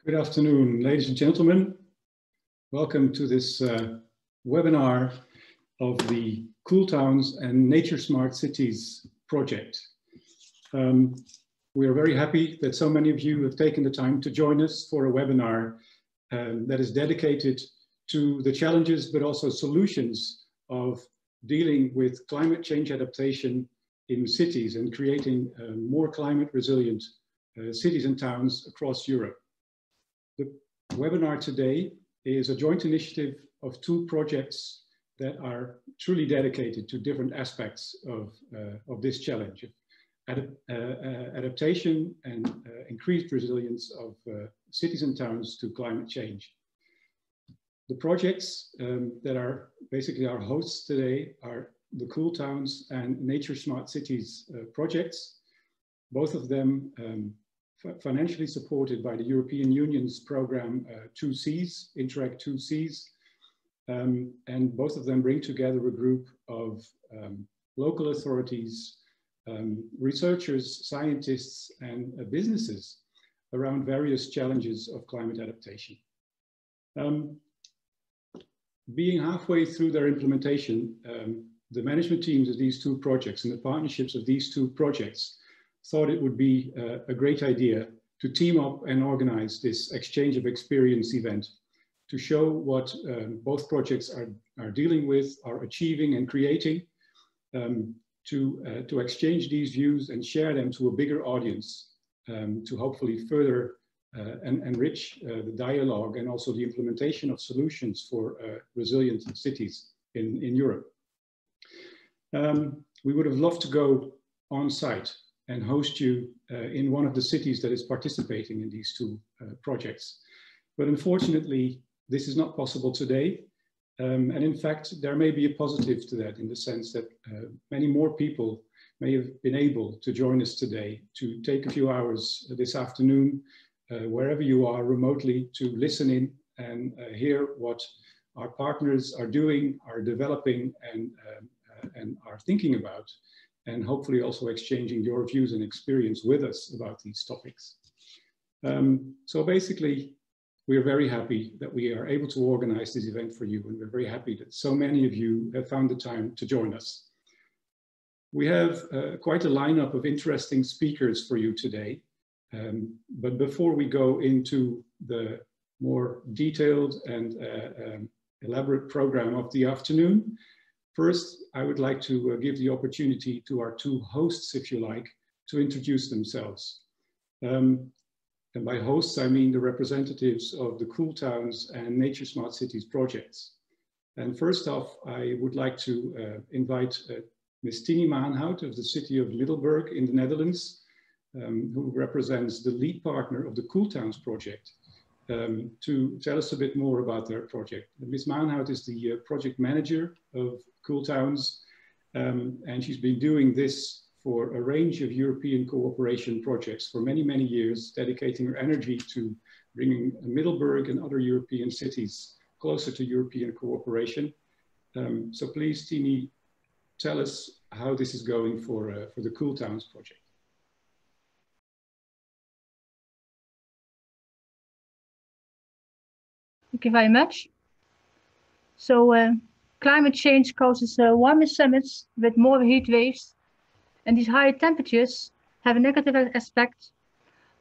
Good afternoon, ladies and gentlemen. Welcome to this webinar of the Cool Towns and Nature Smart Cities project. We are very happy that so many of you have taken the time to join us for a webinar that is dedicated to the challenges but also solutions of dealing with climate change adaptation in cities and creating more climate resilient cities and towns across Europe. The webinar today is a joint initiative of two projects that are truly dedicated to different aspects of this challenge, adaptation and increased resilience of cities and towns to climate change. The projects that are basically our hosts today are the Cool Towns and Nature Smart Cities projects, both of them financially supported by the European Union's program 2Cs, Interact 2Cs, and both of them bring together a group of local authorities, researchers, scientists, and businesses around various challenges of climate adaptation. Being halfway through their implementation, the management teams of these two projects and the partnerships of these two projects thought it would be a great idea to team up and organize this exchange of experience event to show what both projects are dealing with, are achieving and creating, to exchange these views and share them to a bigger audience, to hopefully further enrich the dialogue and also the implementation of solutions for resilient cities in Europe. We would have loved to go on site and host you in one of the cities that is participating in these two projects. But unfortunately, this is not possible today. And in fact, there may be a positive to that in the sense that many more people may have been able to join us today to take a few hours this afternoon, wherever you are remotely, to listen in and hear what our partners are doing, are developing, and are thinking about, and hopefully also exchanging your views and experience with us about these topics. So basically, we are very happy that we are able to organize this event for you, and we're very happy that so many of you have found the time to join us. We have quite a lineup of interesting speakers for you today, but before we go into the more detailed and elaborate program of the afternoon, first, I would like to give the opportunity to our two hosts, if you like, to introduce themselves. And by hosts, I mean the representatives of the Cool Towns and Nature Smart Cities projects. And first off, I would like to invite Ms. Tini Maanhout of the city of Middelburg in the Netherlands, who represents the lead partner of the Cool Towns project, to tell us a bit more about their project. Ms. Maanhout is the project manager of Cool Towns, and she's been doing this for a range of European cooperation projects for many, many years, dedicating her energy to bringing Middelburg and other European cities closer to European cooperation. So please, Tini, tell us how this is going for the Cool Towns project. Thank you very much. So climate change causes warmer summits with more heat waves, and these higher temperatures have a negative aspect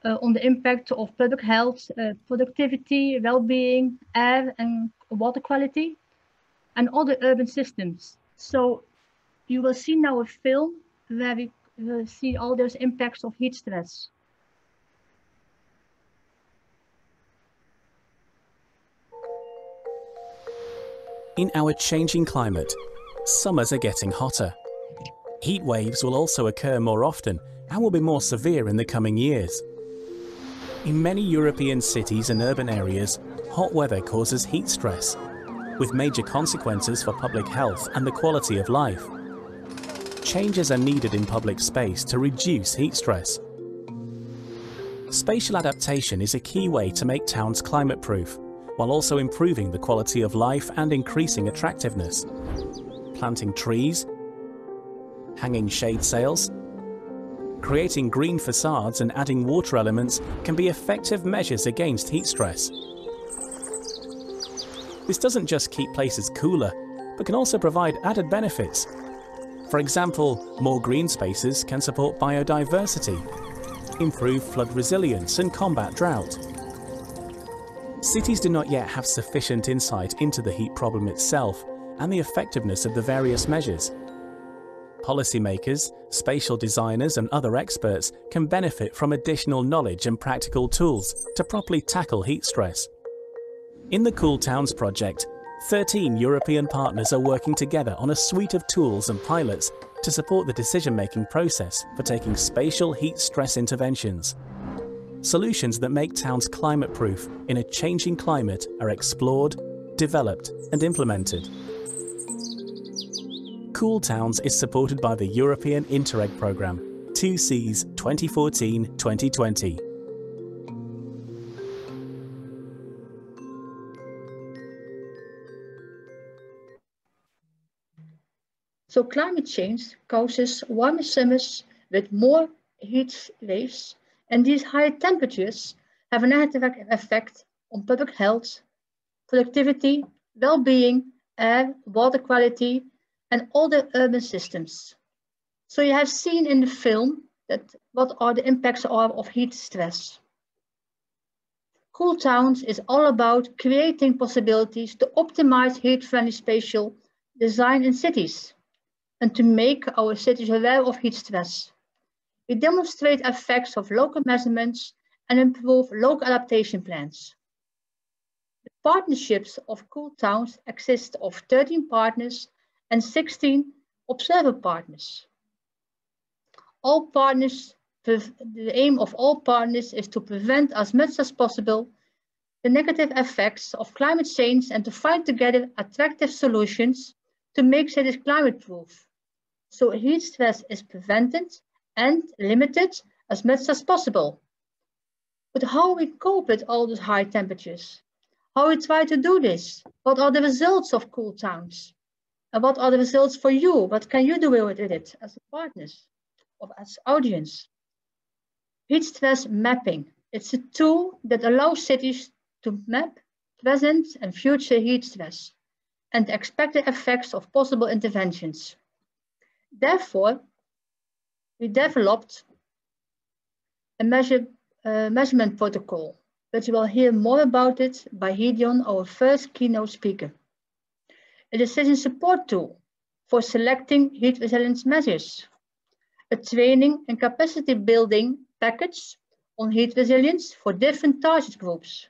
on the impact of public health, productivity, well-being, air and water quality, and other urban systems. So you will see now a film where we will see all those impacts of heat stress. In our changing climate, summers are getting hotter. Heat waves will also occur more often and will be more severe in the coming years. In many European cities and urban areas, hot weather causes heat stress, with major consequences for public health and the quality of life. Changes are needed in public space to reduce heat stress. Spatial adaptation is a key way to make towns climate-proof, while also improving the quality of life and increasing attractiveness. Planting trees, hanging shade sails, creating green facades and adding water elements can be effective measures against heat stress. This doesn't just keep places cooler, but can also provide added benefits. For example, more green spaces can support biodiversity, improve flood resilience and combat drought. Cities do not yet have sufficient insight into the heat problem itself and the effectiveness of the various measures. Policymakers, spatial designers and other experts can benefit from additional knowledge and practical tools to properly tackle heat stress. In the Cool Towns project, 13 European partners are working together on a suite of tools and pilots to support the decision-making process for taking spatial heat stress interventions. Solutions that make towns climate-proof in a changing climate are explored, developed and implemented. Cool Towns is supported by the European Interreg programme, 2Cs 2014-2020. So climate change causes warmer summers with more heat waves, and these higher temperatures have a negative effect on public health, productivity, well-being, air, water quality, and all the urban systems. So you have seen in the film that what are the impacts of heat stress. Cool Towns is all about creating possibilities to optimize heat-friendly spatial design in cities and to make our cities aware of heat stress. We demonstrate effects of local measurements and improve local adaptation plans. The partnerships of Cool Towns consist of 13 partners and 16 observer partners. The aim of all partners is to prevent as much as possible the negative effects of climate change and to find together attractive solutions to make cities climate-proof, so heat stress is prevented and limited as much as possible. But how we cope with all those high temperatures? How we try to do this? What are the results of Cool Towns? And what are the results for you? What can you do with it as partners or as audience? Heat stress mapping. It's a tool that allows cities to map present and future heat stress and the expected effects of possible interventions. Therefore, we developed a measurement protocol, but you will hear more about it by Gideon, our first keynote speaker. A decision support tool for selecting heat resilience measures, a training and capacity building package on heat resilience for different target groups,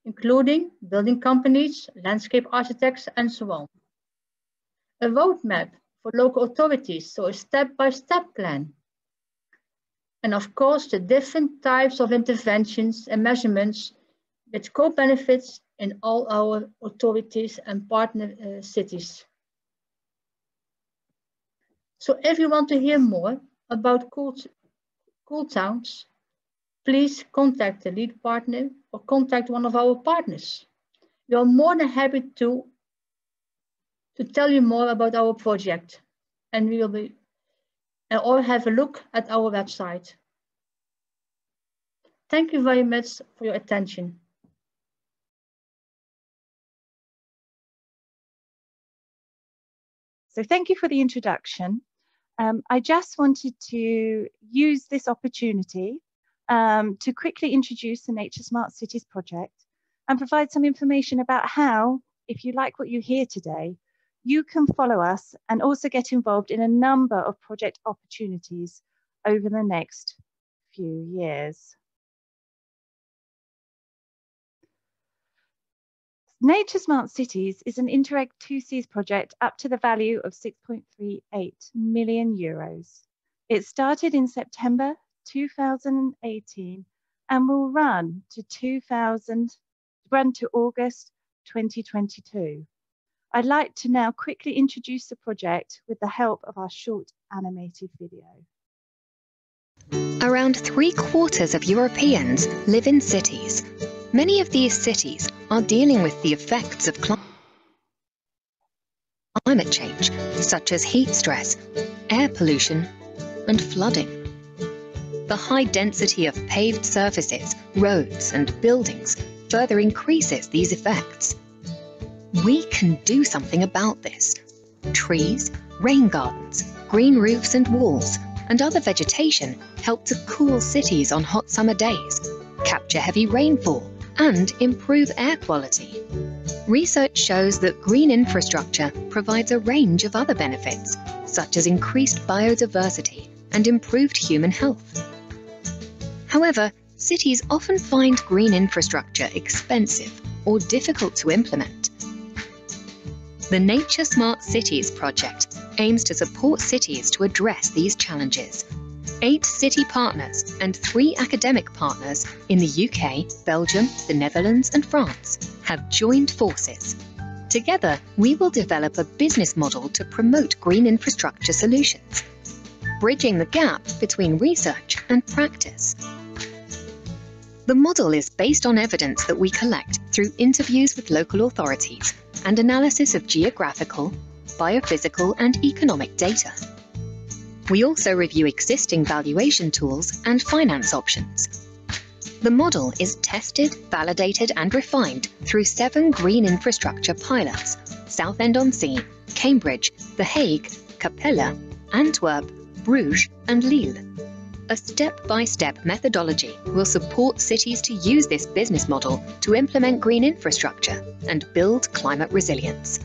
including building companies, landscape architects, and so on. A roadmap for local authorities, so a step-by-step plan. And of course, the different types of interventions and measurements with co-benefits in all our authorities and partner cities. So if you want to hear more about Cool Towns, please contact the lead partner or contact one of our partners. We are more than happy to tell you more about our project, and we will be or have a look at our website. Thank you very much for your attention. So thank you for the introduction. I just wanted to use this opportunity to quickly introduce the Nature Smart Cities project and provide some information about how, if you like what you hear today, you can follow us and also get involved in a number of project opportunities over the next few years. Nature Smart Cities is an Interreg 2Cs project up to the value of €6.38 million. It started in September 2018 and will run to August 2022. I'd like to now quickly introduce the project with the help of our short animated video. Around 3/4 of Europeans live in cities. Many of these cities are dealing with the effects of climate change, such as heat stress, air pollution, and flooding. the high density of paved surfaces, roads, and buildings further increases these effects. We can do something about this. Trees, rain gardens, green roofs and walls, and other vegetation help to cool cities on hot summer days, capture heavy rainfall, and improve air quality. Research shows that green infrastructure provides a range of other benefits, such as increased biodiversity and improved human health. However, cities often find green infrastructure expensive or difficult to implement. The Nature Smart Cities project aims to support cities to address these challenges. 8 city partners and 3 academic partners in the UK, Belgium, the Netherlands and France have joined forces. Together, we will develop a business model to promote green infrastructure solutions, bridging the gap between research and practice. The model is based on evidence that we collect through interviews with local authorities and analysis of geographical, biophysical and economic data. We also review existing valuation tools and finance options. The model is tested, validated and refined through 7 green infrastructure pilots: Southend-on-Sea, Cambridge, The Hague, Capella, Antwerp, Bruges and Lille. A step-by-step methodology will support cities to use this business model to implement green infrastructure and build climate resilience.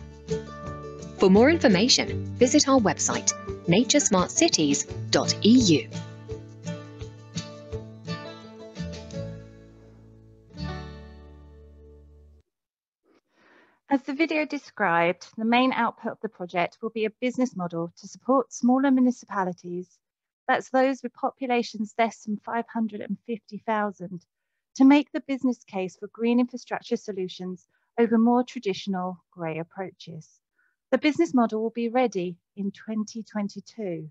For more information, visit our website, naturesmartcities.eu. As the video described, the main output of the project will be a business model to support smaller municipalities, that's those with populations less than 550,000, to make the business case for green infrastructure solutions over more traditional grey approaches. The business model will be ready in 2022.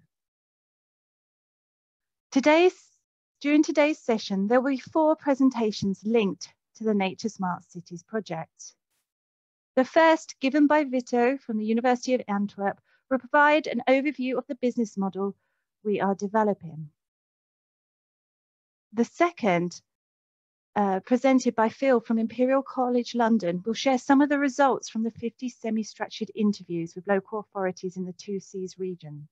During today's session, there will be 4 presentations linked to the Nature Smart Cities project. The first, given by Vito from the University of Antwerp, will provide an overview of the business model we are developing. The second, presented by Phil from Imperial College London, will share some of the results from the 50 semi-structured interviews with local authorities in the 2 Seas region.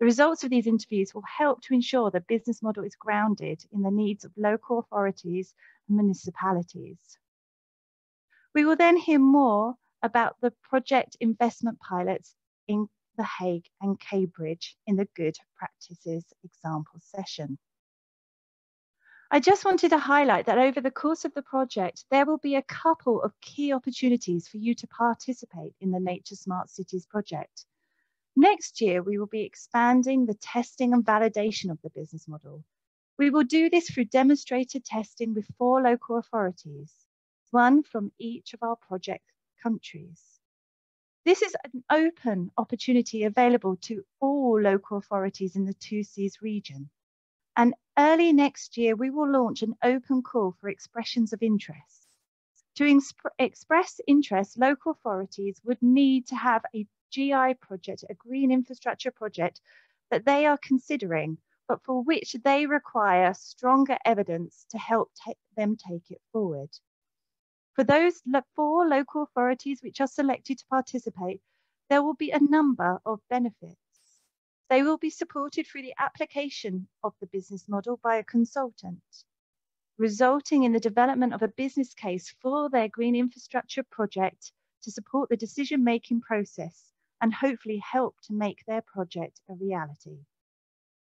The results of these interviews will help to ensure the business model is grounded in the needs of local authorities and municipalities. We will then hear more about the project investment pilots in The Hague and Cambridge in the Good Practices example session. I just wanted to highlight that over the course of the project, there will be a couple of key opportunities for you to participate in the Nature Smart Cities project. Next year, we will be expanding the testing and validation of the business model. We will do this through demonstrated testing with 4 local authorities, 1 from each of our project countries. This is an open opportunity available to all local authorities in the 2 Seas region. And early next year, we will launch an open call for expressions of interest. To express interest, local authorities would need to have a GI project, a green infrastructure project that they are considering, but for which they require stronger evidence to help them take it forward. For those 4 local authorities which are selected to participate, there will be a number of benefits. They will be supported through the application of the business model by a consultant, resulting in the development of a business case for their green infrastructure project to support the decision-making process and hopefully help to make their project a reality.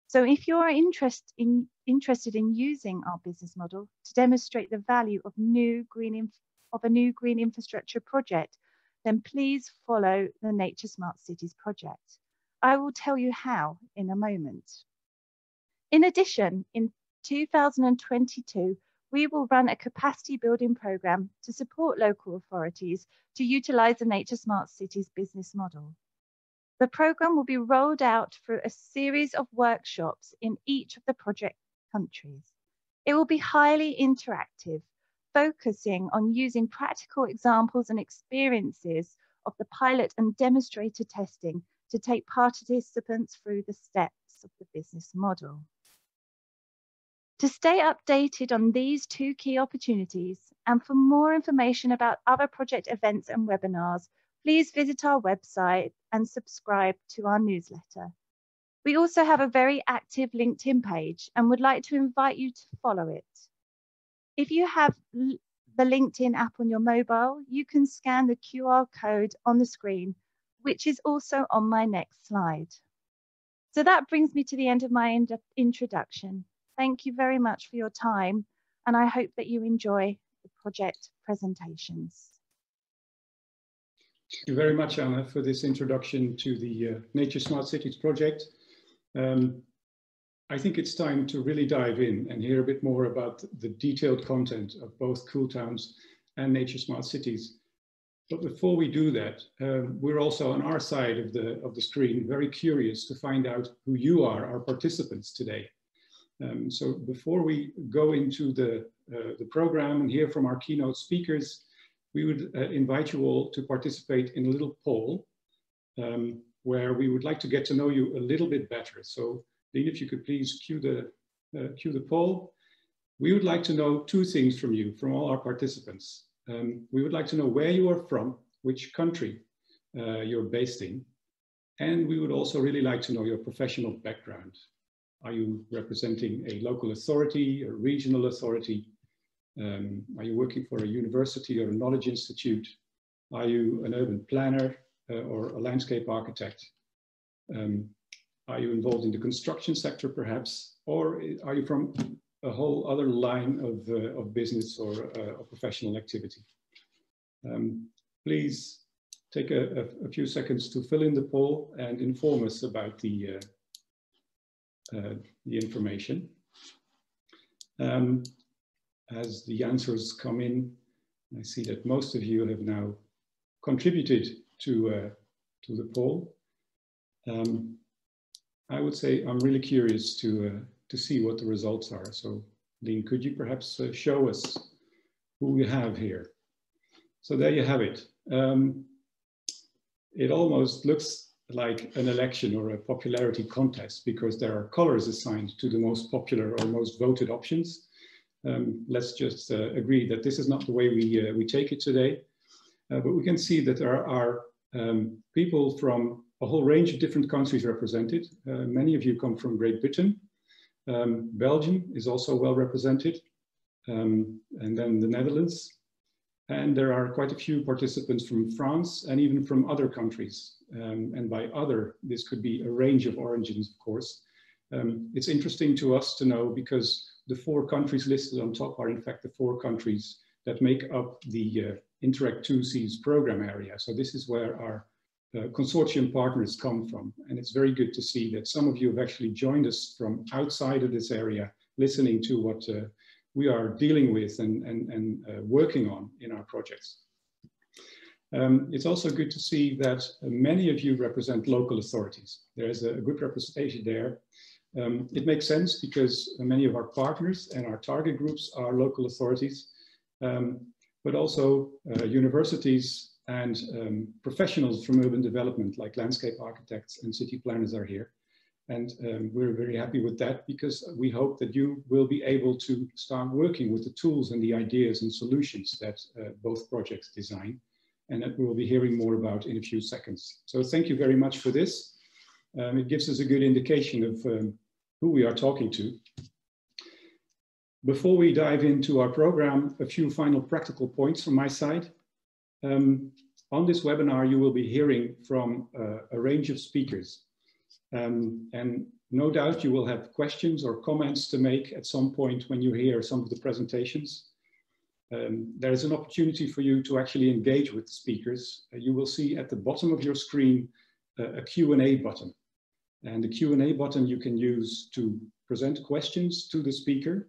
So if you're interested in using our business model to demonstrate the value of a new green infrastructure project, then please follow the Nature Smart Cities project. I will tell you how in a moment. In addition, in 2022, we will run a capacity building program to support local authorities to utilize the Nature Smart Cities business model. The program will be rolled out through a series of workshops in each of the project countries. It will be highly interactive, focusing on using practical examples and experiences of the pilot and demonstrator testing to take participants through the steps of the business model. To stay updated on these two key opportunities and for more information about other project events and webinars, please visit our website and subscribe to our newsletter. We also have a very active LinkedIn page and would like to invite you to follow it. If you have the LinkedIn app on your mobile, you can scan the QR code on the screen, which is also on my next slide. So that brings me to the end of my introduction. Thank you very much for your time, and I hope that you enjoy the project presentations. Thank you very much, Anna, for this introduction to the Nature Smart Cities project. I think it's time to really dive in and hear a bit more about the detailed content of both Cool Towns and Nature Smart Cities. But before we do that, we're also on our side of the screen very curious to find out who you are, our participants today. So before we go into the program and hear from our keynote speakers, we would invite you all to participate in a little poll where we would like to get to know you a little bit better. So Dean, if you could please cue the poll. We would like to know two things from you, from all our participants. We would like to know where you are from, which country you're based in, and we would also really like to know your professional background. Are you representing a local authority, a regional authority? Are you working for a university or a knowledge institute? Are you an urban planner or a landscape architect? Are you involved in the construction sector perhaps? Or are you from a whole other line of business or professional activity? Please take a few seconds to fill in the poll and inform us about the information. As the answers come in, I see that most of you have now contributed to the poll. I would say I'm really curious to see what the results are. So, Dean, could you perhaps show us who we have here? So there you have it. It almost looks like an election or a popularity contest because there are colors assigned to the most popular or most voted options. Let's just agree that this is not the way we take it today. But we can see that there are people from a whole range of different countries represented. Many of you come from Great Britain. Belgium is also well represented, and then the Netherlands. And there are quite a few participants from France and even from other countries. And by other, this could be a range of origins, of course. It's interesting to us to know because the 4 countries listed on top are in fact the 4 countries that make up the Interact 2C's program area. So this is where our consortium partners come from. And it's very good to see that some of you have actually joined us from outside of this area, listening to what we are dealing with and working on in our projects. It's also good to see that many of you represent local authorities. There's a good representation there. It makes sense because many of our partners and our target groups are local authorities, but also universities and professionals from urban development like landscape architects and city planners are here. And we're very happy with that because we hope that you will be able to start working with the tools and the ideas and solutions that both projects design, and that we'll be hearing more about in a few seconds. So thank you very much for this. It gives us a good indication of who we are talking to. Before we dive into our program, a few final practical points from my side. On this webinar, you will be hearing from a range of speakers. And no doubt you will have questions or comments to make at some point when you hear some of the presentations. There is an opportunity for you to actually engage with the speakers. You will see at the bottom of your screen a Q&A button. And the Q&A button you can use to present questions to the speaker.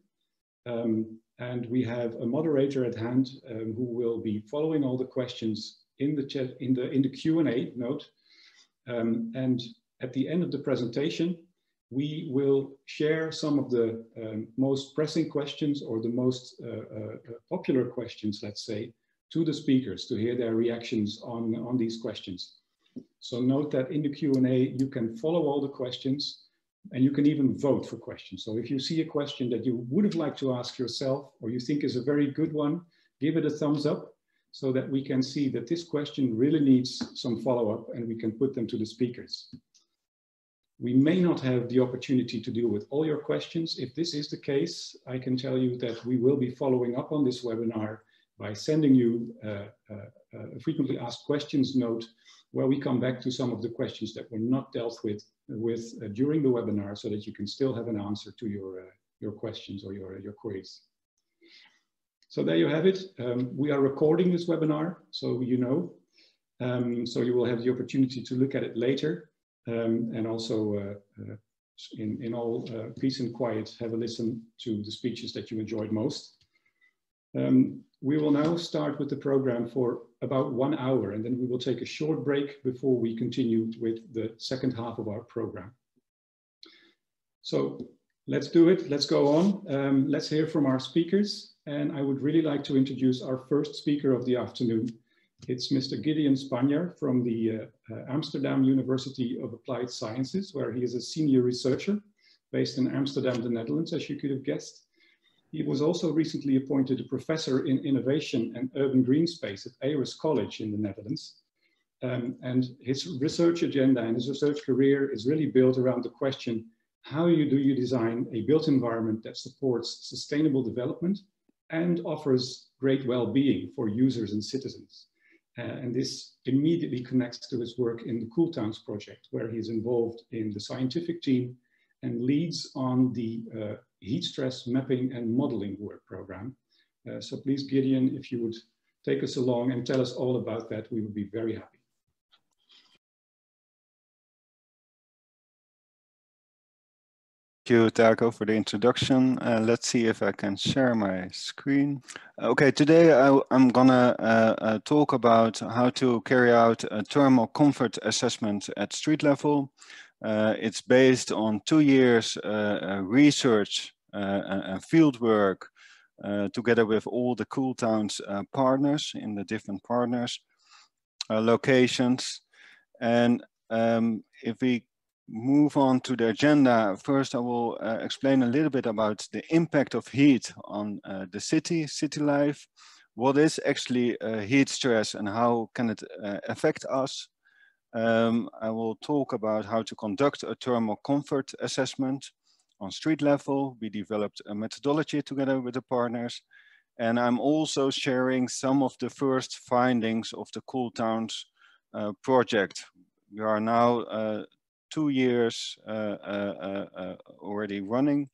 And we have a moderator at hand who will be following all the questions in the chat, in the Q&A note. And at the end of the presentation, we will share some of the most pressing questions or the most popular questions, let's say, to the speakers to hear their reactions on these questions. So note that in the Q&A, you can follow all the questions, And you can even vote for questions. So if you see a question that you would have liked to ask yourself, or you think is a very good one, give it a thumbs up so that we can see that this question really needs some follow-up and we can put them to the speakers. We may not have the opportunity to deal with all your questions. If this is the case, I can tell you that we will be following up on this webinar by sending you a frequently asked questions note where we come back to some of the questions that were not dealt with during the webinar so that you can still have an answer to your questions or your queries. So there you have it. We are recording this webinar, so you know. So you will have the opportunity to look at it later. And also in all peace and quiet, have a listen to the speeches that you enjoyed most. We will now start with the program for about 1 hour, and then we will take a short break before we continue with the second half of our program. So let's do it, let's go on. Let's hear from our speakers, and I would really like to introduce our first speaker of the afternoon. It's Mr. Gideon Spanjer from the Amsterdam University of Applied Sciences, where he is a senior researcher based in Amsterdam, the Netherlands, as you could have guessed. He was also recently appointed a professor in innovation and urban green space at Aarhus College in the Netherlands. And his research agenda and his research career is really built around the question, how do you design a built environment that supports sustainable development and offers great well-being for users and citizens? And this immediately connects to his work in the Cool Towns project, where he's involved in the scientific team and leads on the heat stress mapping and modeling work program. So please, Gideon, if you would take us along and tell us all about that, we would be very happy. Thank you, Taco, for the introduction. Let's see if I can share my screen. Okay, today I'm gonna talk about how to carry out a thermal comfort assessment at street level. It's based on 2 years research and field work together with all the Cool Towns partners in the different partners locations. And if we move on to the agenda, first I will explain a little bit about the impact of heat on the city life. What is actually heat stress and how can it affect us? I will talk about how to conduct a thermal comfort assessment on street level. We developed a methodology together with the partners. And I'm also sharing some of the first findings of the Cool Towns project. We are now 2 years already running,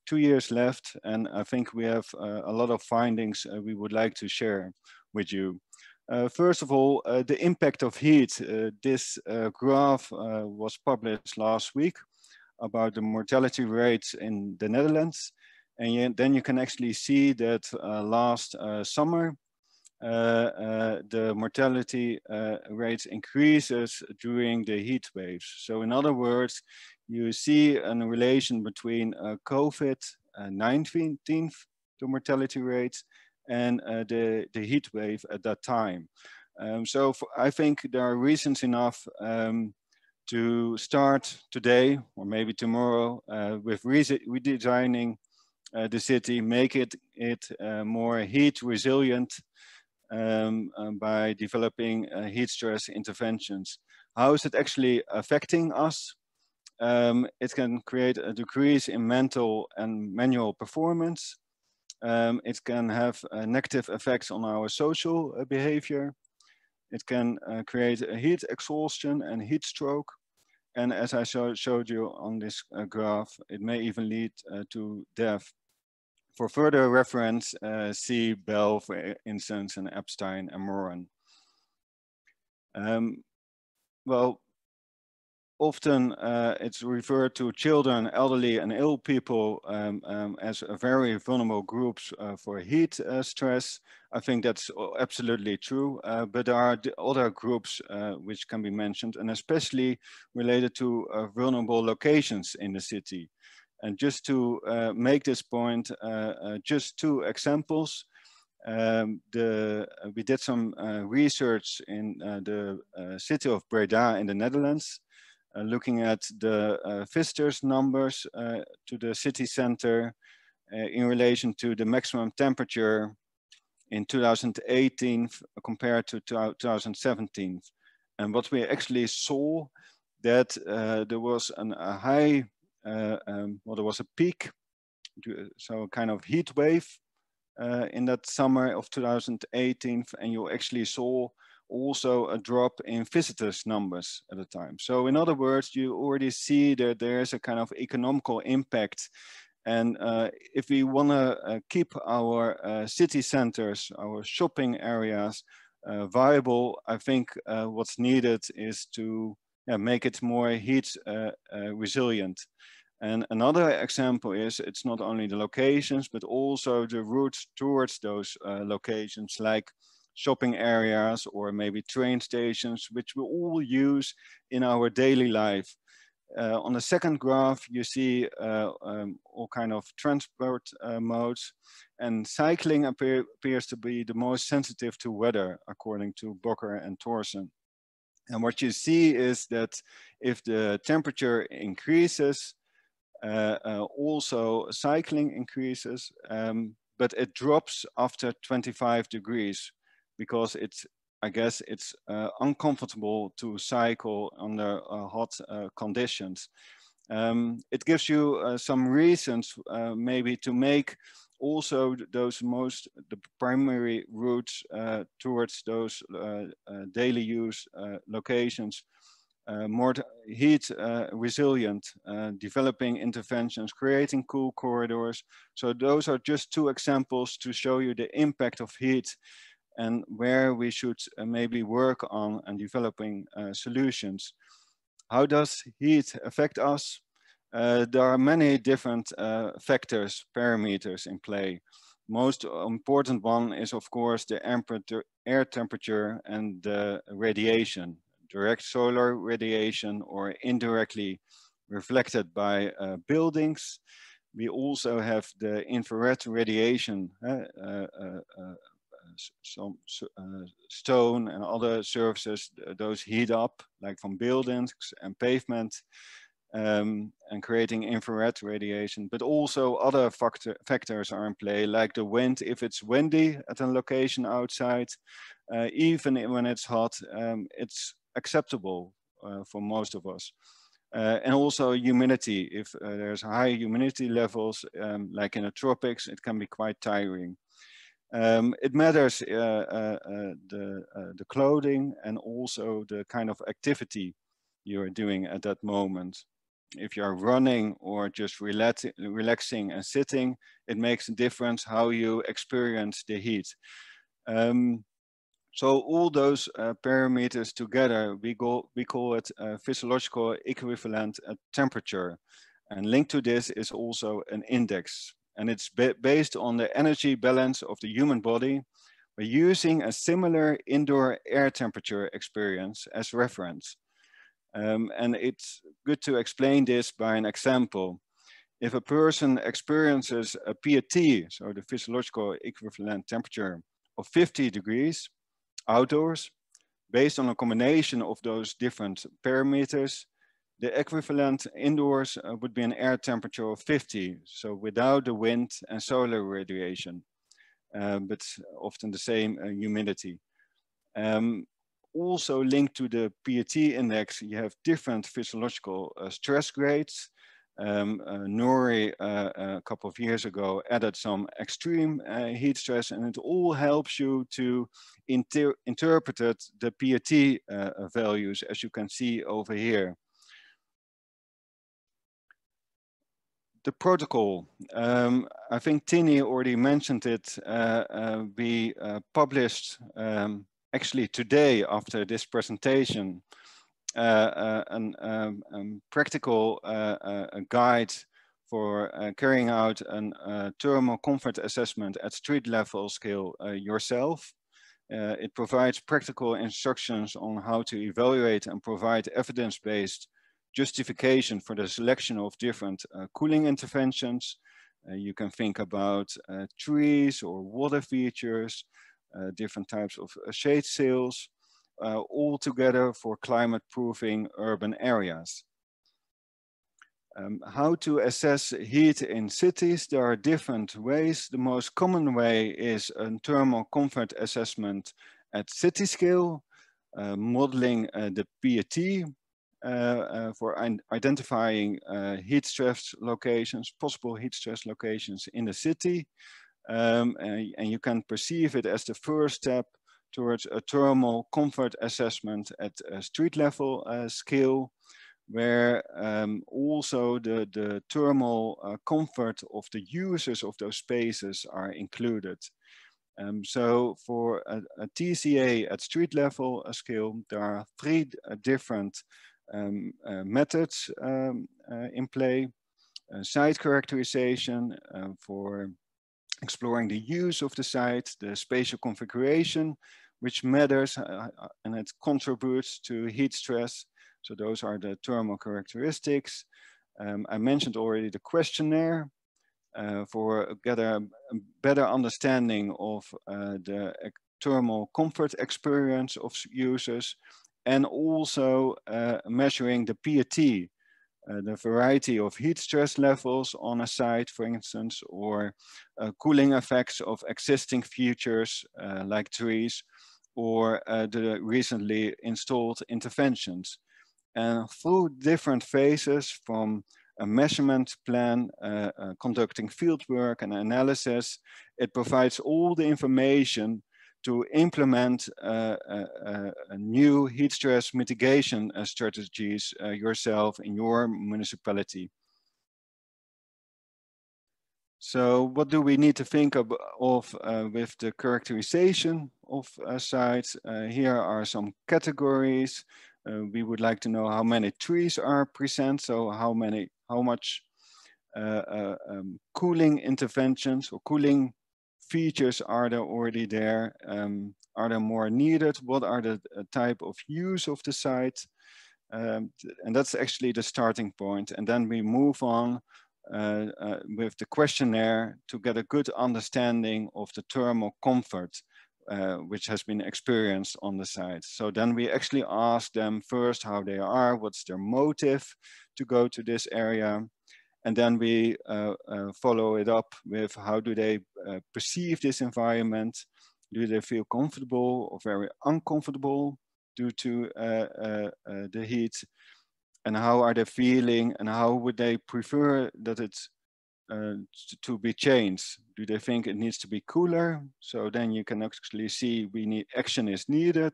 2 years left, and I think we have a lot of findings we would like to share with you. First of all, the impact of heat. This graph was published last week about the mortality rates in the Netherlands, and then you can actually see that last summer the mortality rates increases during the heat waves. So in other words, you see a relation between COVID-19, the mortality rates, and the heat wave at that time. I think there are reasons enough to start today or maybe tomorrow with redesigning the city, make it more heat resilient, by developing heat stress interventions. How is it actually affecting us? It can create a decrease in mental and manual performance. It can have negative effects on our social behavior. It can create a heat exhaustion and heat stroke. And as I showed you on this graph, it may even lead to death. For further reference, see Bell, for instance, and Epstein and Moran. Well, often it's referred to children, elderly, and ill people as very vulnerable groups for heat stress. I think that's absolutely true, but there are other groups which can be mentioned, and especially related to vulnerable locations in the city. And just to make this point, just 2 examples. We did some research in the city of Breda in the Netherlands. looking at the visitors numbers to the city center in relation to the maximum temperature in 2018 compared to 2017. And what we actually saw that there was a high, well, there was a peak, so kind of heat wave in that summer of 2018, and you actually saw also a drop in visitors numbers at the time. So in other words, you already see that there's a kind of economical impact. And if we want to keep our city centers, our shopping areas viable, I think what's needed is to make it more heat resilient. And another example is it's not only the locations, but also the routes towards those locations, like shopping areas or maybe train stations, which we all use in our daily life. On the second graph, you see all kind of transport modes, and cycling appears to be the most sensitive to weather, according to Bocker and Thorsen. And what you see is that if the temperature increases, also cycling increases, but it drops after 25 degrees because it's, I guess it's uncomfortable to cycle under hot conditions. It gives you some reasons maybe to make also the primary routes towards those daily use locations more heat resilient, developing interventions, creating cool corridors. So those are just two examples to show you the impact of heat and where we should maybe work on and developing solutions. How does heat affect us? There are many different factors, parameters in play. Most important one is, of course, the air temperature and the radiation. Direct solar radiation or indirectly reflected by buildings. We also have the infrared radiation, some stone and other surfaces, those heat up, like from buildings and pavement, and creating infrared radiation. But also other factors are in play, like the wind. If it's windy at a location outside, even when it's hot, it's acceptable for most of us. And also humidity. If there's high humidity levels, like in the tropics, it can be quite tiring. It matters the clothing and also the kind of activity you're doing at that moment. If you're running or just relaxing and sitting, it makes a difference how you experience the heat. So all those parameters together, we call it physiological equivalent temperature. And linked to this is also an index. And it's based on the energy balance of the human body by using a similar indoor air temperature experience as reference. And it's good to explain this by an example. If a person experiences a PET, so the physiological equivalent temperature of 50 degrees, outdoors, based on a combination of those different parameters, the equivalent indoors would be an air temperature of 50, so without the wind and solar radiation, but often the same humidity. Also linked to the PET index, you have different physiological stress grades. Nori a couple of years ago added some extreme heat stress, and it all helps you to interpret the PET values, as you can see over here. The protocol, I think Tini already mentioned it. We published actually today after this presentation a practical guide for carrying out a thermal comfort assessment at street level scale yourself. It provides practical instructions on how to evaluate and provide evidence-based justification for the selection of different cooling interventions. You can think about trees or water features, different types of shade sails, all together for climate-proofing urban areas. How to assess heat in cities? There are different ways. The most common way is a thermal comfort assessment at city scale, modeling the PAT for identifying heat stress locations, possible heat stress locations in the city. And you can perceive it as the first step towards a thermal comfort assessment at a street level scale, where also the thermal comfort of the users of those spaces are included. So for a TCA at street level scale, there are three different methods in play. Site characterization for exploring the use of the site, the spatial configuration, which matters and it contributes to heat stress. So those are the thermal characteristics. I mentioned already the questionnaire for get a better understanding of the thermal comfort experience of users, and also measuring the PAT, the variety of heat stress levels on a site, for instance, or cooling effects of existing features like trees, or the recently installed interventions. And through different phases, from a measurement plan, conducting field work and analysis, it provides all the information to implement new heat stress mitigation strategies yourself in your municipality. So what do we need to think of with the characterization of sites? Here are some categories. We would like to know how many trees are present, so how much cooling interventions or cooling features are there already there? Are there more needed? What are the type of use of the site? And that's actually the starting point. And then we move on with the questionnaire to get a good understanding of the thermal comfort which has been experienced on the site. So then we actually ask them first how they are, what's their motive to go to this area. And then we follow it up with how do they perceive this environment? Do they feel comfortable or very uncomfortable due to the heat? And how are they feeling, and how would they prefer that it's to be changed? Do they think it needs to be cooler? So then you can actually see action is needed,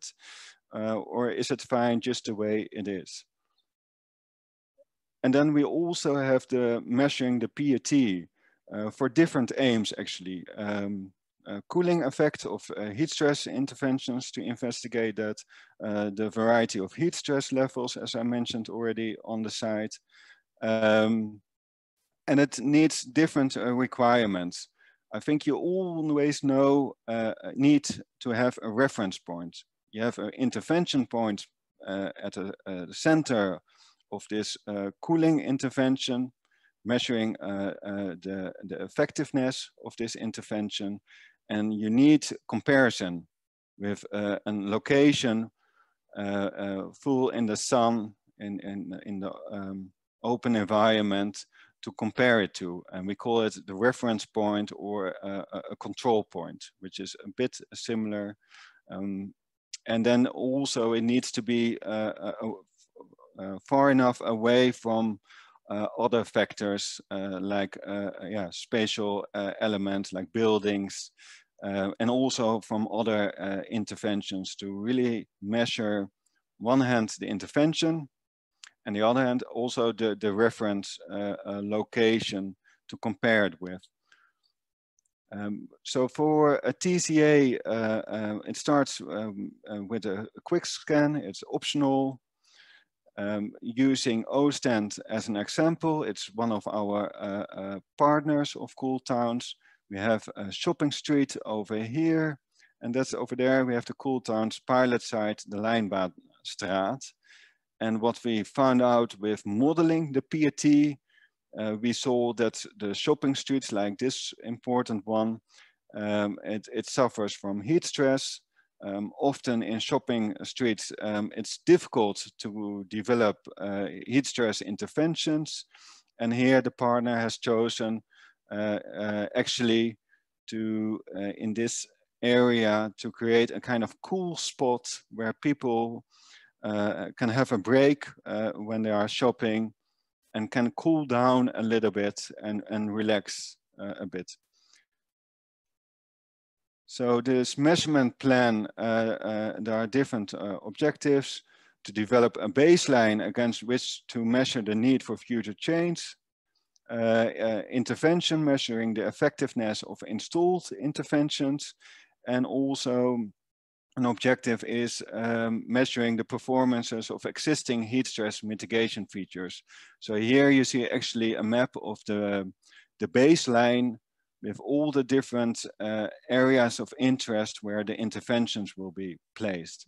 or is it fine just the way it is? And then we also have the measuring the PAT for different aims actually. Cooling effect of heat stress interventions to investigate that, the variety of heat stress levels, as I mentioned already on the site. And it needs different requirements. I think you always need to have a reference point. You have an intervention point at the center of this cooling intervention, measuring the effectiveness of this intervention. And you need comparison with a location full in the sun, in the open environment to compare it to. And we call it the reference point or a control point, which is a bit similar. And then also it needs to be far enough away from other factors like spatial elements like buildings, and also from other interventions to really measure, one hand, the intervention, and the other hand, also the reference location to compare it with. So for a TCA, it starts with a quick scan. It's optional. Using Oostend as an example, it's one of our partners of Cool Towns. We have a shopping street over here, and that's over there. We have the Cool Towns pilot site, the Lijnbaanstraat. And what we found out with modeling the PAT, we saw that the shopping streets like this important one, it suffers from heat stress. Often in shopping streets, it's difficult to develop heat stress interventions. And here the partner has chosen actually to, in this area, to create a kind of cool spot where people can have a break when they are shopping and can cool down a little bit and relax a bit. So this measurement plan, there are different objectives: to develop a baseline against which to measure the need for future change, intervention, measuring the effectiveness of installed interventions, and also an objective is measuring the performances of existing heat stress mitigation features. So here you see actually a map of the baseline with all the different areas of interest where the interventions will be placed.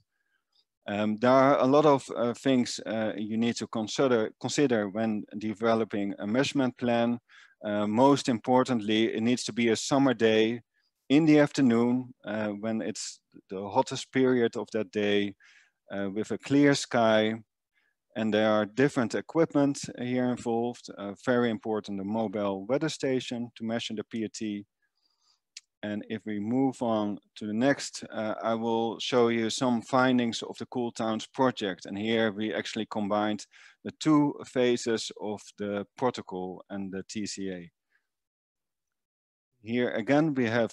There are a lot of things you need to consider when developing a measurement plan. Most importantly, it needs to be a summer day in the afternoon when it's the hottest period of that day with a clear sky. And there are different equipment here involved. Very important, the mobile weather station to measure the PET. And if we move on to the next, I will show you some findings of the Cool Towns project. And here we actually combined the two phases of the protocol and the TCA. Here again, we have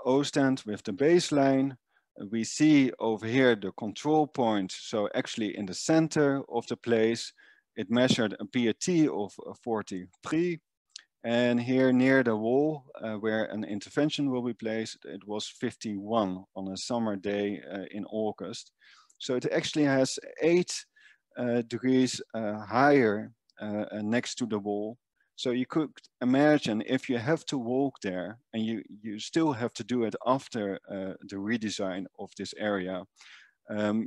Ostend with the baseline. We see over here the control point. So actually in the center of the place, it measured a PET of 43. And here near the wall where an intervention will be placed, it was 51 on a summer day in August. So it actually has 8 degrees higher next to the wall. So you could imagine if you have to walk there and you still have to do it after the redesign of this area,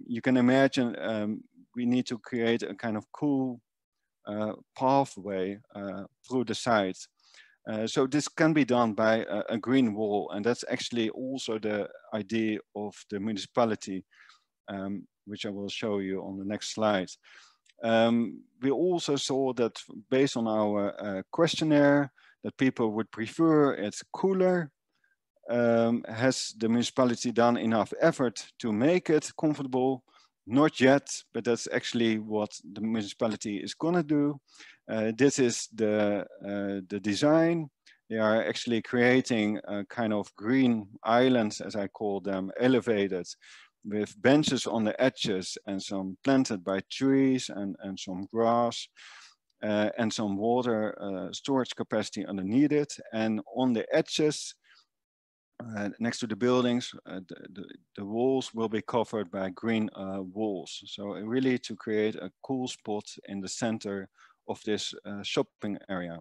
you can imagine we need to create a kind of cool pathway through the site. So this can be done by a green wall, and that's actually also the idea of the municipality, which I will show you on the next slide. We also saw that based on our questionnaire that people would prefer it's cooler. Has the municipality done enough effort to make it comfortable? Not yet, but that's actually what the municipality is gonna do. This is the design. They are actually creating a kind of green islands, as I call them, elevated, with benches on the edges and some planted by trees and some grass and some water storage capacity underneath it. And on the edges, next to the buildings, the walls will be covered by green walls. So really to create a cool spot in the center of this shopping area.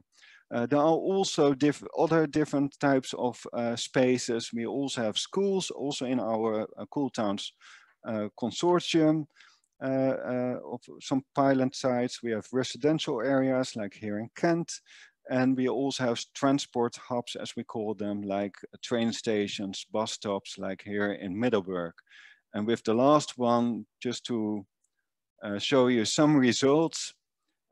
There are also other different types of spaces. We also have schools, also in our Cool Towns consortium of some pilot sites. We have residential areas like here in Kent. And we also have transport hubs, as we call them, like train stations, bus stops, like here in Middelburg. And with the last one, just to show you some results.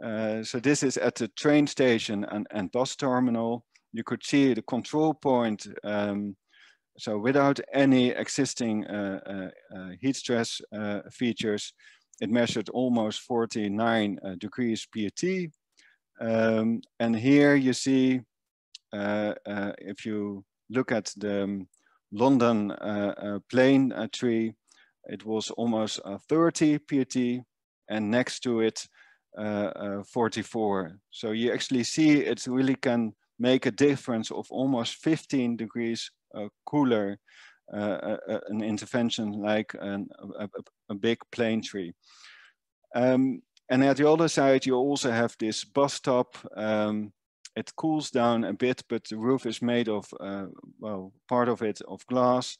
So this is at the train station and bus terminal. You could see the control point. So without any existing heat stress features, it measured almost 49 degrees PET. And here you see, if you look at the London plane tree, it was almost 30 PET, and next to it 44. So you actually see it really can make a difference of almost 15 degrees cooler, an intervention like a big plane tree. And at the other side, you also have this bus stop. It cools down a bit, but the roof is made of, well, part of it of glass.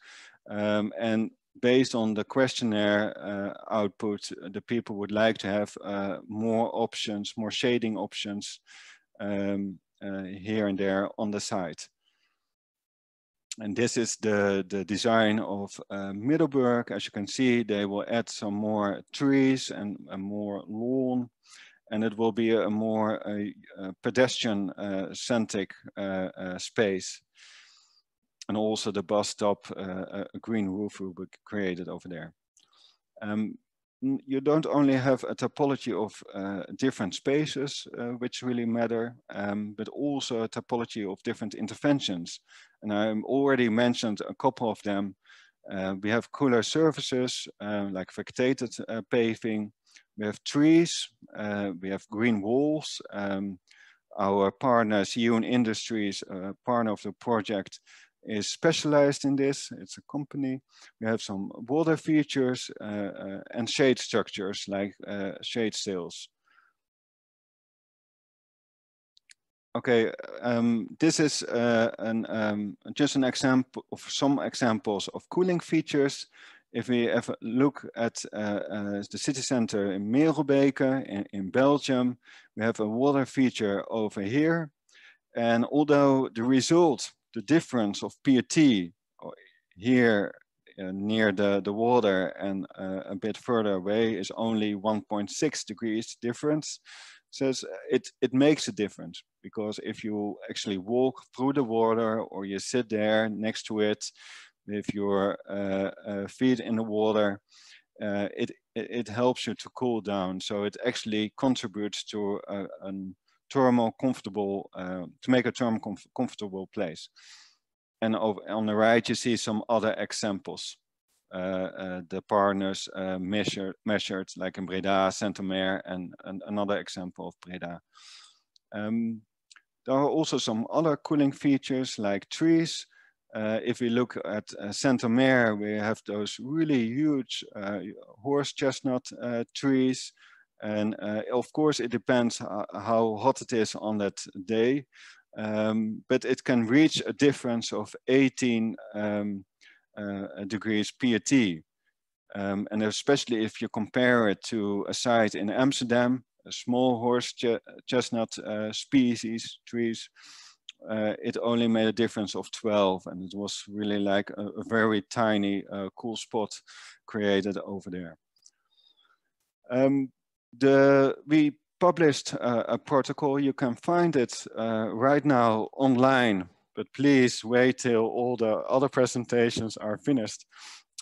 And based on the questionnaire output, the people would like to have more options, more shading options here and there on the site. And this is the design of Middelburg. As you can see, they will add some more trees and more lawn, and it will be a more pedestrian-centric space. And also the bus stop, a green roof will be created over there. You don't only have a topology of different spaces, which really matter, but also a topology of different interventions. And I already mentioned a couple of them. We have cooler surfaces, like vegetated paving. We have trees, we have green walls. Our partner, Yoon Industries, partner of the project, is specialized in this. It's a company. We have some water features and shade structures like shade sails. Okay, this is just an example of some examples of cooling features. If we have a look at the city center in Merelbeke in Belgium, we have a water feature over here. And although the result, the difference of PET here near the water and a bit further away is only 1.6 degrees difference, says it makes a difference, because if you actually walk through the water or you sit there next to it with your feet in the water, it helps you to cool down. So it actually contributes to a thermal comfortable, to make a thermal comfortable place. And on the right, you see some other examples. The partners measured, like in Breda, Saint-Omer, and another example of Breda. There are also some other cooling features like trees. If we look at Saint-Omer, we have those really huge horse chestnut trees. And of course, it depends how hot it is on that day. But it can reach a difference of 18 degrees PET. And especially if you compare it to a site in Amsterdam, a small horse chestnut species, trees, it only made a difference of 12. And it was really like a very tiny cool spot created over there. We published a protocol. You can find it right now online, but please wait till all the other presentations are finished.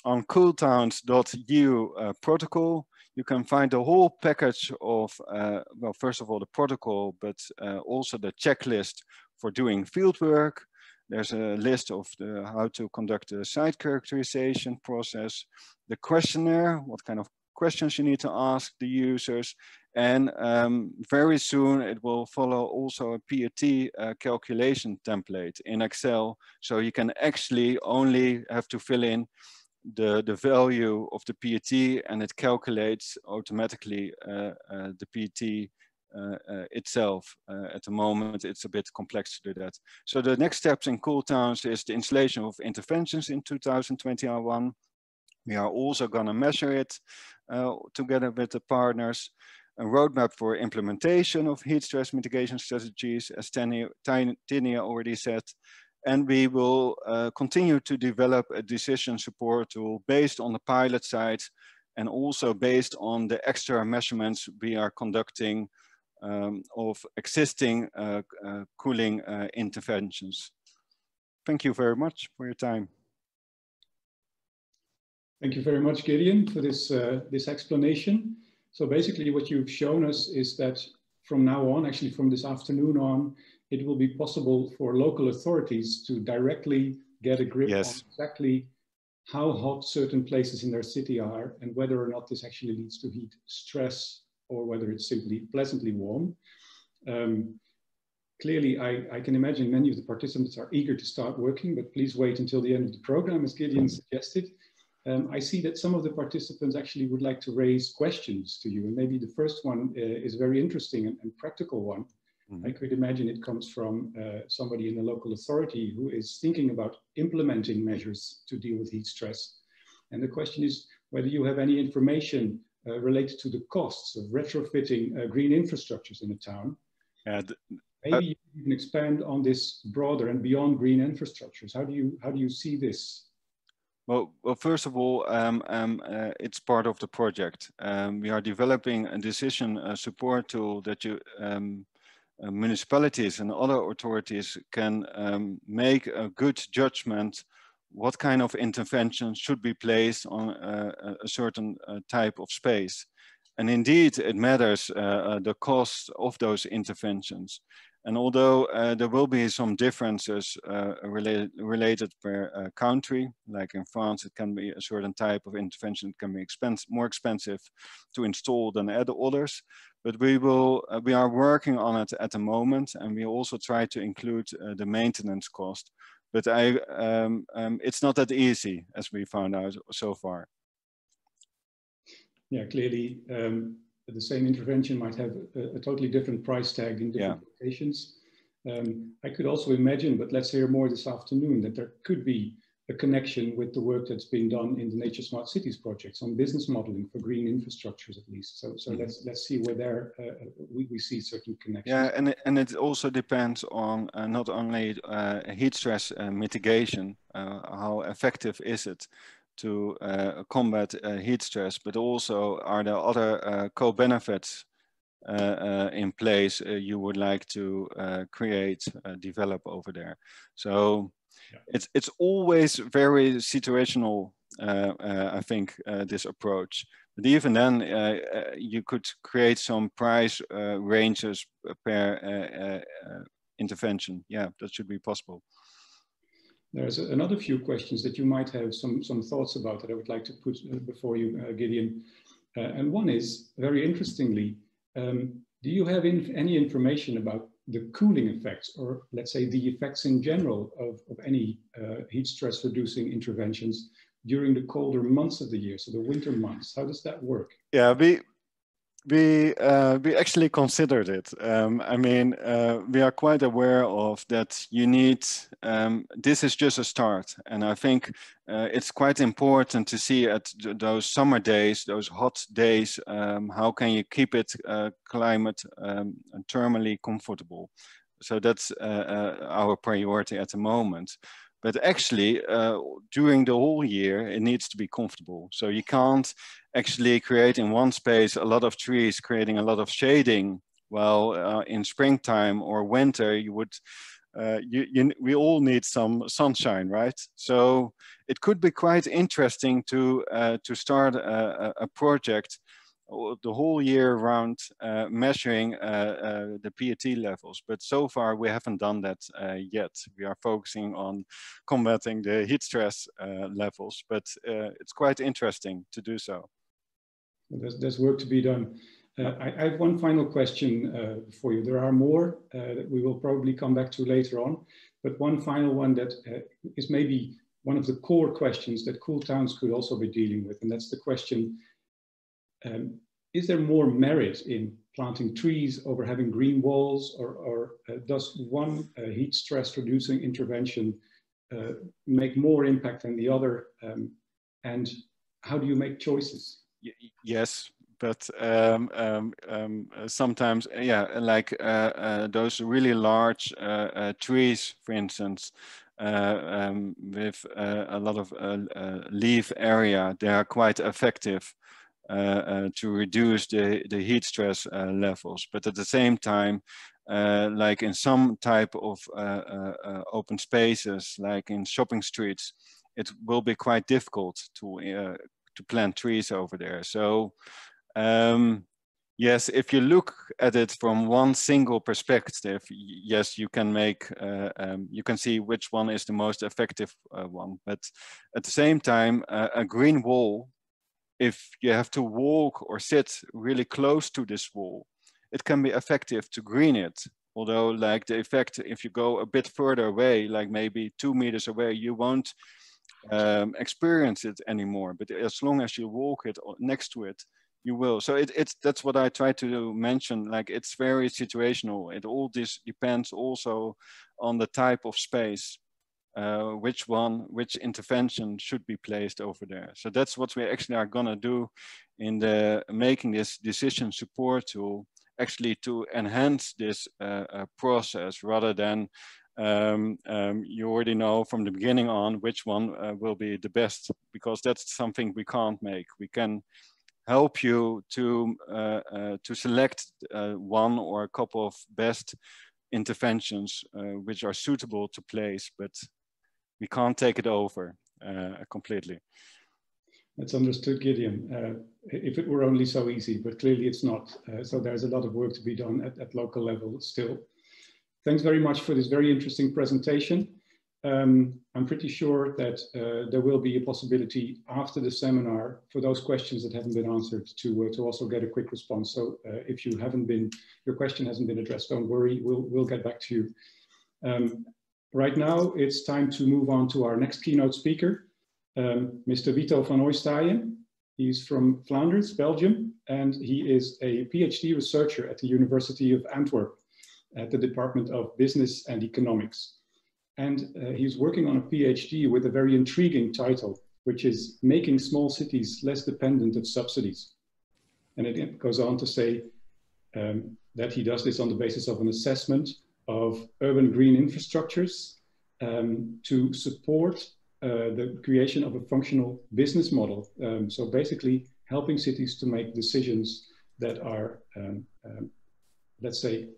On cooltowns.eu protocol, you can find the whole package of, well, first of all, the protocol, but also the checklist for doing field work. There's a list of how to conduct the site characterization process, the questionnaire, what kind of questions you need to ask the users, and very soon it will follow also a PET calculation template in Excel, so you can actually only have to fill in the value of the PET, and it calculates automatically the PET itself. At the moment, it's a bit complex to do that. So the next steps in Cool Towns is the installation of interventions in 2021. We are also going to measure it together with the partners. A roadmap for implementation of heat stress mitigation strategies, as Tinia already said. And we will continue to develop a decision support tool based on the pilot site and also based on the extra measurements we are conducting of existing cooling interventions. Thank you very much for your time. Thank you very much, Gideon, for this, this explanation. So basically what you've shown us is that from now on, actually from this afternoon on, it will be possible for local authorities to directly get a grip on exactly how hot certain places in their city are and whether or not this actually leads to heat stress or whether it's simply pleasantly warm. Clearly, I can imagine many of the participants are eager to start working, but please wait until the end of the program, as Gideon suggested. I see that some of the participants actually would like to raise questions to you, and maybe the first one is a very interesting and practical one. I could imagine it comes from somebody in the local authority who is thinking about implementing measures to deal with heat stress. And the question is whether you have any information related to the costs of retrofitting green infrastructures in a town. Maybe you can expand on this broader and beyond green infrastructures. How do you see this? Well, first of all, it's part of the project. We are developing a decision support tool that municipalities and other authorities can make a good judgment what kind of intervention should be placed on a certain type of space. And indeed, it matters the cost of those interventions. And although there will be some differences related per country, like in France, it can be a certain type of intervention can be more expensive to install than others. But we are working on it at the moment, and we also try to include the maintenance cost. But it's not that easy, as we found out so far. Yeah, clearly the same intervention might have a totally different price tag in different locations. I could also imagine, but let's hear more this afternoon, that there could be a connection with the work that's being done in the Nature Smart Cities projects on business modeling for green infrastructures, at least. So let's see where there we see certain connections. Yeah, and it also depends on not only heat stress mitigation, how effective is it to combat heat stress, but also are there other co-benefits in place you would like to develop over there. So it's always very situational, I think, this approach. But even then, you could create some price ranges per intervention. Yeah, that should be possible. There's another few questions that you might have some thoughts about that I would like to put before you, Gideon. And one is, very interestingly, do you have any information about the cooling effects, or let's say the effects in general of any heat stress reducing interventions during the colder months of the year, so the winter months? How does that work? Yeah, we actually considered it. I mean, we are quite aware of that you need, this is just a start. And I think it's quite important to see at those summer days, those hot days, how can you keep it climate thermally comfortable? So that's our priority at the moment. But actually, during the whole year, it needs to be comfortable. So you can't actually create in one space a lot of trees, creating a lot of shading. While in springtime or winter, you would, we all need some sunshine, right? So it could be quite interesting to start a project the whole year round, measuring the PET levels. But so far we haven't done that yet. We are focusing on combating the heat stress levels, but it's quite interesting to do so. There's work to be done. I have one final question for you. There are more that we will probably come back to later on, but one final one that is maybe one of the core questions that cool towns could also be dealing with, and that's the question, is there more merit in planting trees over having green walls, or does one heat stress reducing intervention make more impact than the other? And how do you make choices? Yes, but sometimes, yeah, like those really large trees, for instance, with a lot of leaf area, they are quite effective to reduce the heat stress levels. But at the same time, like in some type of open spaces, like in shopping streets, it will be quite difficult to plant trees over there. So yes, if you look at it from one single perspective, yes, you can make, you can see which one is the most effective one. But at the same time, a green wall, if you have to walk or sit really close to this wall, it can be effective to green it. Although like the effect, if you go a bit further away, like maybe 2 meters away, you won't experience it anymore. But as long as you walk it next to it, you will. So that's what I try to mention. Like it's very situational. It all this depends also on the type of space. Which intervention should be placed over there. So that's what we actually are gonna do in the making this decision support tool. actually to enhance this process rather than you already know from the beginning on which one will be the best, because that's something we can't make. We can help you to select one or a couple of best interventions which are suitable to place, but we can't take it over completely. That's understood, Gideon. If it were only so easy, but clearly it's not. So there's a lot of work to be done at local level still. Thanks very much for this very interesting presentation. I'm pretty sure that there will be a possibility after the seminar for those questions that haven't been answered to also get a quick response. So if you your question hasn't been addressed, don't worry, we'll get back to you. Right now, it's time to move on to our next keynote speaker, Mr. Vito Van Eustein. He's from Flanders, Belgium, and he is a PhD researcher at the University of Antwerp at the Department of Business and Economics. And he's working on a PhD with a very intriguing title, which is Making Small Cities Less Dependent of Subsidies. And it goes on to say that he does this on the basis of an assessment of urban green infrastructures to support the creation of a functional business model. So basically helping cities to make decisions that are, let's say,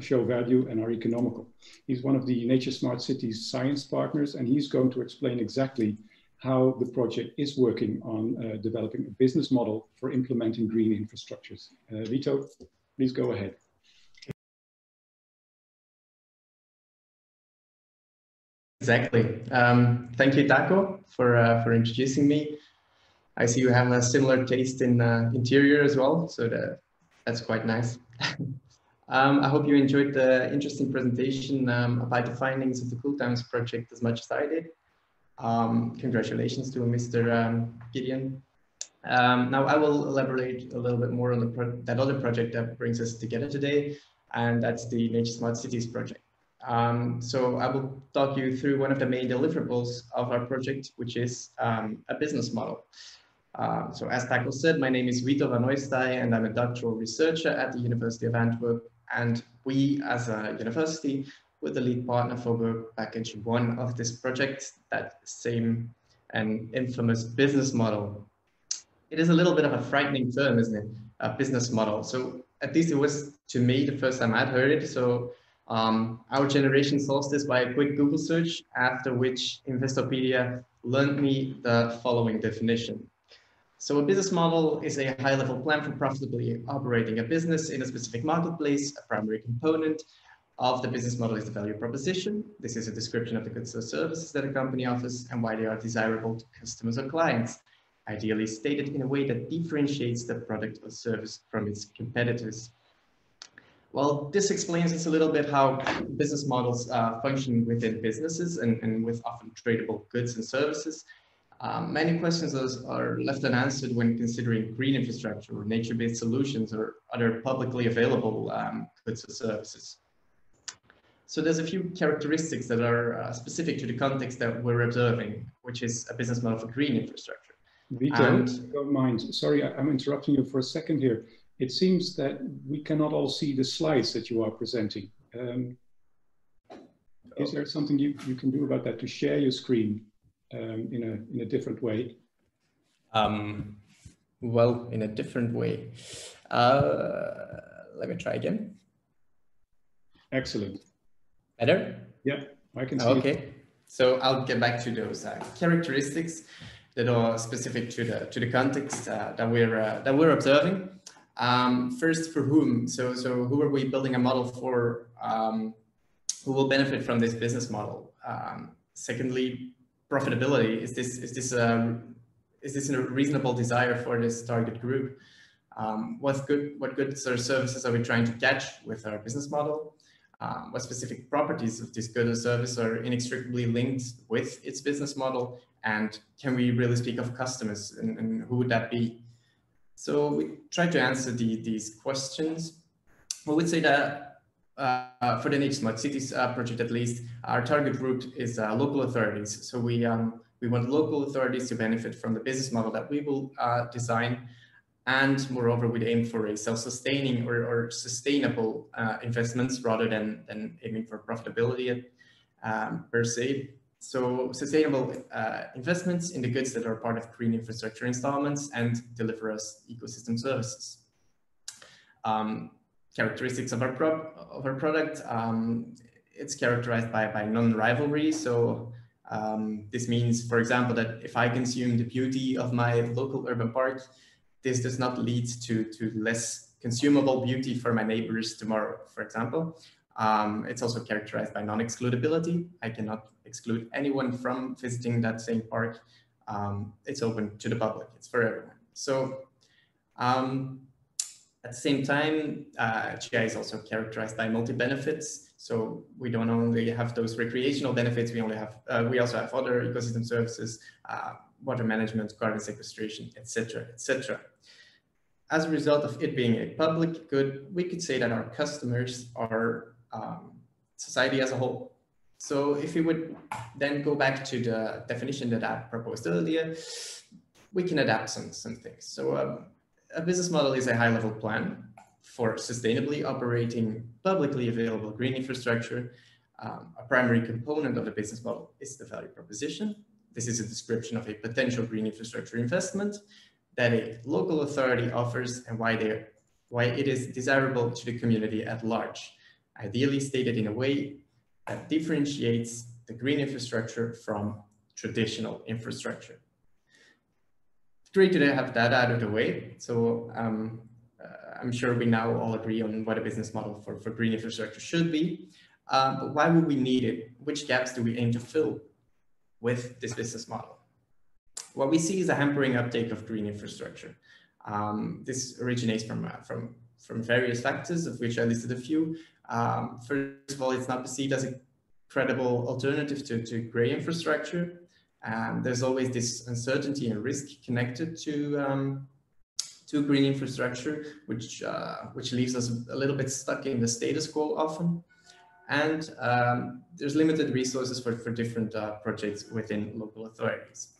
show value and are economical. He's one of the Nature Smart Cities science partners, and he's going to explain exactly how the project is working on developing a business model for implementing green infrastructures. Vito, please go ahead. Exactly. Thank you, Taco, for introducing me. I see you have a similar taste in interior as well, so that's quite nice. I hope you enjoyed the interesting presentation about the findings of the Cool Towns project as much as I did. Congratulations to Mr. Gideon. Now I will elaborate a little bit more on that other project that brings us together today, and that's the Nature Smart Cities project. So I will talk you through one of the main deliverables of our project, which is a business model. So as Taco said, my name is Vito Van Eustein, and I'm a doctoral researcher at the University of Antwerp. And we, as a university, were the lead partner for work package 1 of this project, that same and infamous business model. It is a little bit of a frightening term, isn't it? A business model. So at least it was to me the first time I'd heard it. So our generation solves this by a quick Google search, after which Investopedia learned me the following definition. So a business model is a high-level plan for profitably operating a business in a specific marketplace. A primary component of the business model is the value proposition. This is a description of the goods or services that a company offers and why they are desirable to customers or clients, ideally stated in a way that differentiates the product or service from its competitors. Well, this explains us a little bit how business models function within businesses and with often tradable goods and services. Many questions are left unanswered when considering green infrastructure or nature-based solutions or other publicly available goods or services. So there's a few characteristics that are specific to the context that we're observing, which is a business model for green infrastructure. Vito, if you don't mind, sorry, I'm interrupting you for a second here. It seems that we cannot all see the slides that you are presenting. Is there something you can do about that to share your screen in a different way? Well, in a different way. Let me try again. Excellent. Better? Yeah, I can see Okay. it. So I'll get back to those characteristics that are specific to the context that we're observing. First, for whom? So who are we building a model for? Who will benefit from this business model? Secondly, profitability. Is this a reasonable desire for this target group? What goods or services are we trying to catch with our business model? What specific properties of this good or service are inextricably linked with its business model? And can we really speak of customers, and who would that be? So we try to answer these questions. We would say that for the Nature Smart Cities project, at least, our target group is local authorities. So we want local authorities to benefit from the business model that we will design. And moreover, we'd aim for a self-sustaining or sustainable investments rather than aiming for profitability per se. So sustainable investments in the goods that are part of green infrastructure installments and deliver us ecosystem services. Characteristics of our product, it's characterized by non-rivalry. So this means, for example, that if I consume the beauty of my local urban park, this does not lead to less consumable beauty for my neighbors tomorrow, for example. It's also characterized by non-excludability. I cannot exclude anyone from visiting that same park. It's open to the public, it's for everyone. So at the same time, GI is also characterized by multi-benefits. So we don't only have those recreational benefits, we also have other ecosystem services, water management, carbon sequestration, etc., etc. As a result of it being a public good, we could say that our customers are society as a whole. So if we would then go back to the definition that I proposed earlier, we can adapt some things. So a business model is a high-level plan for sustainably operating publicly available green infrastructure. A primary component of the business model is the value proposition. This is a description of a potential green infrastructure investment that a local authority offers and why it is desirable to the community at large, ideally stated in a way that differentiates the green infrastructure from traditional infrastructure. Great to have that out of the way. So I'm sure we now all agree on what a business model for green infrastructure should be. But why would we need it? Which gaps do we aim to fill with this business model? What we see is a hampering uptake of green infrastructure. This originates from various factors, of which I listed a few. First of all, it's not perceived as a credible alternative to gray infrastructure. There's always this uncertainty and risk connected to green infrastructure, which leaves us a little bit stuck in the status quo often. And there's limited resources for different projects within local authorities.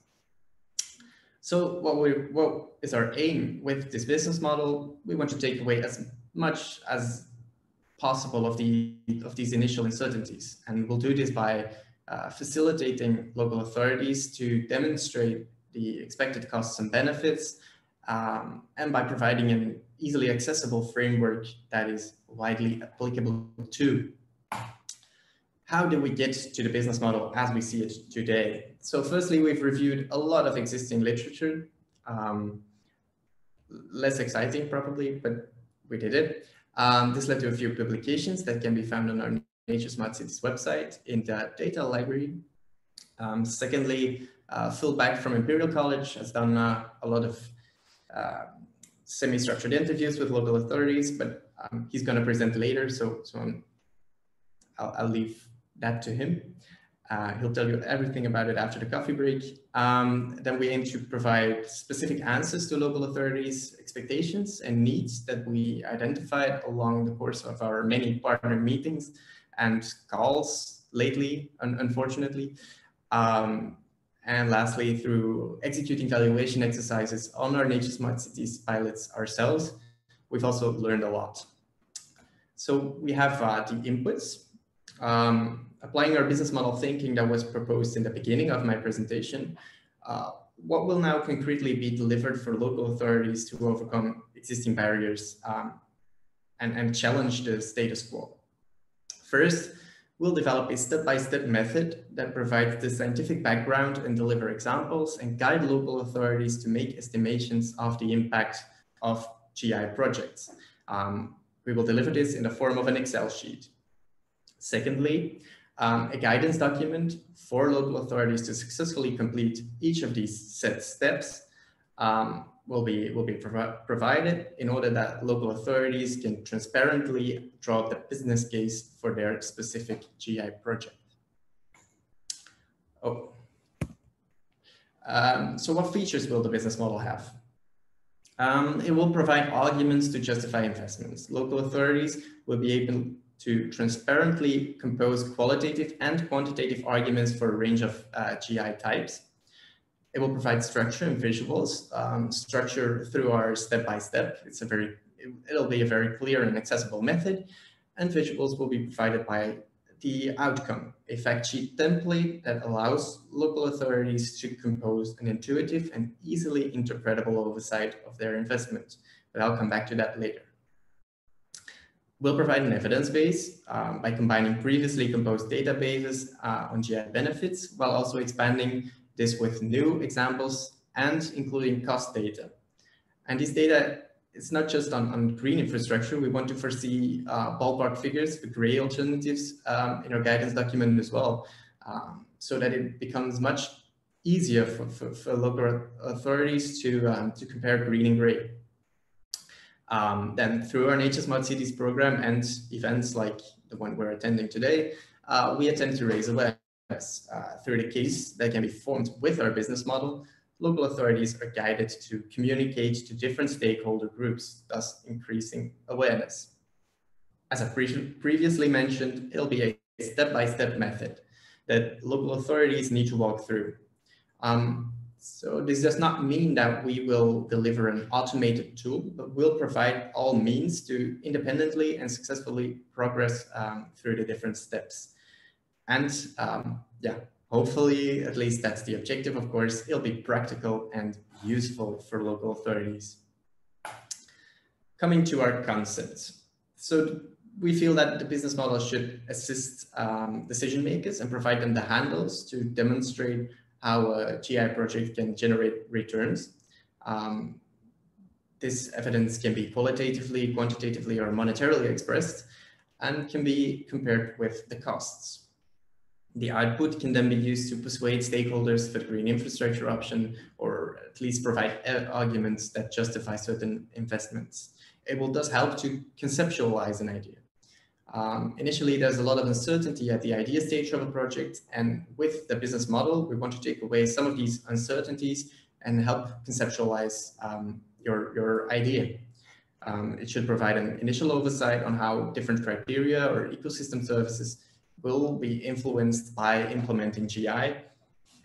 So what is our aim with this business model? We want to take away as much as possible of these initial uncertainties, and we'll do this by facilitating local authorities to demonstrate the expected costs and benefits, and by providing an easily accessible framework that is widely applicable to. How do we get to the business model as we see it today? So firstly, we've reviewed a lot of existing literature, less exciting probably, but we did it. This led to a few publications that can be found on our Nature Smart Cities website in the data library. Secondly, Phil Back from Imperial College has done a lot of semi-structured interviews with local authorities, but he's going to present later, so I'll leave that to him. He'll tell you everything about it after the coffee break. Then we aim to provide specific answers to local authorities' expectations and needs that we identified along the course of our many partner meetings and calls lately, unfortunately. And lastly, through executing valuation exercises on our Nature Smart Cities pilots ourselves, we've also learned a lot. So we have the inputs. Applying our business model thinking that was proposed in the beginning of my presentation, what will now concretely be delivered for local authorities to overcome existing barriers and challenge the status quo? First, we'll develop a step-by-step method that provides the scientific background and deliver examples and guide local authorities to make estimations of the impact of GI projects. We will deliver this in the form of an Excel sheet. Secondly, a guidance document for local authorities to successfully complete each of these set steps will be provided in order that local authorities can transparently draw up the business case for their specific GI project. So what features will the business model have? It will provide arguments to justify investments. Local authorities will be able to transparently compose qualitative and quantitative arguments for a range of GI types. It will provide structure and visuals, structure through our step-by-step. It'll be a very clear and accessible method, and visuals will be provided by the outcome, a fact sheet template that allows local authorities to compose an intuitive and easily interpretable oversight of their investment. But I'll come back to that later. We'll provide an evidence base by combining previously composed databases on GI benefits, while also expanding this with new examples and including cost data. And this data, it's not just on green infrastructure. We want to foresee ballpark figures for gray alternatives in our guidance document as well, so that it becomes much easier for local authorities to compare green and gray. Then through our Nature Smart Cities program and events like the one we're attending today, we attempt to raise awareness. Through the case that can be formed with our business model, local authorities are guided to communicate to different stakeholder groups, thus increasing awareness. As I previously mentioned, it'll be a step-by-step method that local authorities need to walk through. So this does not mean that we will deliver an automated tool, but we'll provide all means to independently and successfully progress through the different steps. And yeah, hopefully, at least that's the objective, of course, it'll be practical and useful for local authorities. Coming to our concepts. So we feel that the business model should assist decision makers and provide them the handles to demonstrate how a GI project can generate returns. This evidence can be qualitatively, quantitatively, or monetarily expressed and can be compared with the costs. The output can then be used to persuade stakeholders for the green infrastructure option, or at least provide arguments that justify certain investments. It will thus help to conceptualize an idea. Initially, there's a lot of uncertainty at the idea stage of a project, and with the business model, we want to take away some of these uncertainties and help conceptualize your idea. It should provide an initial oversight on how different criteria or ecosystem services will be influenced by implementing GI,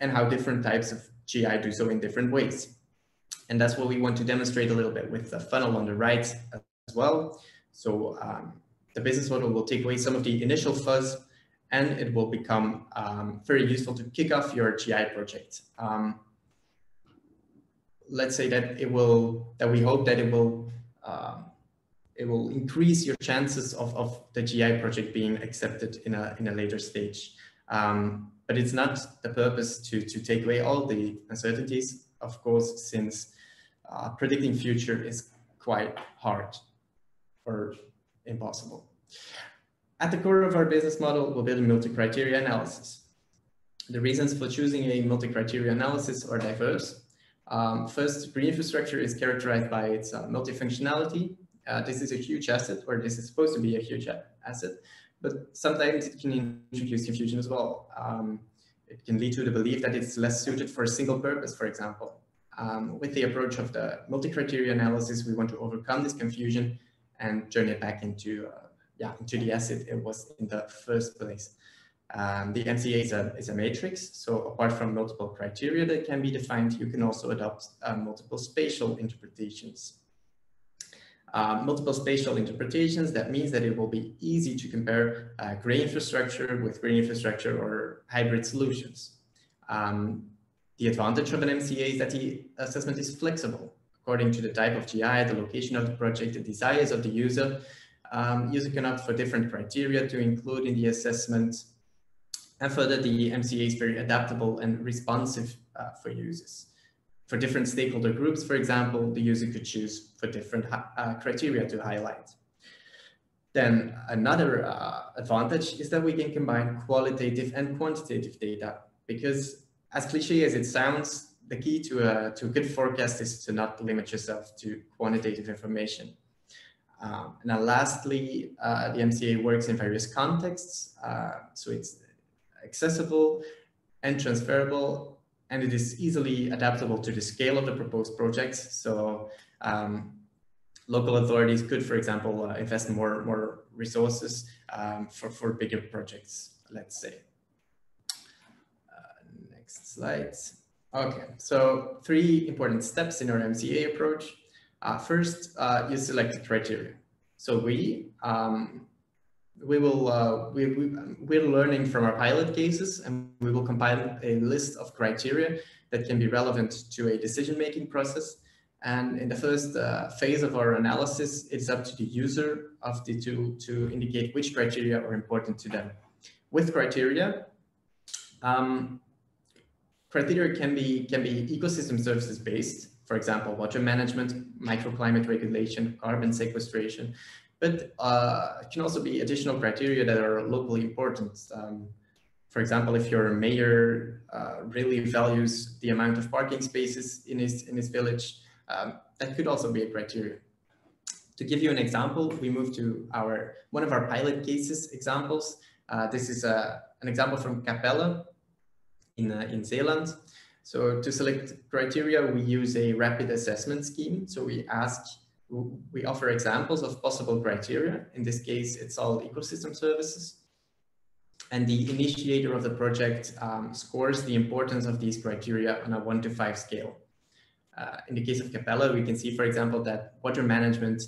and how different types of GI do so in different ways. And that's what we want to demonstrate a little bit with the funnel on the right as well. So the business model will take away some of the initial fuzz, and it will become very useful to kick off your GI project. Let's say that we hope that it will increase your chances of the GI project being accepted in a later stage. But it's not the purpose to take away all the uncertainties, of course, since predicting future is quite hard or impossible. At the core of our business model, we'll build a multi-criteria analysis. The reasons for choosing a multi-criteria analysis are diverse. First, green infrastructure is characterized by its multifunctionality. This is a huge asset, or this is supposed to be a huge asset, but sometimes it can introduce confusion as well. It can lead to the belief that it's less suited for a single purpose, for example. With the approach of the multi-criteria analysis, we want to overcome this confusion and turn it back into the asset it was in the first place. The MCA is a matrix, so apart from multiple criteria that can be defined, you can also adopt multiple spatial interpretations. Multiple spatial interpretations, that means that it will be easy to compare gray infrastructure with green infrastructure or hybrid solutions. The advantage of an MCA is that the assessment is flexible. According to the type of GI, the location of the project, the desires of the user, user can opt for different criteria to include in the assessment. And further, the MCA is very adaptable and responsive for users. For different stakeholder groups, for example, the user could choose for different criteria to highlight. Then another advantage is that we can combine qualitative and quantitative data, because as cliche as it sounds, the key to a good forecast is to not limit yourself to quantitative information. Now, lastly, the MCA works in various contexts, so it's accessible and transferable, and it is easily adaptable to the scale of the proposed projects. So local authorities could, for example, invest more resources for bigger projects, let's say. Next slide. Okay, so 3 important steps in our MCA approach. First, you select the criteria. So we're learning from our pilot cases, and we will compile a list of criteria that can be relevant to a decision-making process. And in the first phase of our analysis, it's up to the user of the tool to indicate which criteria are important to them. With criteria, criteria can be ecosystem services based, for example, water management, microclimate regulation, carbon sequestration, but it can also be additional criteria that are locally important. For example, if your mayor really values the amount of parking spaces in his village, that could also be a criteria. To give you an example, we move to one of our pilot cases examples. This is an example from Capelle in Zeeland. So to select criteria, we use a rapid assessment scheme. So we offer examples of possible criteria. In this case, it's all ecosystem services. And the initiator of the project scores the importance of these criteria on a 1 to 5 scale. In the case of Capelle, we can see, for example, that water management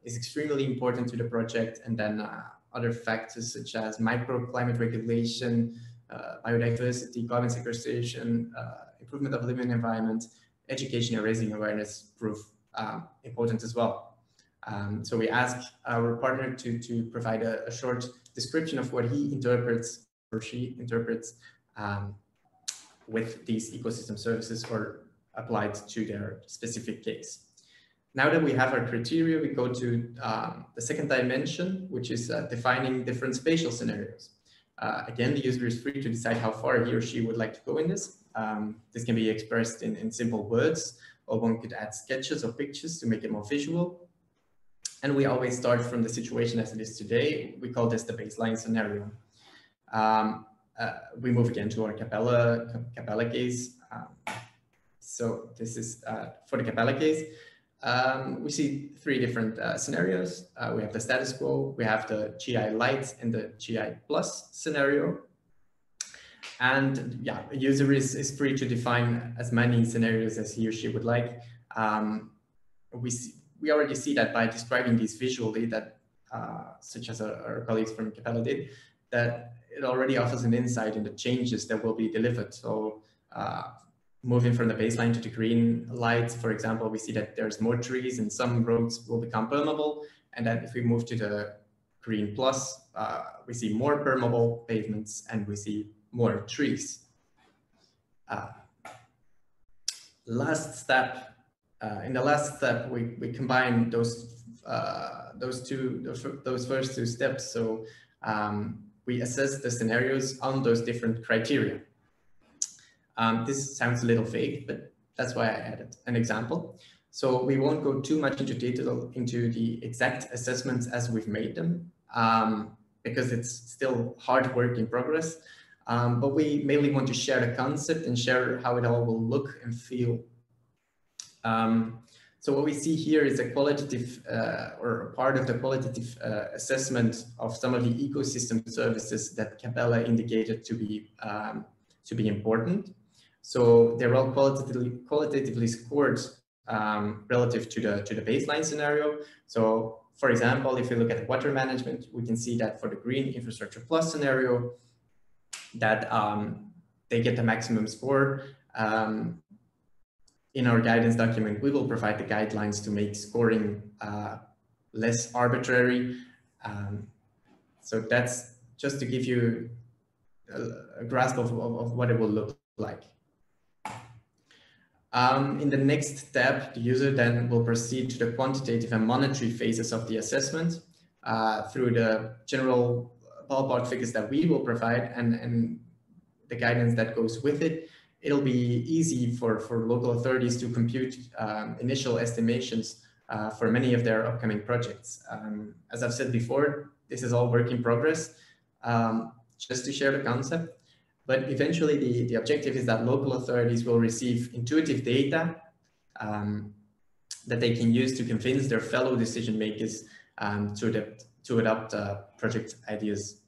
is extremely important to the project, and then other factors such as microclimate regulation, biodiversity, carbon sequestration, improvement of living environment, education and raising awareness prove important as well. So we ask our partner to provide a short description of what he interprets or she interprets with these ecosystem services or applied to their specific case. Now that we have our criteria, we go to the second dimension, which is defining different spatial scenarios. Again, the user is free to decide how far he or she would like to go in this. This can be expressed in simple words, or one could add sketches or pictures to make it more visual. And we always start from the situation as it is today. We call this the baseline scenario. We move again to our Capelle case. So this is for the Capelle case. We see 3 different scenarios. We have the status quo, we have the GI light and the GI plus scenario. And yeah, the user is free to define as many scenarios as he or she would like. We already see that by describing these visually, that such as our colleagues from Capelle did, that it already offers an insight in the changes that will be delivered. So moving from the baseline to the green light, for example, we see that there's more trees and some roads will become permeable. And then if we move to the green plus, we see more permeable pavements and we see more trees. Last step, in the last step, we combine those first 2 steps. So we assess the scenarios on those different criteria. This sounds a little vague, but that's why I added an example. So we won't go too much into detail into the exact assessments as we've made them, because it's still hard work in progress. But we mainly want to share the concept and share how it all will look and feel. So what we see here is a qualitative or part of the qualitative assessment of some of the ecosystem services that Capelle indicated to be important. So they're all qualitatively scored relative to the baseline scenario. So for example, if you look at water management, we can see that for the green infrastructure plus scenario, that they get the maximum score. In our guidance document, we will provide the guidelines to make scoring less arbitrary. So that's just to give you a grasp of what it will look like. In the next step, the user then will proceed to the quantitative and monetary phases of the assessment through the general ballpark figures that we will provide and the guidance that goes with it. It'll be easy for local authorities to compute initial estimations for many of their upcoming projects. As I've said before, this is all work in progress, just to share the concept. But eventually the objective is that local authorities will receive intuitive data that they can use to convince their fellow decision makers to adopt project ideas.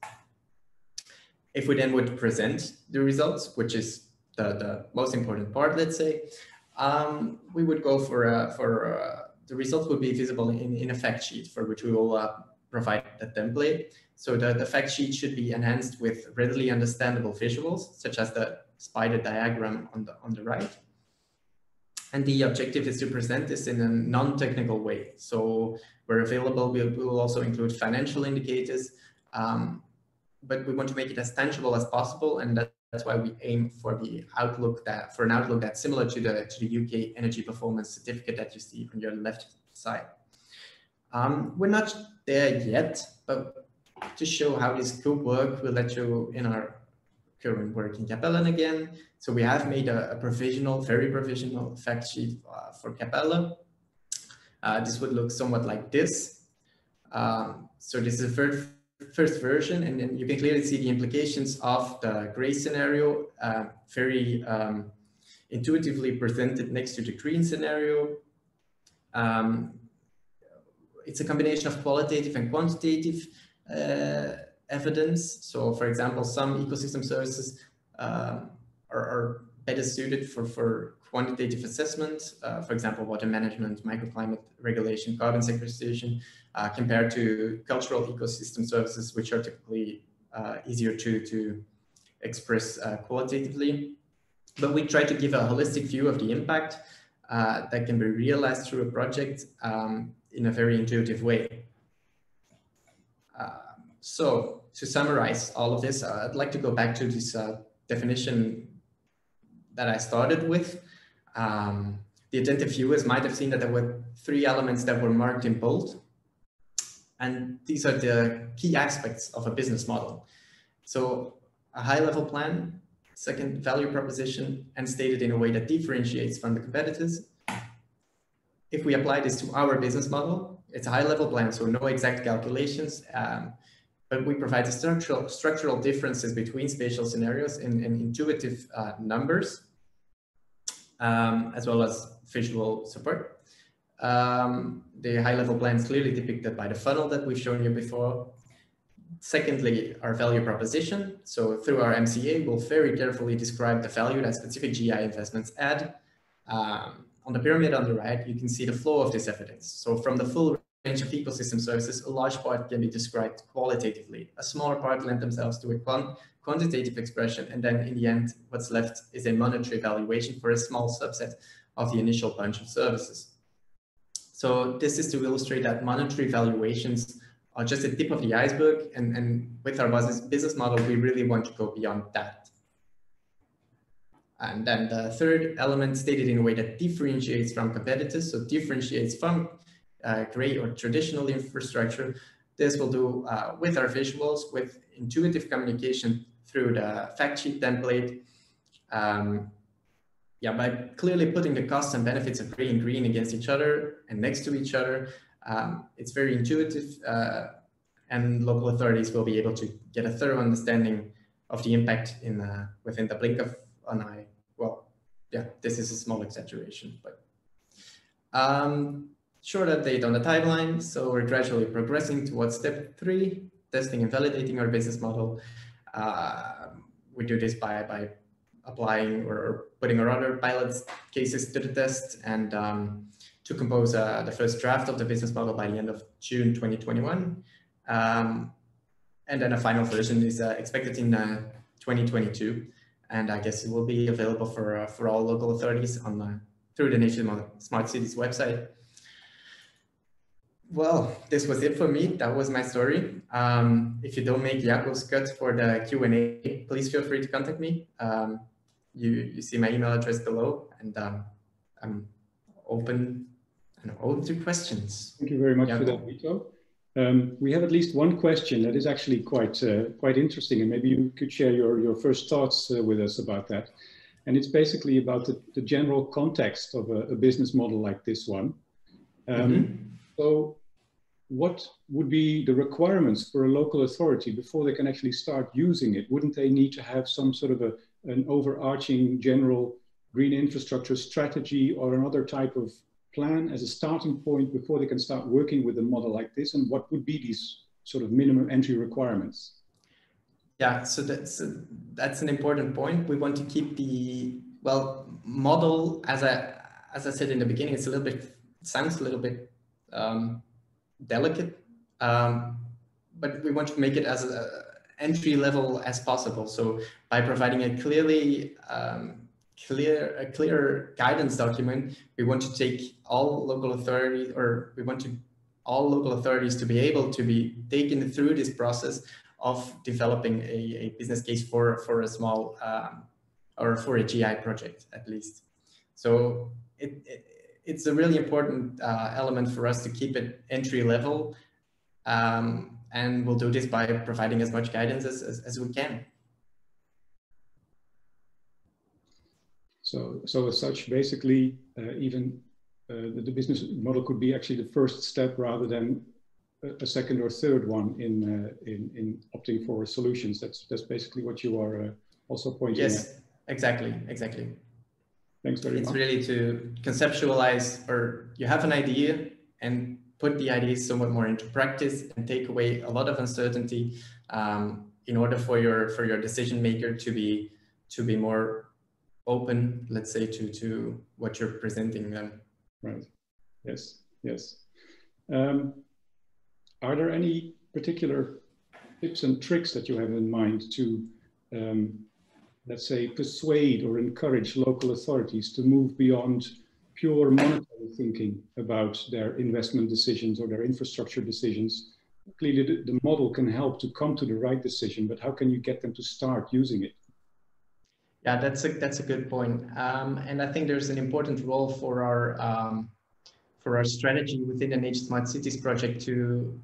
If we then would present the results, which is the most important part, let's say, we would go for the results would be visible in a fact sheet, for which we will provide a template. So the fact sheet should be enhanced with readily understandable visuals, such as the spider diagram on the right. And the objective is to present this in a non-technical way. So where available, we will also include financial indicators, but we want to make it as tangible as possible, and that's why we aim for an outlook that's similar to the UK Energy Performance Certificate that you see on your left side. We're not there yet, but to show how this could work, we'll let you in our current work in Capella again. So we have made a provisional, very provisional fact sheet for Capella. This would look somewhat like this. So this is the first version, and then you can clearly see the implications of the gray scenario, very intuitively presented next to the green scenario. It's a combination of qualitative and quantitative evidence. So for example, some ecosystem services are better suited for quantitative assessment, for example, water management, microclimate regulation, carbon sequestration, compared to cultural ecosystem services, which are typically easier to express qualitatively. But we try to give a holistic view of the impact that can be realized through a project in a very intuitive way. So to summarize all of this, I'd like to go back to this definition that I started with. The attentive viewers might have seen that there were 3 elements that were marked in bold. And these are the key aspects of a business model. So a high-level plan, second, value proposition, and stated in a way that differentiates from the competitors. If we apply this to our business model, it's a high-level plan, so no exact calculations, but we provide the structural differences between spatial scenarios in intuitive numbers, as well as visual support. The high-level plan is clearly depicted by the funnel that we've shown you before. Secondly, our value proposition. So through our MCA, we'll very carefully describe the value that specific GI investments add. On the pyramid on the right, you can see the flow of this evidence. So from the full range of ecosystem services, a large part can be described qualitatively. A smaller part lend themselves to a quantitative expression. And then in the end, what's left is a monetary valuation for a small subset of the initial bunch of services. So this is to illustrate that monetary valuations are just the tip of the iceberg. And with our business model, we really want to go beyond that. And then the third element, stated in a way that differentiates from competitors, so differentiates from gray or traditional infrastructure. This will do with our visuals, with intuitive communication through the fact sheet template. By clearly putting the costs and benefits of gray and green against each other and next to each other. It's very intuitive, and local authorities will be able to get a thorough understanding of the impact within the blink of an eye. Well, yeah, this is a small exaggeration, but short update on the timeline. So we're gradually progressing towards step 3, testing and validating our business model. We do this by applying or putting our other pilot cases to the test, and to compose the first draft of the business model by the end of June 2021. And then a final version is expected in 2022. And I guess it will be available for all local authorities through the National Smart Cities website. Well, this was it for me. That was my story. If you don't make Jacob's cut for the Q&A, please feel free to contact me. You see my email address below, and I'm open to questions. Thank you very much for that, Vito. We have at least one question that is actually quite interesting, and maybe you could share your first thoughts with us about that. And it's basically about the general context of a business model like this one. So what would be the requirements for a local authority before they can actually start using it? Wouldn't they need to have some sort of an overarching general green infrastructure strategy or another type of plan as a starting point before they can start working with a model like this? And what would be these sort of minimum entry requirements? Yeah, so that's an important point. We want to keep the model, as I said in the beginning, it's a little bit, it sounds a little bit delicate, but we want to make it as entry level as possible. So by providing a clear guidance document, we want to take all local authorities, or we want all local authorities to be able to be taken through this process of developing a business case for a small or for a GI project at least. So it's a really important element for us to keep it entry level, and we'll do this by providing as much guidance as we can. So as such, basically, even the business model could be actually the first step rather than a second or third one in opting for solutions. That's basically what you are also pointing at. Yes, exactly. Thanks very much. It's really to conceptualize, or you have an idea and put the idea somewhat more into practice and take away a lot of uncertainty in order for your decision maker to be more open, let's say, to what you're presenting them. Right. Yes. Are there any particular tips and tricks that you have in mind to, let's say, persuade or encourage local authorities to move beyond pure monetary thinking about their investment decisions or their infrastructure decisions? Clearly, the model can help to come to the right decision, but how can you get them to start using it? Yeah, that's a good point, and I think there's an important role for our strategy within the Nature Smart Cities project to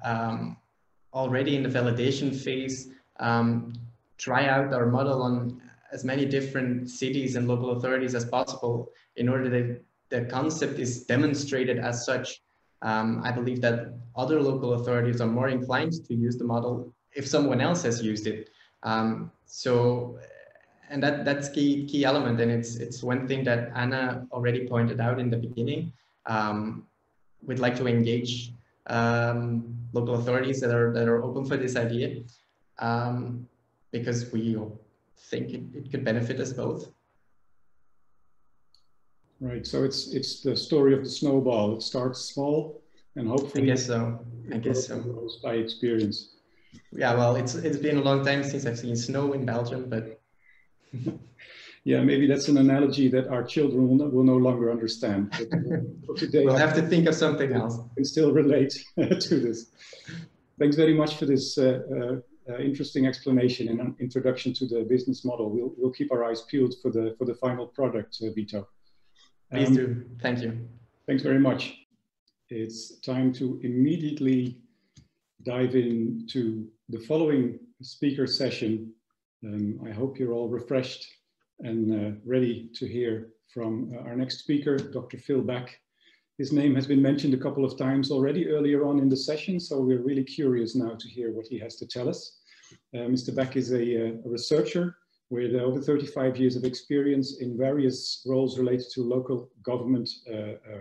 already in the validation phase try out our model on as many different cities and local authorities as possible in order that the concept is demonstrated as such. I believe that other local authorities are more inclined to use the model if someone else has used it. And that's key element, and it's one thing that Anna already pointed out in the beginning. We'd like to engage local authorities that are open for this idea, because we think it could benefit us both. Right. So it's the story of the snowball. It starts small, and hopefully. I guess so. By experience. Yeah. Well, it's been a long time since I've seen snow in Belgium, but. Yeah, maybe that's an analogy that our children will no longer understand. But today, we'll have to think of something else. Can still relate to this. Thanks very much for this interesting explanation and introduction to the business model. We'll keep our eyes peeled for the final product, Vito. Please do. Thank you. Thanks very much. It's time to immediately dive into the following speaker session. I hope you're all refreshed and ready to hear from our next speaker, Dr. Phil Back. His name has been mentioned a couple of times already earlier on in the session, so we're really curious now to hear what he has to tell us. Mr. Back is a researcher with over 35 years of experience in various roles related to local government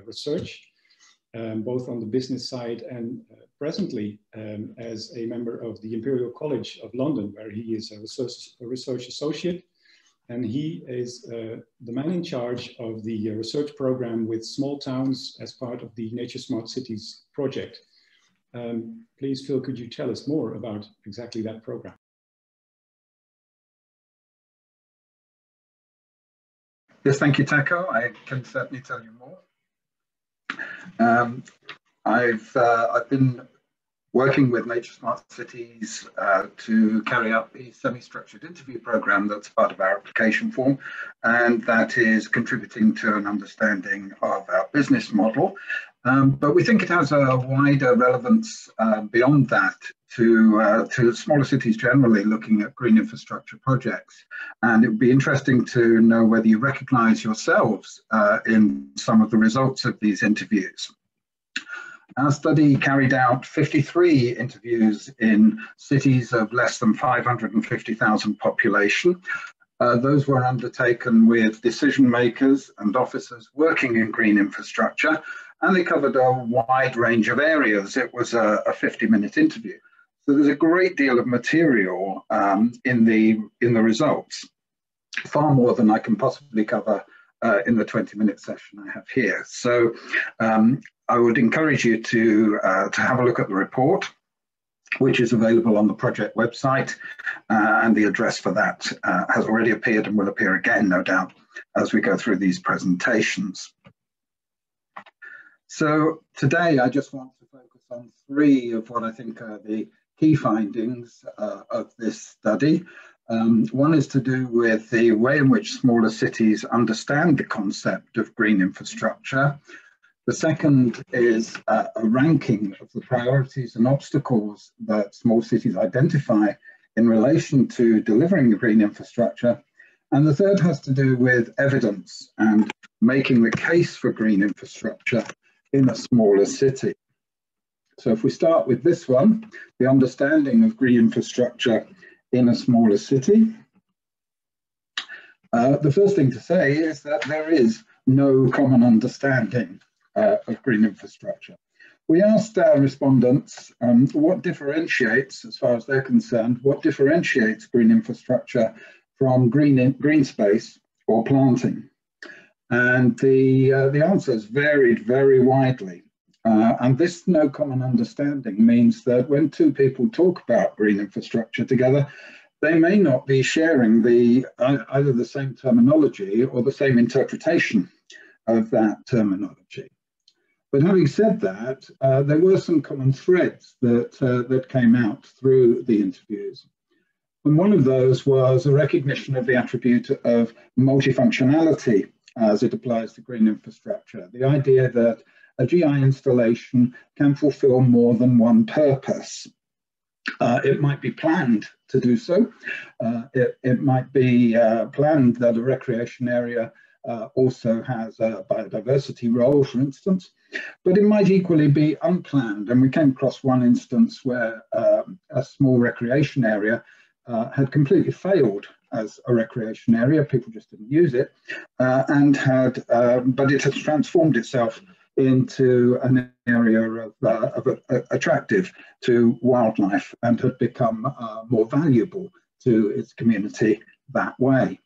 research, both on the business side and presently as a member of the Imperial College of London, where he is a research associate. And he is the man in charge of the research program with small towns as part of the Nature Smart Cities project. Please, Phil, could you tell us more about exactly that program? Yes, thank you, Taco. I can certainly tell you more. I've been working with Nature Smart Cities to carry out the semi-structured interview program that's part of our application form, and that is contributing to an understanding of our business model. But we think it has a wider relevance beyond that to smaller cities generally looking at green infrastructure projects. And it would be interesting to know whether you recognize yourselves in some of the results of these interviews. Our study carried out 53 interviews in cities of less than 550,000 population. Those were undertaken with decision makers and officers working in green infrastructure, and they covered a wide range of areas. It was a 50-minute interview. So there's a great deal of material in the results, far more than I can possibly cover in the 20-minute session I have here. So I would encourage you to have a look at the report, which is available on the project website, and the address for that has already appeared and will appear again, no doubt, as we go through these presentations. So today I just want to focus on 3 of what I think are the key findings of this study. One is to do with the way in which smaller cities understand the concept of green infrastructure. The second is a ranking of the priorities and obstacles that small cities identify in relation to delivering green infrastructure. And the third has to do with evidence and making the case for green infrastructure in a smaller city. So if we start with this one, the understanding of green infrastructure in a smaller city. The first thing to say is that there is no common understanding of green infrastructure. We asked our respondents what differentiates, as far as they're concerned, what differentiates green infrastructure from green space or planting. And the answers varied very widely. And this no common understanding means that when 2 people talk about green infrastructure together, they may not be sharing either the same terminology or the same interpretation of that terminology. But having said that, there were some common threads that came out through the interviews. And one of those was a recognition of the attribute of multifunctionality as it applies to green infrastructure. The idea that a GI installation can fulfill more than one purpose. It might be planned to do so. It might be planned that a recreation area also has a biodiversity role, for instance, but it might equally be unplanned. And we came across one instance where a small recreation area had completely failed as a recreation area. People just didn't use it, but it has transformed itself into an area of attractive to wildlife and had become more valuable to its community that way.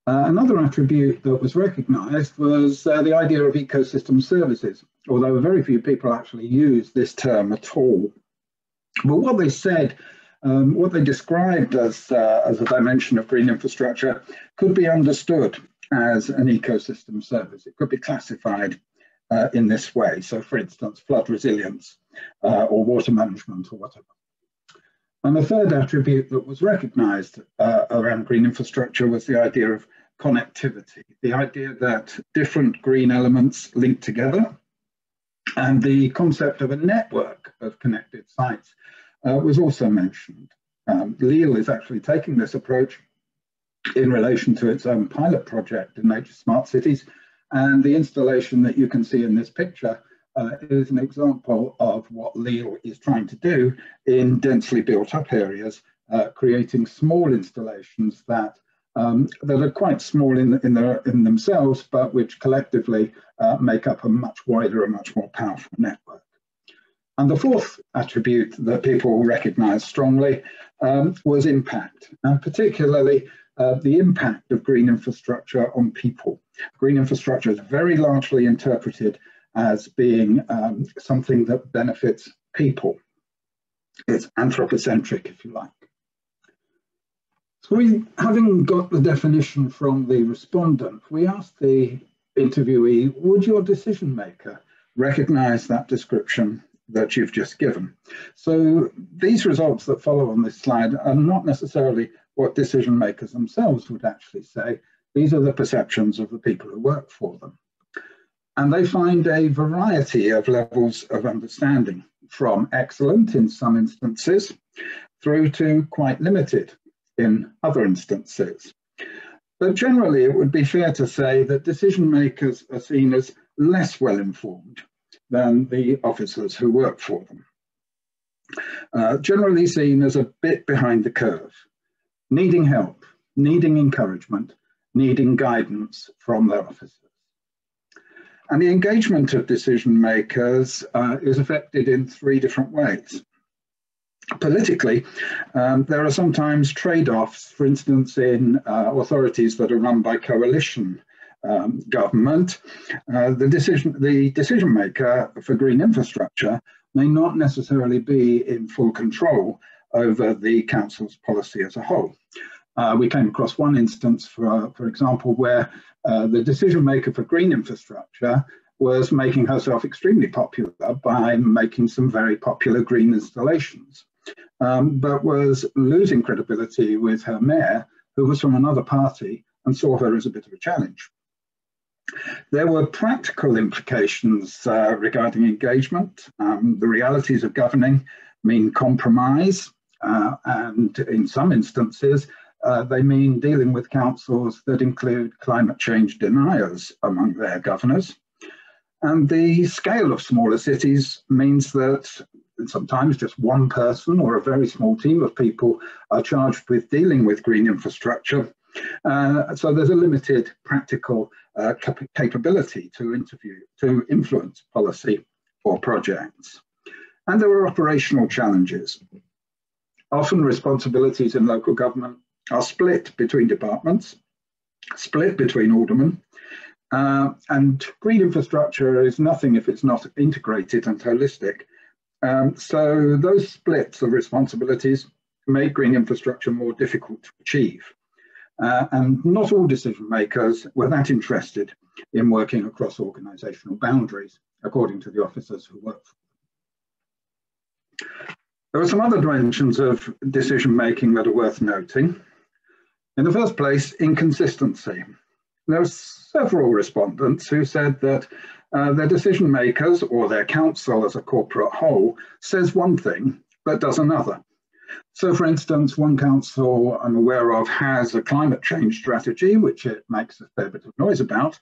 Another attribute that was recognised was the idea of ecosystem services, although very few people actually use this term at all. But what they said, what they described as a dimension of green infrastructure could be understood as an ecosystem service. It could be classified in this way. So for instance, flood resilience or water management or whatever. And the third attribute that was recognised around green infrastructure was the idea of connectivity, the idea that different green elements link together, and the concept of a network of connected sites was also mentioned. Lille is actually taking this approach in relation to its own pilot project in Nature Smart Cities, and the installation that you can see in this picture is an example of what Lille is trying to do in densely built up areas, creating small installations that are quite small in themselves, but which collectively make up a much wider and much more powerful network. And the fourth attribute that people recognize strongly was impact, and particularly the impact of green infrastructure on people. Green infrastructure is very largely interpreted as being something that benefits people. It's anthropocentric, if you like. So having got the definition from the respondent, we asked the interviewee, would your decision maker recognize that description that you've just given? So these results that follow on this slide are not necessarily what decision makers themselves would actually say. These are the perceptions of the people who work for them. And they find a variety of levels of understanding, from excellent in some instances through to quite limited in other instances. But generally, it would be fair to say that decision makers are seen as less well informed than the officers who work for them. Generally seen as a bit behind the curve, needing help, needing encouragement, needing guidance from their officers. And the engagement of decision makers is affected in three different ways. Politically, there are sometimes trade-offs, for instance, in authorities that are run by coalition government. The decision maker for green infrastructure may not necessarily be in full control over the council's policy as a whole. We came across one instance, for example, where the decision maker for green infrastructure was making herself extremely popular by making some very popular green installations, but was losing credibility with her mayor, who was from another party and saw her as a bit of a challenge. There were practical implications regarding engagement. The realities of governing mean compromise, and in some instances, they mean dealing with councils that include climate change deniers among their governors. And the scale of smaller cities means that sometimes just one person or a very small team of people are charged with dealing with green infrastructure. So there's a limited practical capability to influence policy for projects. And there are operational challenges. Often responsibilities in local government are split between departments, split between aldermen, and green infrastructure is nothing if it's not integrated and holistic. So those splits of responsibilities make green infrastructure more difficult to achieve. And not all decision makers were that interested in working across organisational boundaries, according to the officers who work for them. There are some other dimensions of decision making that are worth noting. In the first place, inconsistency. There are several respondents who said that their decision makers or their council as a corporate whole says one thing but does another. So, for instance, one council I'm aware of has a climate change strategy, which it makes a fair bit of noise about,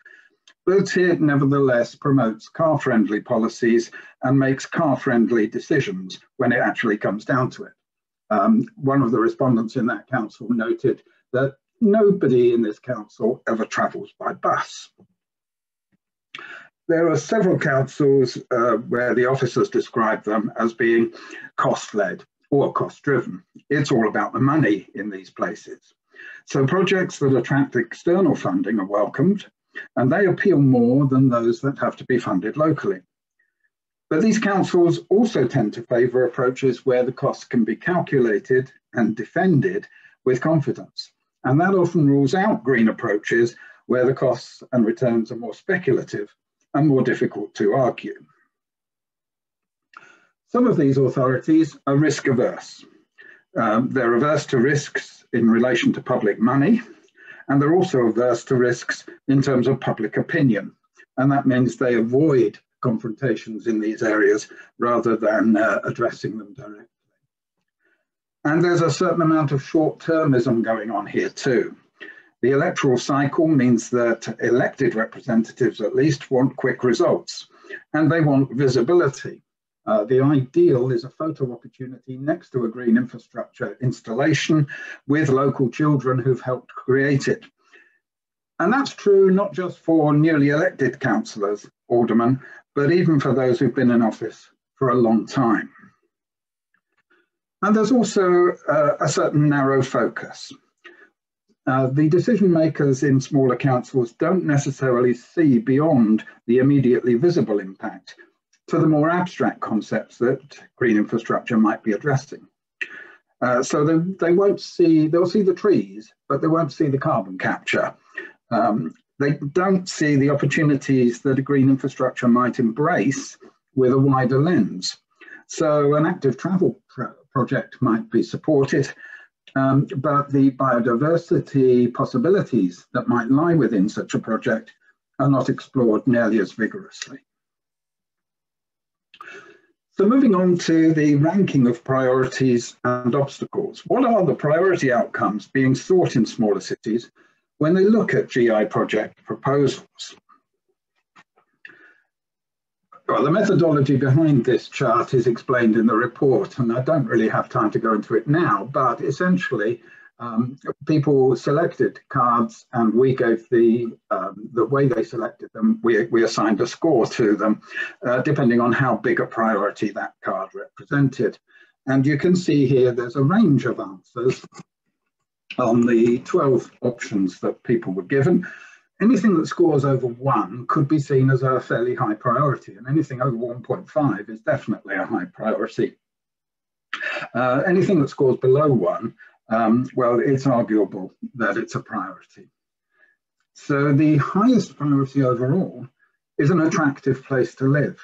but it nevertheless promotes car-friendly policies and makes car-friendly decisions when it actually comes down to it. One of the respondents in that council noted that nobody in this council ever travels by bus. There are several councils where the officers describe them as being cost-led or cost-driven. It's all about the money in these places. So projects that attract external funding are welcomed, and they appeal more than those that have to be funded locally. But these councils also tend to favour approaches where the costs can be calculated and defended with confidence. And that often rules out green approaches where the costs and returns are more speculative and more difficult to argue. Some of these authorities are risk averse. They're averse to risks in relation to public money, and they're also averse to risks in terms of public opinion. And that means they avoid confrontations in these areas rather than addressing them directly. And there's a certain amount of short-termism going on here too. The electoral cycle means that elected representatives at least want quick results, and they want visibility. The ideal is a photo opportunity next to a green infrastructure installation with local children who've helped create it. And that's true not just for newly elected councillors, aldermen, but even for those who've been in office for a long time. And there's also a certain narrow focus. The decision makers in smaller councils don't necessarily see beyond the immediately visible impact to the more abstract concepts that green infrastructure might be addressing. So they won't see, they'll see the trees, but they won't see the carbon capture. They don't see the opportunities that a green infrastructure might embrace with a wider lens. So an active travel project might be supported, but the biodiversity possibilities that might lie within such a project are not explored nearly as vigorously. So moving on to the ranking of priorities and obstacles. What are the priority outcomes being sought in smaller cities when they look at GI project proposals? Well, the methodology behind this chart is explained in the report, and I don't really have time to go into it now, but essentially people selected cards and we gave the way they selected them, we assigned a score to them, depending on how big a priority that card represented. And you can see here there's a range of answers on the 12 options that people were given. Anything that scores over 1 could be seen as a fairly high priority, and anything over 1.5 is definitely a high priority. Anything that scores below 1, well, it's arguable that it's a priority. So the highest priority overall is an attractive place to live,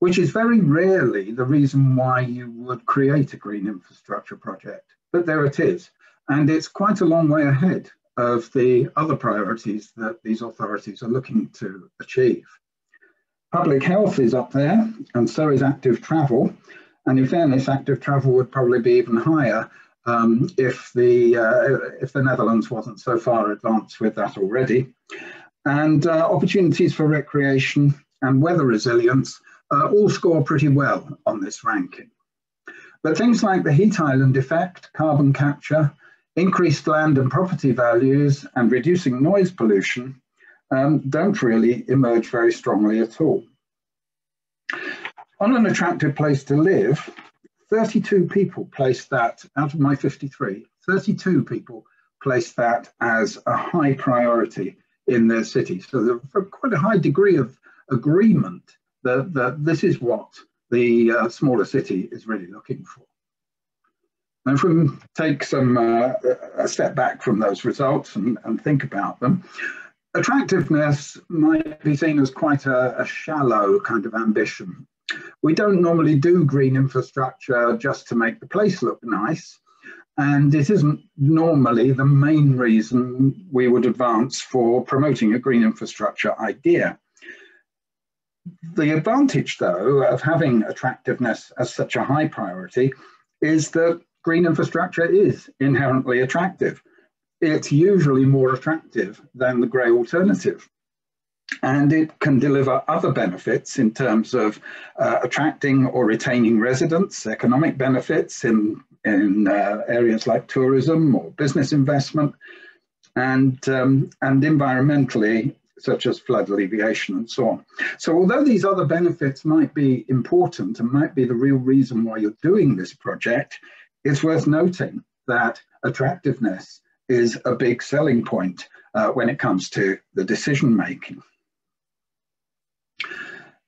which is very rarely the reason why you would create a green infrastructure project. But there it is. And it's quite a long way ahead of the other priorities that these authorities are looking to achieve. Public health is up there, and so is active travel. And in fairness, active travel would probably be even higher if the Netherlands wasn't so far advanced with that already. And opportunities for recreation and weather resilience all score pretty well on this ranking. But things like the heat island effect, carbon capture, increased land and property values, and reducing noise pollution don't really emerge very strongly at all. On an attractive place to live, 32 people placed that, out of my 53, 32 people placed that as a high priority in their city. So there's quite a high degree of agreement that this is what the smaller city is really looking for. And if we take a step back from those results and think about them, attractiveness might be seen as quite a shallow kind of ambition. We don't normally do green infrastructure just to make the place look nice, and it isn't normally the main reason we would advance for promoting a green infrastructure idea. The advantage, though, of having attractiveness as such a high priority is that green infrastructure is inherently attractive. It's usually more attractive than the grey alternative. And it can deliver other benefits in terms of attracting or retaining residents, economic benefits in areas like tourism or business investment, and environmentally, such as flood alleviation and so on. So although these other benefits might be important and might be the real reason why you're doing this project, it's worth noting that attractiveness is a big selling point when it comes to the decision making.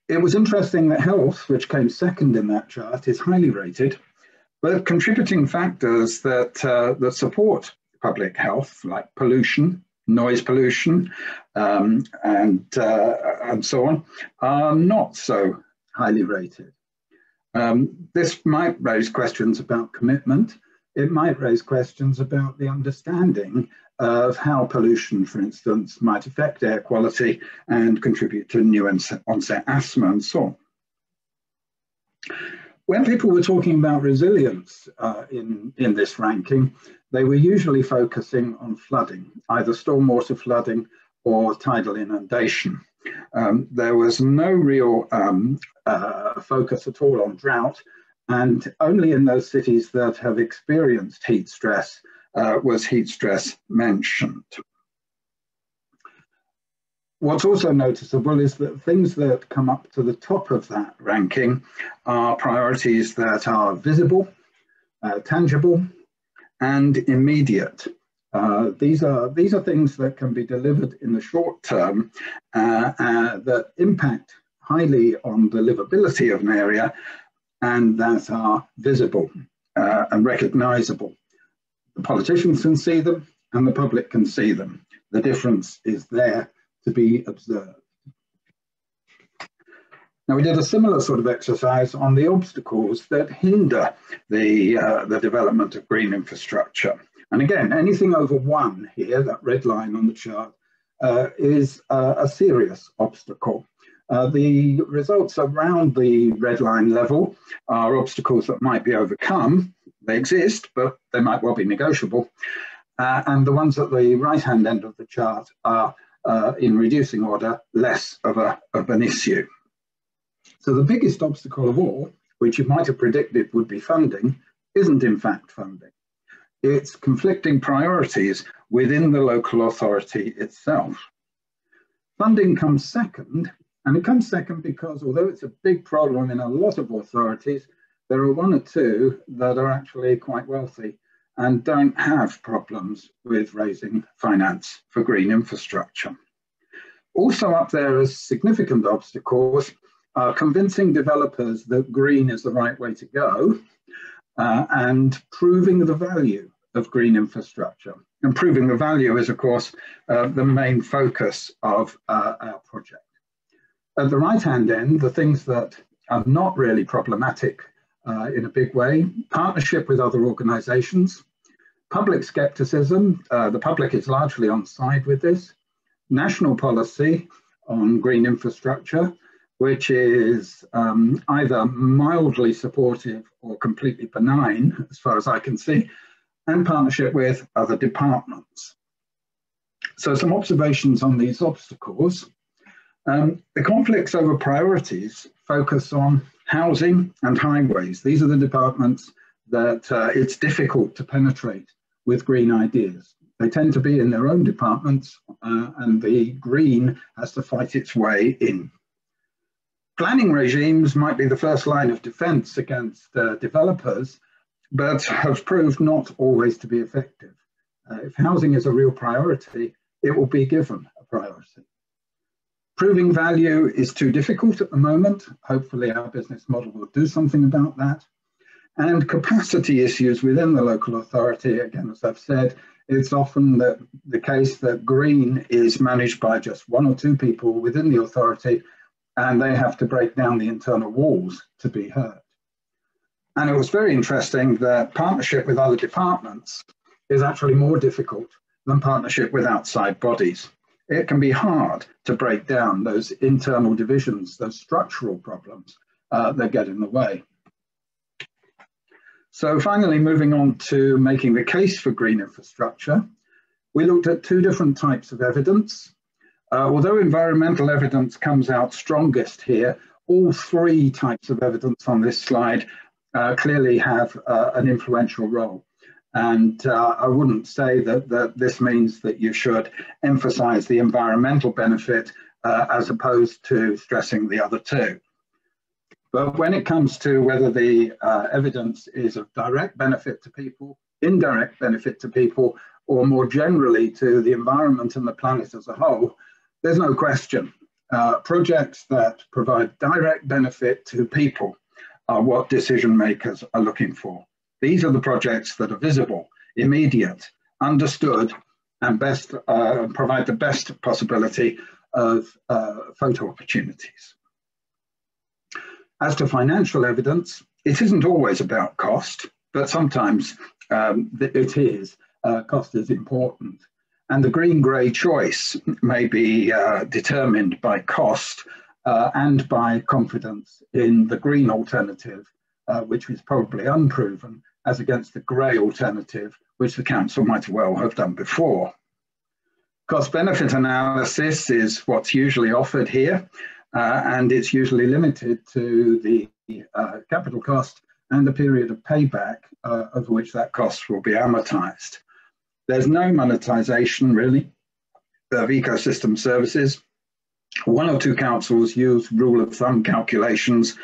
It was interesting that health, which came second in that chart, is highly rated, but contributing factors that support public health, like pollution, noise pollution, and so on, are not so highly rated. This might raise questions about commitment. It might raise questions about the understanding of how pollution, for instance, might affect air quality and contribute to new onset asthma and so on. When people were talking about resilience in this ranking, they were usually focusing on flooding, either stormwater flooding or tidal inundation. There was no real focus at all on drought, and only in those cities that have experienced heat stress was heat stress mentioned. What's also noticeable is that things that come up to the top of that ranking are priorities that are visible, tangible, and immediate. These are things that can be delivered in the short term that impact highly on the livability of an area and that are visible and recognizable. The politicians can see them and the public can see them. The difference is there to be observed. Now, we did a similar sort of exercise on the obstacles that hinder the development of green infrastructure. And again, anything over 1 here, that red line on the chart, is a serious obstacle. The results around the red line level are obstacles that might be overcome. They exist, but they might well be negotiable. And the ones at the right-hand end of the chart are, in reducing order, less of an issue. So the biggest obstacle of all, which you might have predicted would be funding, isn't in fact funding. It's conflicting priorities within the local authority itself. Funding comes second, and it comes second because although it's a big problem in a lot of authorities, there are one or two that are actually quite wealthy and don't have problems with raising finance for green infrastructure. Also up there as significant obstacles are convincing developers that green is the right way to go and proving the value of green infrastructure. And proving the value is, of course, the main focus of our project. At the right-hand end, the things that are not really problematic in a big way: partnership with other organizations, public skepticism, the public is largely on side with this, national policy on green infrastructure, which is either mildly supportive or completely benign, as far as I can see, and partnership with other departments. So some observations on these obstacles. The conflicts over priorities focus on housing and highways. These are the departments that it's difficult to penetrate with green ideas. They tend to be in their own departments and the green has to fight its way in. Planning regimes might be the first line of defense against developers, but have proved not always to be effective. If housing is a real priority, it will be given a priority. Proving value is too difficult at the moment. Hopefully our business model will do something about that. And capacity issues within the local authority, again, as I've said, it's often the case that green is managed by just one or two people within the authority, and they have to break down the internal walls to be heard. And it was very interesting that partnership with other departments is actually more difficult than partnership with outside bodies. It can be hard to break down those internal divisions, those structural problems that get in the way. So finally, moving on to making the case for green infrastructure, we looked at two different types of evidence. Although environmental evidence comes out strongest here, all three types of evidence on this slide clearly have an influential role. And I wouldn't say that this means that you should emphasize the environmental benefit as opposed to stressing the other two. But when it comes to whether the evidence is of direct benefit to people, indirect benefit to people, or more generally to the environment and the planet as a whole, there's no question. Projects that provide direct benefit to people are what decision makers are looking for. These are the projects that are visible, immediate, understood, and best provide the best possibility of photo opportunities. As to financial evidence, it isn't always about cost, but sometimes it is. Cost is important. And the green-grey choice may be determined by cost and by confidence in the green alternative, which is probably unproven, as against the grey alternative, which the council might well have done before. Cost-benefit analysis is what's usually offered here, and it's usually limited to the capital cost and the period of payback over which that cost will be amortized. There's no monetization, really, of ecosystem services. One or two councils use rule of thumb calculations,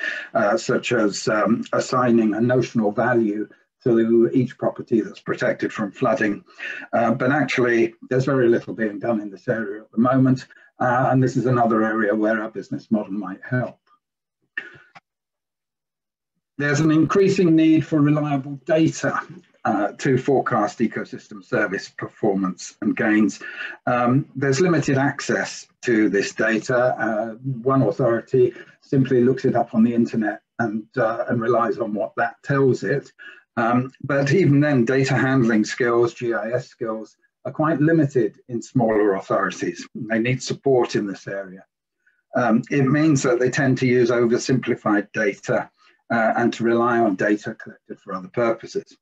such as assigning a notional value to each property that's protected from flooding. But actually, there's very little being done in this area at the moment. And this is another area where our business model might help. There's an increasing need for reliable data to forecast ecosystem service performance and gains. There's limited access to this data. One authority simply looks it up on the internet and relies on what that tells it. But even then, data handling skills, GIS skills, are quite limited in smaller authorities. They need support in this area. It means that they tend to use oversimplified data and to rely on data collected for other purposes.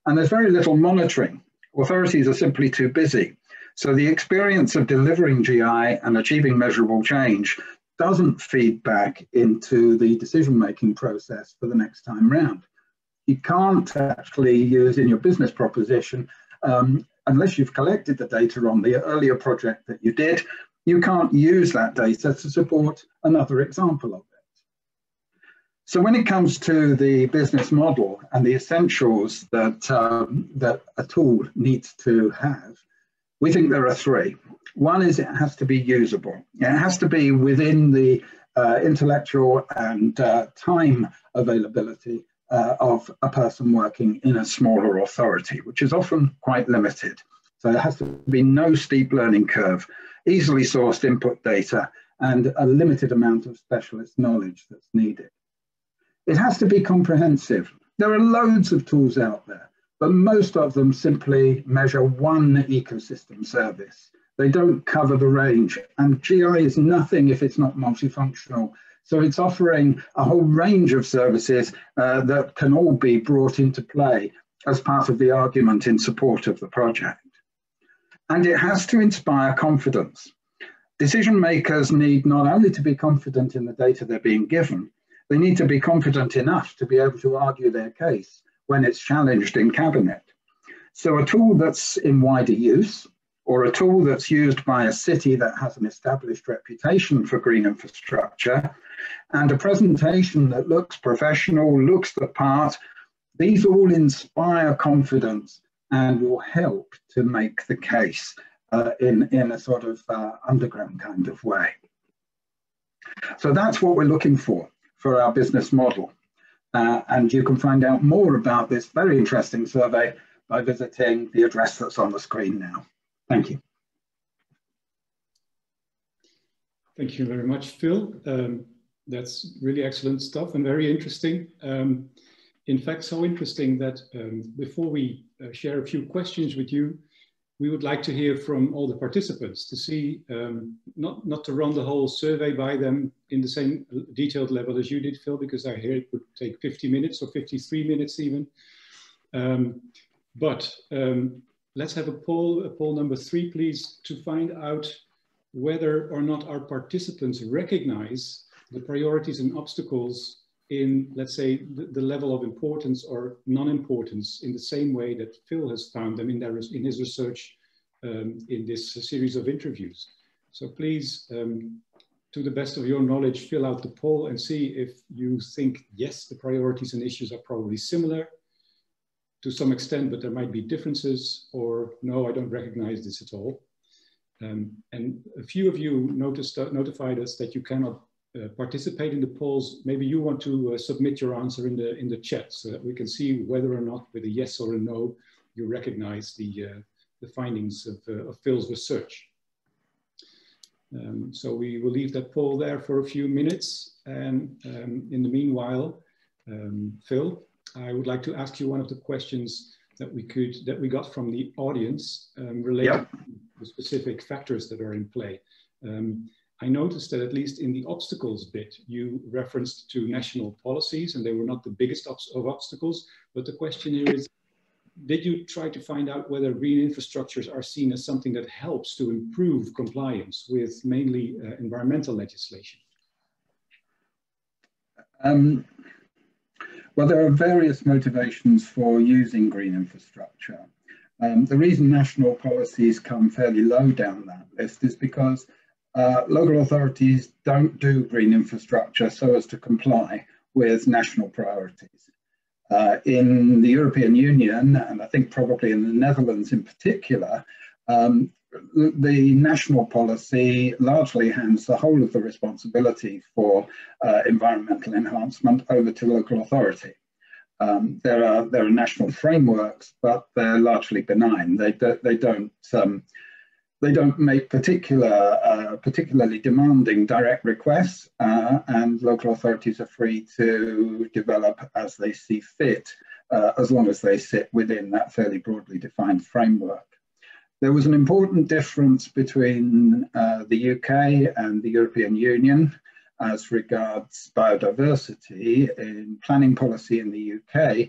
And there's very little monitoring. Authorities are simply too busy. So the experience of delivering GI and achieving measurable change doesn't feed back into the decision-making process for the next time round. You can't actually use in your business proposition, unless you've collected the data on the earlier project that you did, you can't use that data to support another example of it. So when it comes to the business model and the essentials that, that a tool needs to have, we think there are three. One is it has to be usable. It has to be within the intellectual and time availability of a person working in a smaller authority, which is often quite limited. So there has to be no steep learning curve, easily sourced input data, and a limited amount of specialist knowledge that's needed. It has to be comprehensive. There are loads of tools out there, but most of them simply measure one ecosystem service. They don't cover the range, and GI is nothing if it's not multifunctional. So it's offering a whole range of services that can all be brought into play as part of the argument in support of the project. And it has to inspire confidence. Decision makers need not only to be confident in the data they're being given, they need to be confident enough to be able to argue their case when it's challenged in cabinet. So a tool that's in wider use, or a tool that's used by a city that has an established reputation for green infrastructure, and a presentation that looks professional, looks the part, these all inspire confidence and will help to make the case in a sort of underground kind of way. So that's what we're looking for our business model. And you can find out more about this very interesting survey by visiting the address that's on the screen now. Thank you. Thank you very much, Phil. That's really excellent stuff and very interesting. In fact, so interesting that before we share a few questions with you, we would like to hear from all the participants to see, not to run the whole survey by them in the same detailed level as you did, Phil, because I hear it would take 50 minutes or 53 minutes even. Let's have a poll number 3, please, to find out whether or not our participants recognize the priorities and obstacles in, let's say, the level of importance or non-importance in the same way that Phil has found them in his research in this series of interviews. So please, to the best of your knowledge, fill out the poll and see if you think, yes, the priorities and issues are probably similar to some extent, but there might be differences, or no, I don't recognize this at all. And a few of you notified us that you cannot participate in the polls. Maybe you want to submit your answer in the chat so that we can see whether or not with a yes or a no you recognize the findings of Phil's research. So we will leave that poll there for a few minutes, and in the meanwhile, Phil, I would like to ask you one of the questions that we got from the audience related to the specific factors that are in play. I noticed that at least in the obstacles bit, you referenced to national policies, and they were not the biggest of obstacles, but the question here is, did you try to find out whether green infrastructures are seen as something that helps to improve compliance with mainly environmental legislation? Well, there are various motivations for using green infrastructure. The reason national policies come fairly low down that list is because local authorities don't do green infrastructure so as to comply with national priorities. In the European Union, and I think probably in the Netherlands in particular, the national policy largely hands the whole of the responsibility for environmental enhancement over to local authority. There are national frameworks, but they're largely benign. They don't make particularly demanding direct requests, and local authorities are free to develop as they see fit, as long as they sit within that fairly broadly defined framework. There was an important difference between the UK and the European Union as regards biodiversity. In planning policy in the UK,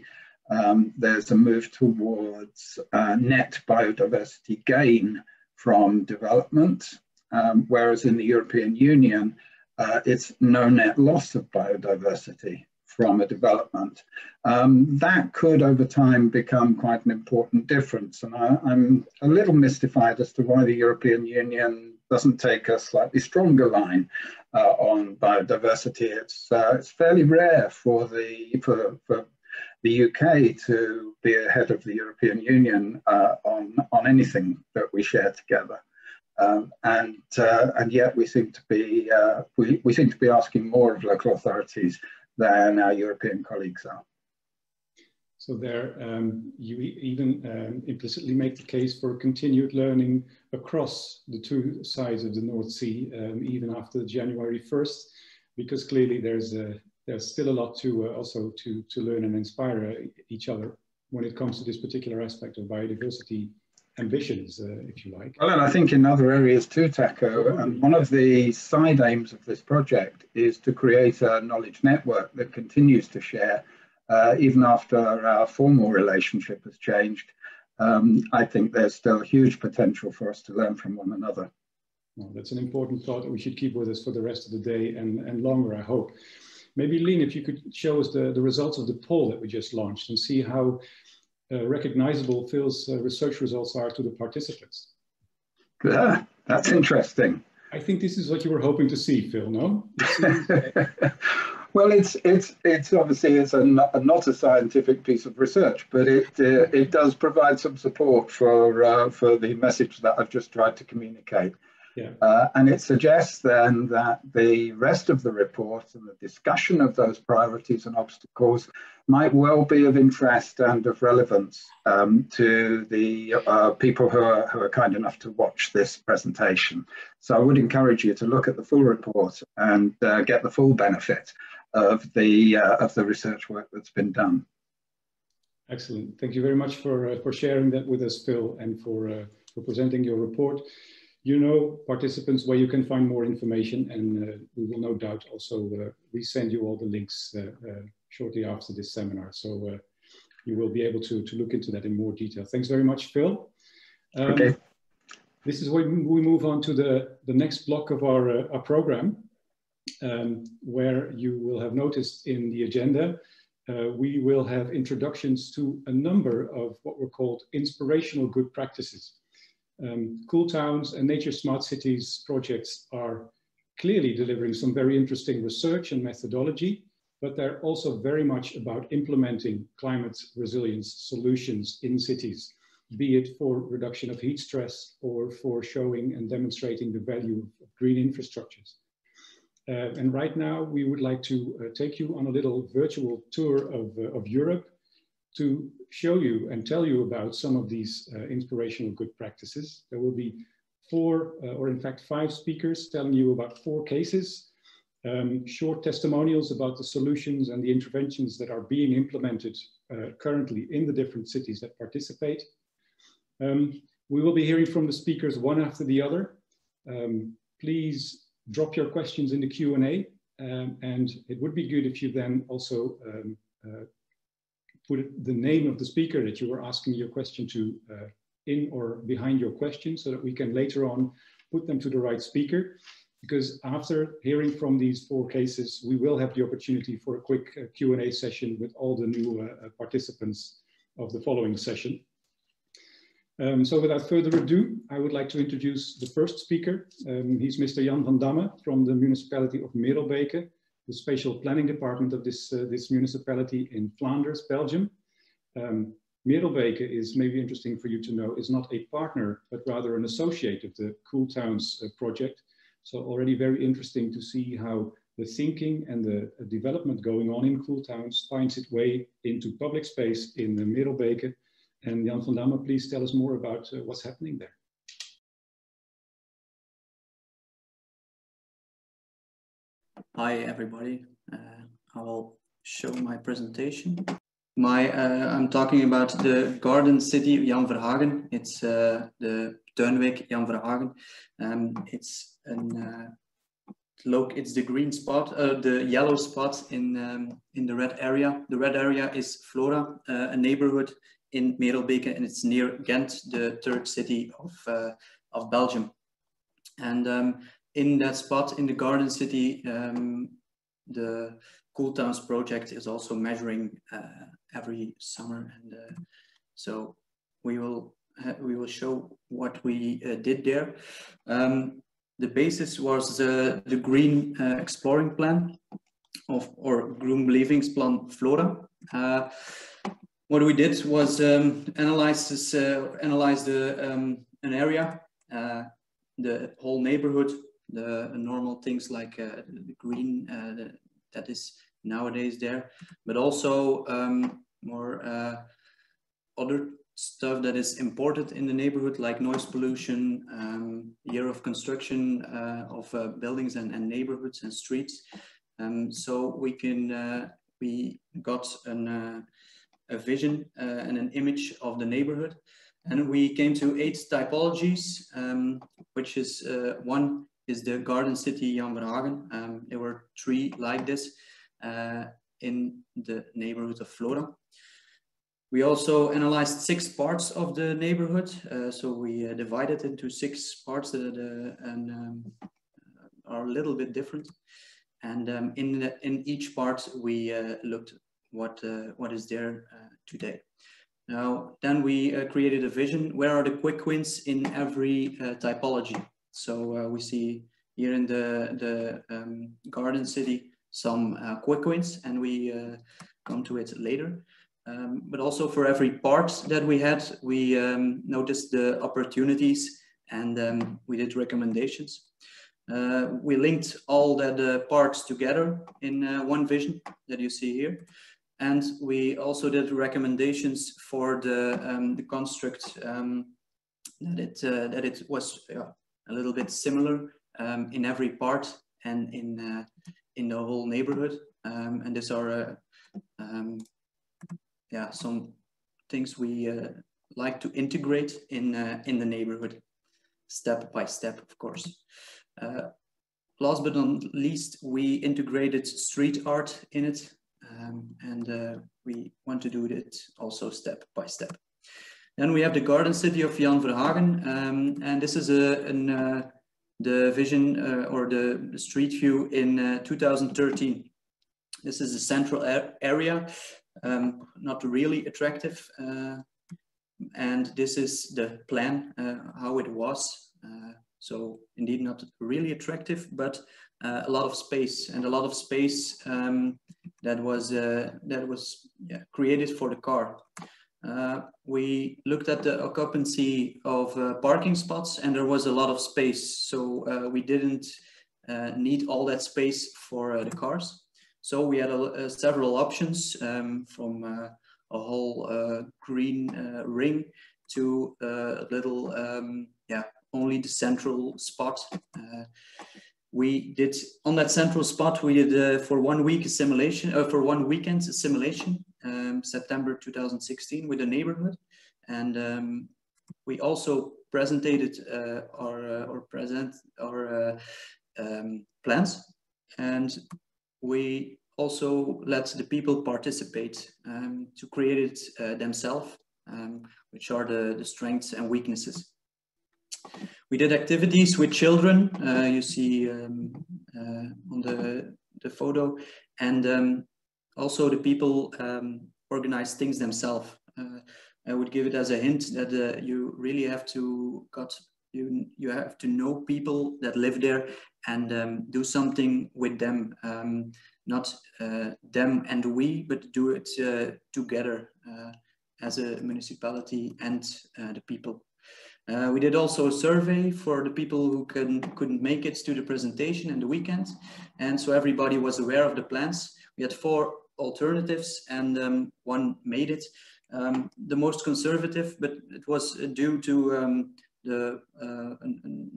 there's a move towards net biodiversity gain from development, whereas in the European Union, it's no net loss of biodiversity from a development. That could over time become quite an important difference, and I'm a little mystified as to why the European Union doesn't take a slightly stronger line on biodiversity. It's fairly rare for the UK to be ahead of the European Union on anything that we share together. And yet we seem to be asking more of local authorities than our European colleagues are. So there, you even implicitly make the case for continued learning across the two sides of the North Sea, even after January 1st, because clearly there's still a lot to also to learn and inspire each other when it comes to this particular aspect of biodiversity ambitions, if you like. Well, and I think in other areas too, Taco, one of the side aims of this project is to create a knowledge network that continues to share even after our formal relationship has changed. I think there's still huge potential for us to learn from one another. Well, that's an important thought that we should keep with us for the rest of the day and longer, I hope. Maybe, Lien, if you could show us the results of the poll that we just launched and see how recognizable Phil's research results are to the participants. Yeah, that's interesting. I think this is what you were hoping to see, Phil, no? Well, it's obviously not a scientific piece of research, but it does provide some support for the message that I've just tried to communicate. Yeah. And it suggests then that the rest of the report and the discussion of those priorities and obstacles might well be of interest and of relevance to the people who are kind enough to watch this presentation. So I would encourage you to look at the full report and get the full benefit of the research work that's been done. Excellent. Thank you very much for sharing that with us, Phil, and for presenting your report. You know, participants, where you can find more information, and we will no doubt also resend you all the links shortly after this seminar. So you will be able to look into that in more detail. Thanks very much, Phil. Okay. This is where we move on to the next block of our program, where you will have noticed in the agenda, we will have introductions to a number of what were called inspirational good practices. Cool Towns and Nature Smart Cities projects are clearly delivering some very interesting research and methodology, but they're also very much about implementing climate resilience solutions in cities, be it for reduction of heat stress or for showing and demonstrating the value of green infrastructures. And right now we would like to take you on a little virtual tour of Europe to show you and tell you about some of these inspirational good practices. There will be 4, or in fact 5 speakers telling you about 4 cases, short testimonials about the solutions and the interventions that are being implemented currently in the different cities that participate. We will be hearing from the speakers one after the other. Please drop your questions in the Q&A, and it would be good if you then also put the name of the speaker that you were asking your question to in or behind your question, so that we can later on put them to the right speaker. Because after hearing from these 4 cases, we will have the opportunity for a quick Q&A session with all the new participants of the following session. So without further ado, I would like to introduce the first speaker. He's Mr. Jan van Damme from the municipality of Merelbeke, the spatial planning department of this municipality in Flanders, Belgium. Merelbeke is maybe interesting for you to know, is not a partner, but rather an associate of the Cool Towns project. So already very interesting to see how the thinking and the development going on in Cool Towns finds its way into public space in Merelbeke. And Jan van Damme, please tell us more about what's happening there. Hi everybody, I will show my presentation. I'm talking about the garden city of Jan Verhagen. It's the Tuinwijk Jan Verhagen. It's the green spot, the yellow spot in the red area. The red area is Flora, a neighborhood in Merelbeke, and it's near Ghent, the 3rd city of Belgium. And in that spot, in the garden city, the Cool Towns project is also measuring every summer, and so we will show what we did there. the basis was the green exploring plan or groen belevingsplan Flora. What we did was analyze an area, the whole neighborhood, the normal things like the green that is nowadays there, but also more other stuff that is important in the neighborhood, like noise pollution, year of construction of buildings and neighborhoods and streets. So we got a vision and an image of the neighborhood, and we came to 8 typologies, which is one is the garden city Jan Verhagen. There were 3 like this in the neighborhood of Flora. We also analyzed 6 parts of the neighborhood, so we divided into 6 parts that are a little bit different. And in each part, we looked what is there today. Now, then we created a vision. Where are the quick wins in every typology? So we see here in the garden city some quick wins, and we come to it later. But also for every part that we had, we noticed the opportunities, and we did recommendations. We linked all the parts together in one vision that you see here. And we also did recommendations for the construct that it was a little bit similar in every part and in the whole neighborhood. And these are some things we like to integrate in the neighborhood, step by step, of course. Last but not least, we integrated street art in it, and we want to do it also step by step. Then we have the garden city of Jan Verhagen, and this is the vision or the street view in 2013. This is a central area, not really attractive, and this is the plan, how it was. So indeed not really attractive, but a lot of space, and a lot of space that was created for the car. We looked at the occupancy of parking spots, and there was a lot of space. So we didn't need all that space for the cars. So we had several options from a whole green ring to a little, only the central spot. We did on that central spot. We did for 1 week a simulation, for 1 weekend a simulation, September 2016, with the neighborhood, and we also presented our plans, and we also let the people participate to create it themselves, which are the strengths and weaknesses. We did activities with children, you see on the photo, and also the people organized things themselves. I would give it as a hint that you really have to you have to know people that live there and do something with them, not them and we, but do it together as a municipality and the people. We did also a survey for the people who couldn't make it to the presentation in the weekend, and so everybody was aware of the plans. We had 4 alternatives, and 1 made it. The most conservative, but it was due to the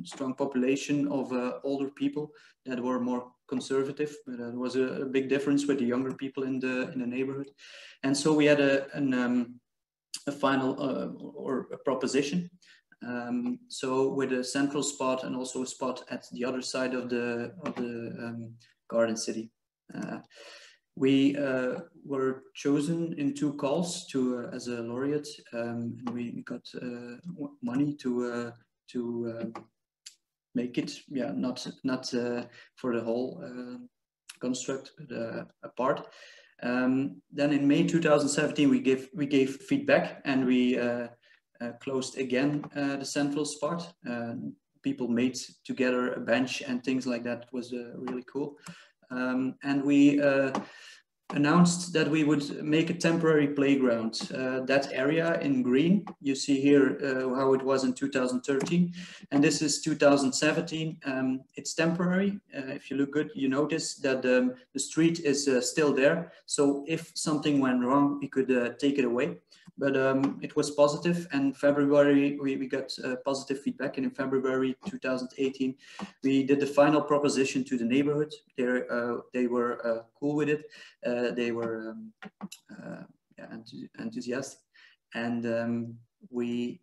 strong population of older people that were more conservative, but there was a big difference with the younger people in the neighborhood. And so we had a final or a proposition. So with a central spot and also a spot at the other side of the garden city. We were chosen in 2 calls to as a laureate, and we got money to make it, not for the whole construct, but a part. Then in May 2017, we gave feedback, and we closed again the central spot. people made together a bench and things like that. It was really cool. And we announced that we would make a temporary playground. That area in green, you see here how it was in 2013, and this is 2017. It's temporary. If you look good, you notice that the street is still there. So if something went wrong, we could take it away. But it was positive, and February we got positive feedback, and in February 2018 we did the final proposition to the neighborhood. They were cool with it. They were enthusiastic, and we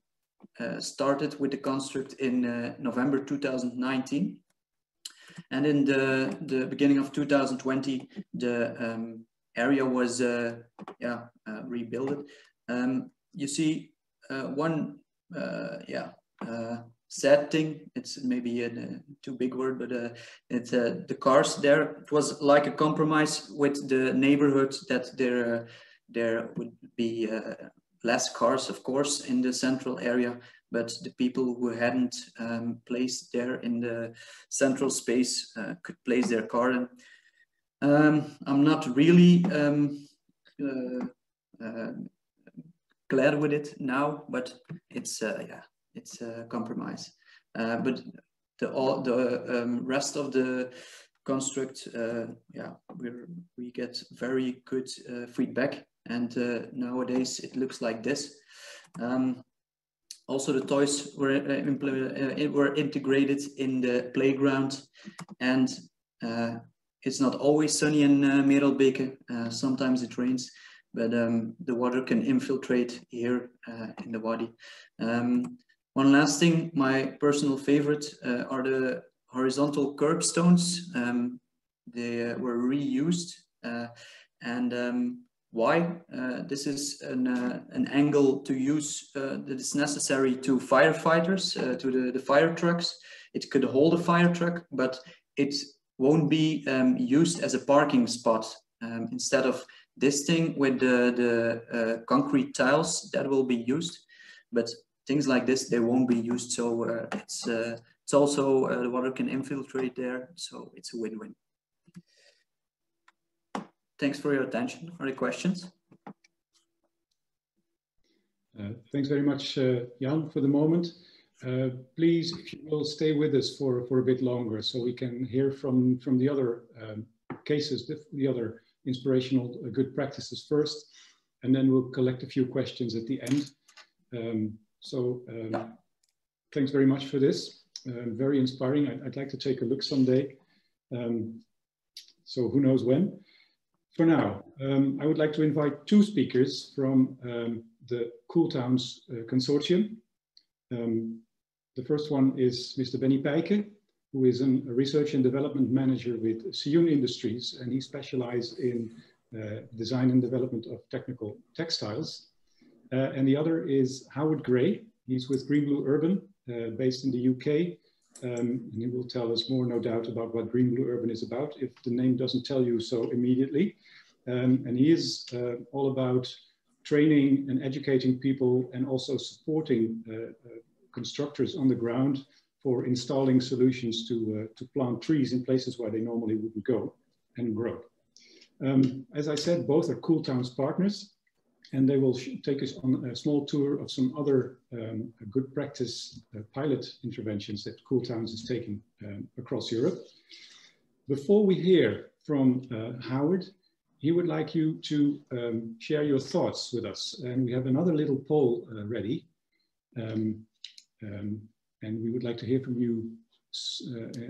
started with the construct in November 2019, and in the beginning of 2020 the area was rebuilt. You see one sad thing, it's maybe a too big word, but it's the cars there. It was like a compromise with the neighborhood that there would be less cars, of course, in the central area, but the people who hadn't placed there in the central space could place their car in. I'm not really glad with it now, but it's it's a compromise. But the rest of the construct, we get very good feedback, and nowadays it looks like this. Also, the toys were integrated in the playground, and it's not always sunny in Merelbeke. Sometimes it rains, but the water can infiltrate here in the wadi. One last thing, my personal favorite are the horizontal curbstones. They were reused, and why? This is an angle to use that is necessary to firefighters, to the fire trucks. It could hold a fire truck, but it won't be used as a parking spot. Instead of this thing with the concrete tiles that will be used, but things like this, they won't be used. So it's also the water can infiltrate there, so it's a win-win. Thanks for your attention. Are there questions? Thanks very much, Jan, for the moment. Please, if you will, stay with us for a bit longer so we can hear from the other cases, the other inspirational good practices first, and then we'll collect a few questions at the end. Thanks very much for this. Very inspiring. I'd like to take a look someday. So who knows when. For now, I would like to invite two speakers from the Cool Towns Consortium. The first one is Mr. Benny Pijke, who is a research and development manager with Sioen Industries, and he specializes in design and development of technical textiles. And the other is Howard Gray. He's with Green Blue Urban, based in the UK. And he will tell us more, no doubt, about what Green Blue Urban is about, if the name doesn't tell you so immediately. And he is all about training and educating people, and also supporting constructors on the ground for installing solutions to plant trees in places where they normally wouldn't go and grow. As I said, both are Cool Towns partners, and they will take us on a small tour of some other good practice pilot interventions that Cool Towns is taking across Europe. Before we hear from Howard, he would like you to share your thoughts with us. And we have another little poll ready. And we would like to hear from you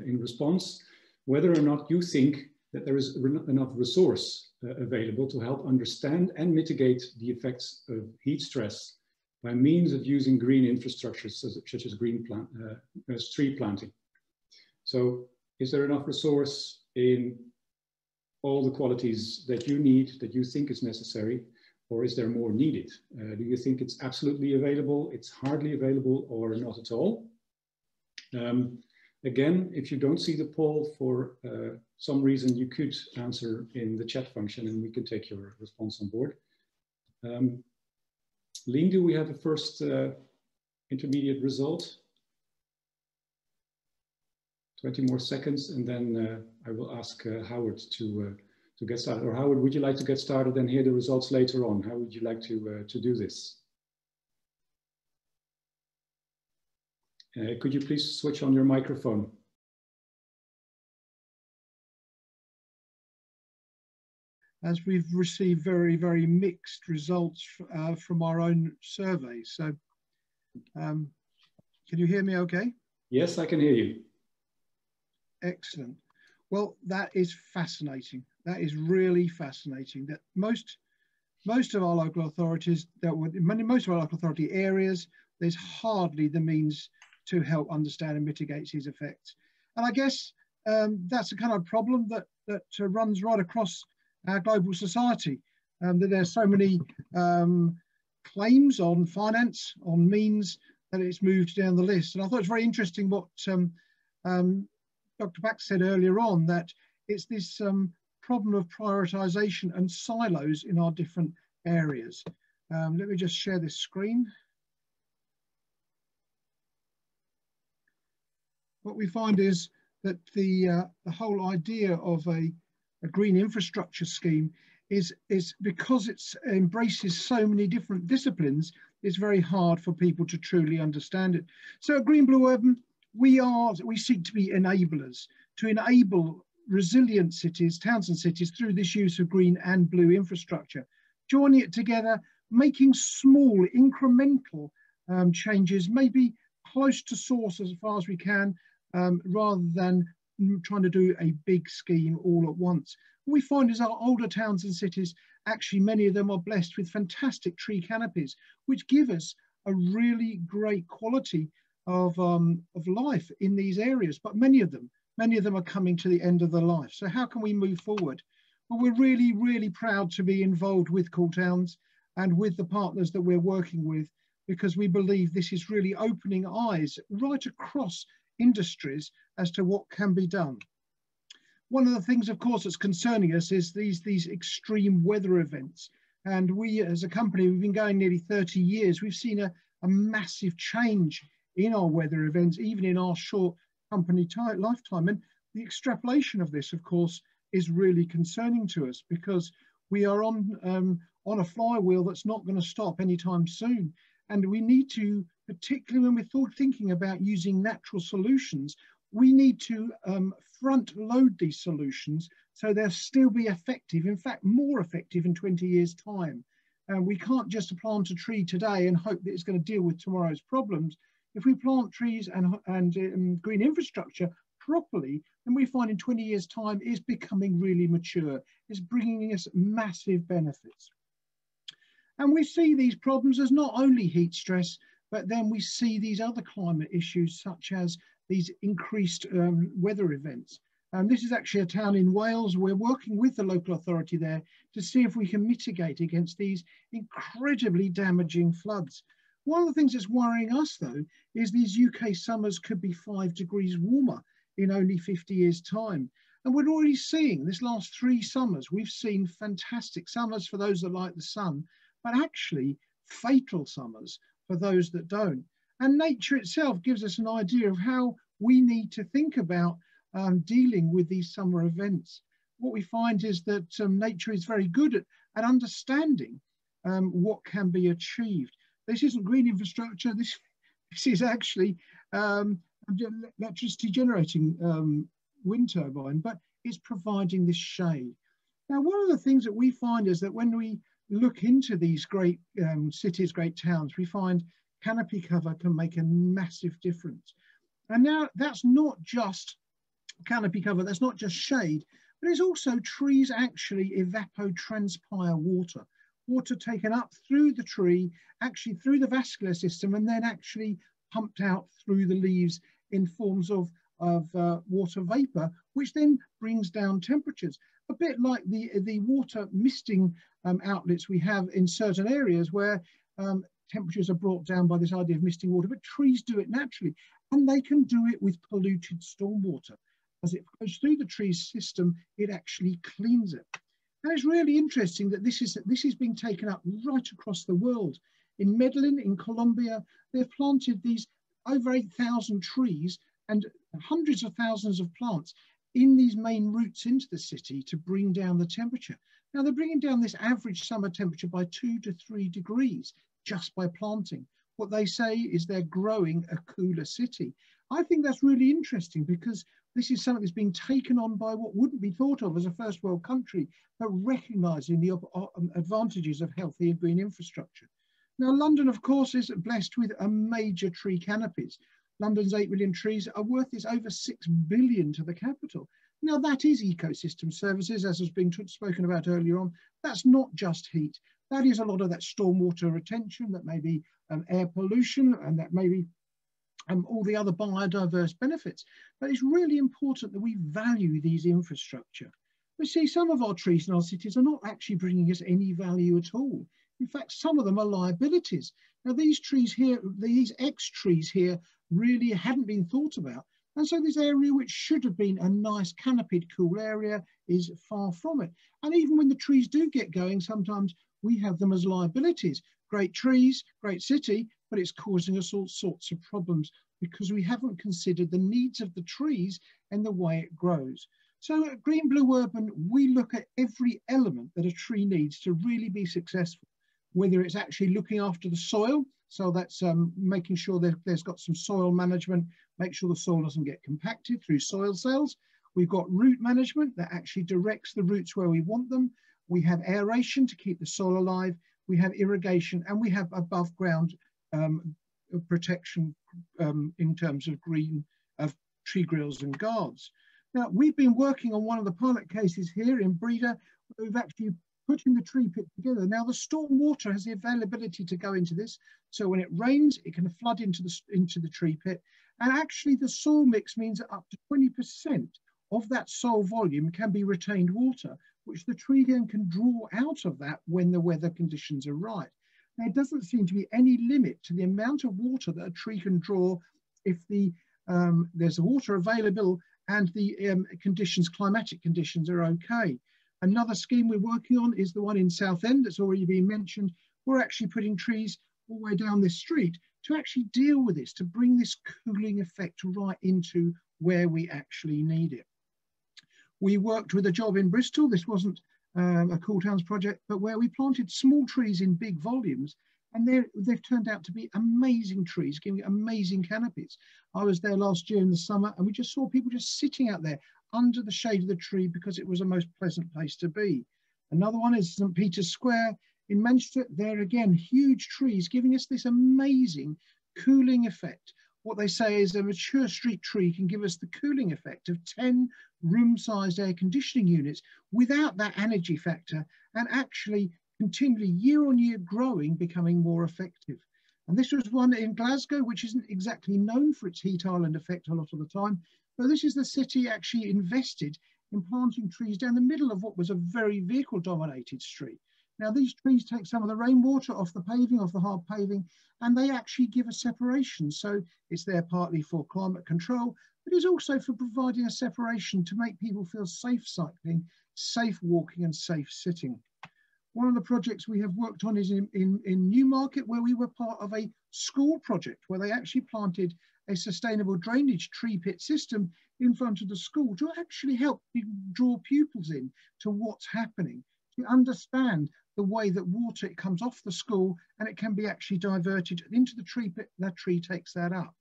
in response, whether or not you think that there is enough resource available to help understand and mitigate the effects of heat stress by means of using green infrastructures such as tree planting. So is there enough resource in all the qualities that you need, that you think is necessary, or is there more needed? Do you think it's absolutely available, it's hardly available, or not at all? Again, if you don't see the poll for some reason, you could answer in the chat function and we can take your response on board. Ling, do we have a first intermediate result? 20 more seconds, and then I will ask Howard to get started. Or Howard, would you like to get started and hear the results later on? How would you like to do this? Could you please switch on your microphone? As we've received very, very mixed results from our own survey. So can you hear me okay? Yes, I can hear you. Excellent. Well, that is fascinating. That is really fascinating. That most of our local authorities, most of our local authority areas, there's hardly the means to help understand and mitigate these effects. And I guess that's a kind of problem that runs right across our global society. That there's so many claims on finance, on means, that it's moved down the list. And I thought it's very interesting what Dr. Bax said earlier on, that it's this problem of prioritization and silos in our different areas. Let me just share this screen. What we find is that the whole idea of a green infrastructure scheme is because it embraces so many different disciplines, it's very hard for people to truly understand it. So at Green Blue Urban, we seek to be enablers, to enable resilient cities, towns and cities, through this use of green and blue infrastructure, joining it together, making small incremental changes, maybe close to source as far as we can, rather than trying to do a big scheme all at once. What we find is our older towns and cities, actually many of them are blessed with fantastic tree canopies, which give us a really great quality of life in these areas, but many of them are coming to the end of their life. So how can we move forward? Well, we're really, really proud to be involved with Cool Towns and with the partners that we're working with, because we believe this is really opening eyes right across industries as to what can be done. One of the things, of course, that's concerning us is these extreme weather events. And we, as a company, we've been going nearly 30 years. We've seen a massive change in our weather events, even in our short company lifetime. And the extrapolation of this, of course, is really concerning to us, because we are on a flywheel that's not going to stop anytime soon. And we need to, particularly when we're thinking about using natural solutions, we need to front load these solutions so they'll still be effective, in fact, more effective in 20 years' time. We can't just plant a tree today and hope that it's going to deal with tomorrow's problems. If we plant trees and green infrastructure properly, then we find in 20 years' time it's becoming really mature. It's bringing us massive benefits. And we see these problems as not only heat stress, but then we see these other climate issues, such as these increased weather events. And this is actually a town in Wales. We're working with the local authority there to see if we can mitigate against these incredibly damaging floods. One of the things that's worrying us, though, is these UK summers could be 5 degrees warmer in only 50 years' time. And we're already seeing this last 3 summers, we've seen fantastic summers for those that like the sun, but actually fatal summers for those that don't. And nature itself gives us an idea of how we need to think about dealing with these summer events. What we find is that nature is very good at understanding what can be achieved. This isn't green infrastructure, this is actually electricity generating wind turbine, but it's providing this shade. Now, one of the things that we find is that when we look into these great cities, great towns, we find canopy cover can make a massive difference. And now that's not just canopy cover, that's not just shade, but it's also trees actually evapotranspire water. Water taken up through the tree, actually through the vascular system, and then actually pumped out through the leaves in forms of water vapor, which then brings down temperatures. A bit like the water misting outlets we have in certain areas where temperatures are brought down by this idea of misting water, but trees do it naturally, and they can do it with polluted stormwater. As it goes through the tree's system, it actually cleans it. And it's really interesting that this is being taken up right across the world. In Medellin, in Colombia, they've planted these over 8,000 trees and hundreds of thousands of plants in these main routes into the city to bring down the temperature. Now they're bringing down this average summer temperature by 2 to 3 degrees just by planting. What they say is they're growing a cooler city. I think that's really interesting because this is something that's being taken on by what wouldn't be thought of as a first world country, but recognizing the advantages of healthy and green infrastructure. Now, London, of course, is blessed with a major tree canopies. London's 8 million trees are worth over 6 billion to the capital. Now, that is ecosystem services, as has been spoken about earlier on. That's not just heat. That is a lot of that stormwater retention, that may be air pollution, and that may be all the other biodiverse benefits. But it's really important that we value these infrastructure. We see some of our trees in our cities are not actually bringing us any value at all. In fact, some of them are liabilities. Now, these trees here, these X-trees here, really hadn't been thought about. And so this area, which should have been a nice canopied, cool area, is far from it. And even when the trees do get going, sometimes we have them as liabilities. Great trees, great city, but it's causing us all sorts of problems because we haven't considered the needs of the trees and the way it grows. So at Green Blue Urban, we look at every element that a tree needs to really be successful, whether it's actually looking after the soil. So that's making sure that there's got some soil management, make sure the soil doesn't get compacted through soil cells. We've got root management that actually directs the roots where we want them. We have aeration to keep the soil alive. We have irrigation, and we have above ground protection in terms of tree grills and guards. Now, we've been working on one of the pilot cases here in Breda. We've actually putting the tree pit together. Now, the storm water has the availability to go into this. So when it rains, it can flood into the tree pit. And actually the soil mix means that up to 20% of that soil volume can be retained water, which the tree then can draw out of that when the weather conditions are right. There doesn't seem to be any limit to the amount of water that a tree can draw if there's water available and the climatic conditions are okay. Another scheme we're working on is the one in Southend that's already been mentioned. We're actually putting trees all the way down this street to actually deal with this, to bring this cooling effect right into where we actually need it. We worked with a job in Bristol. This wasn't a Cool Towns project, but where we planted small trees in big volumes, and they've turned out to be amazing trees, giving amazing canopies. I was there last year in the summer, and we just saw people just sitting out there under the shade of the tree because it was a most pleasant place to be. Another one is St. Peter's Square in Manchester. There again, huge trees giving us this amazing cooling effect. What they say is a mature street tree can give us the cooling effect of 10 room-sized air conditioning units without that energy factor, and actually continually year on year growing, becoming more effective. And this was one in Glasgow, which isn't exactly known for its heat island effect a lot of the time, but this is the city actually invested in planting trees down the middle of what was a very vehicle-dominated street. Now, these trees take some of the rainwater off the paving, off the hard paving, and they actually give a separation. So it's there partly for climate control, but it's also for providing a separation to make people feel safe cycling, safe walking, and safe sitting. One of the projects we have worked on is in Newmarket, where we were part of a school project where they actually planted a sustainable drainage tree pit system in front of the school to actually help draw pupils in to what's happening, to understand the way that water comes off the school and it can be actually diverted into the tree pit. That tree takes that up.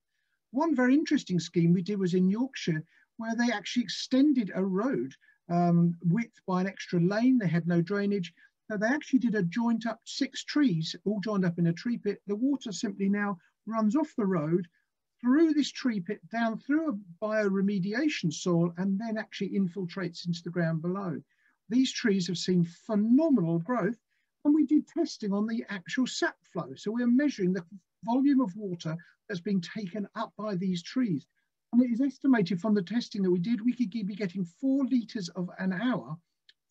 One very interesting scheme we did was in Yorkshire, where they actually extended a road width by an extra lane. They had no drainage. So they actually did a joint up 6 trees, all joined up in a tree pit. The water simply now runs off the road, through this tree pit, down through a bioremediation soil, and then actually infiltrates into the ground below. These trees have seen phenomenal growth, and we did testing on the actual sap flow. So we're measuring the volume of water that's being taken up by these trees. And it is estimated from the testing that we did, we could be getting 4 litres of an hour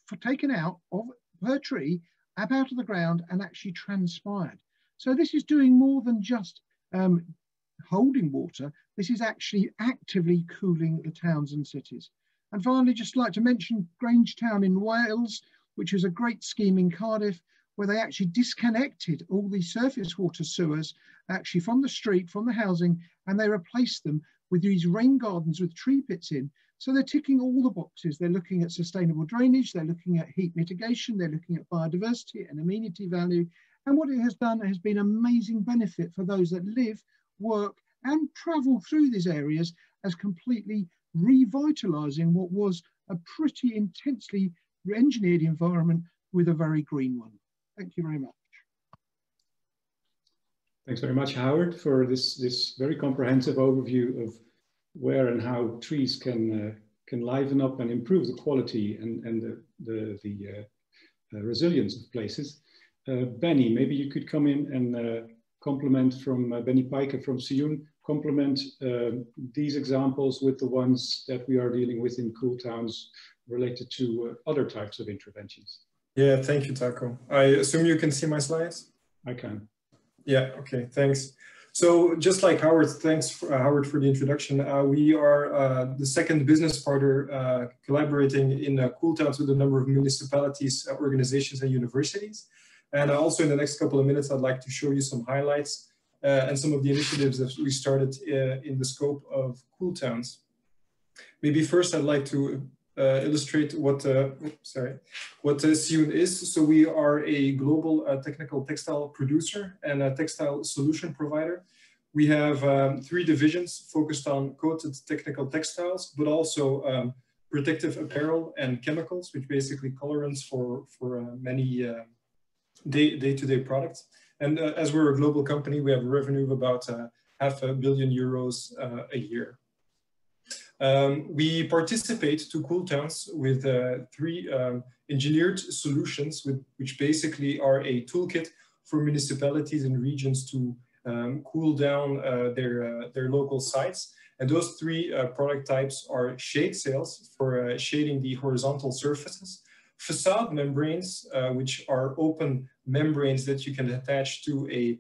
for taken out of per tree up out of the ground and actually transpired. So this is doing more than just holding water. This is actually actively cooling the towns and cities. And finally, just like to mention Grange Town in Wales, which is a great scheme in Cardiff, where they actually disconnected all the surface water sewers actually from the street, from the housing, and they replaced them with these rain gardens with tree pits in. So they're ticking all the boxes. They're looking at sustainable drainage, they're looking at heat mitigation, they're looking at biodiversity and amenity value. And what it has done has been amazing benefit for those that live, work and travel through these areas, as completely revitalizing what was a pretty intensely engineered environment with a very green one. Thank you very much. Thanks very much, Howard, for this very comprehensive overview of where and how trees can liven up and improve the quality and the resilience of places. Benny, maybe you could come in and complement from Benny Pijker from Sioen, complement these examples with the ones that we are dealing with in Cool Towns related to other types of interventions. Yeah, thank you, Taco. I assume you can see my slides? I can. Yeah, okay, thanks. So just like Howard, thanks for, Howard for the introduction. We are the second business partner collaborating in Cool Towns with a number of municipalities, organizations and universities. And also in the next couple of minutes, I'd like to show you some highlights and some of the initiatives that we started in the scope of Cool Towns. Maybe first I'd like to illustrate what Sioen is. So we are a global technical textile producer and a textile solution provider. We have 3 divisions focused on coated technical textiles, but also protective apparel and chemicals, which basically colorants for many day-to-day products. And as we're a global company, we have a revenue of about €500 million a year. We participate to Cool Towns with 3 engineered solutions, which basically are a toolkit for municipalities and regions to cool down their local sites. And those 3 product types are shade sails for shading the horizontal surfaces, facade membranes, which are open membranes that you can attach to a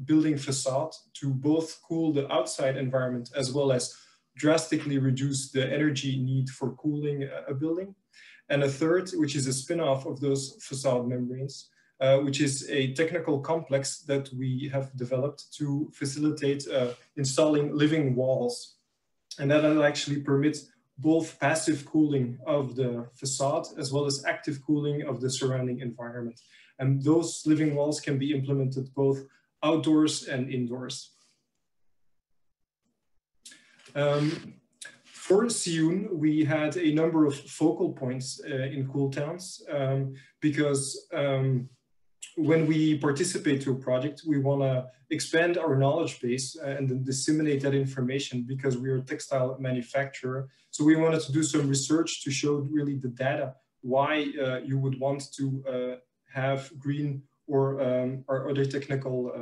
building facade to both cool the outside environment as well as drastically reduce the energy need for cooling a building. And a third, which is a spin-off of those facade membranes, which is a technical complex that we have developed to facilitate installing living walls. And that actually permits both passive cooling of the facade as well as active cooling of the surrounding environment. And those living walls can be implemented both outdoors and indoors. For Sioen, we had a number of focal points in Cool Towns because when we participate to a project, we want to expand our knowledge base and then disseminate that information because we are a textile manufacturer. So we wanted to do some research to show really the data, why you would want to have green or other technical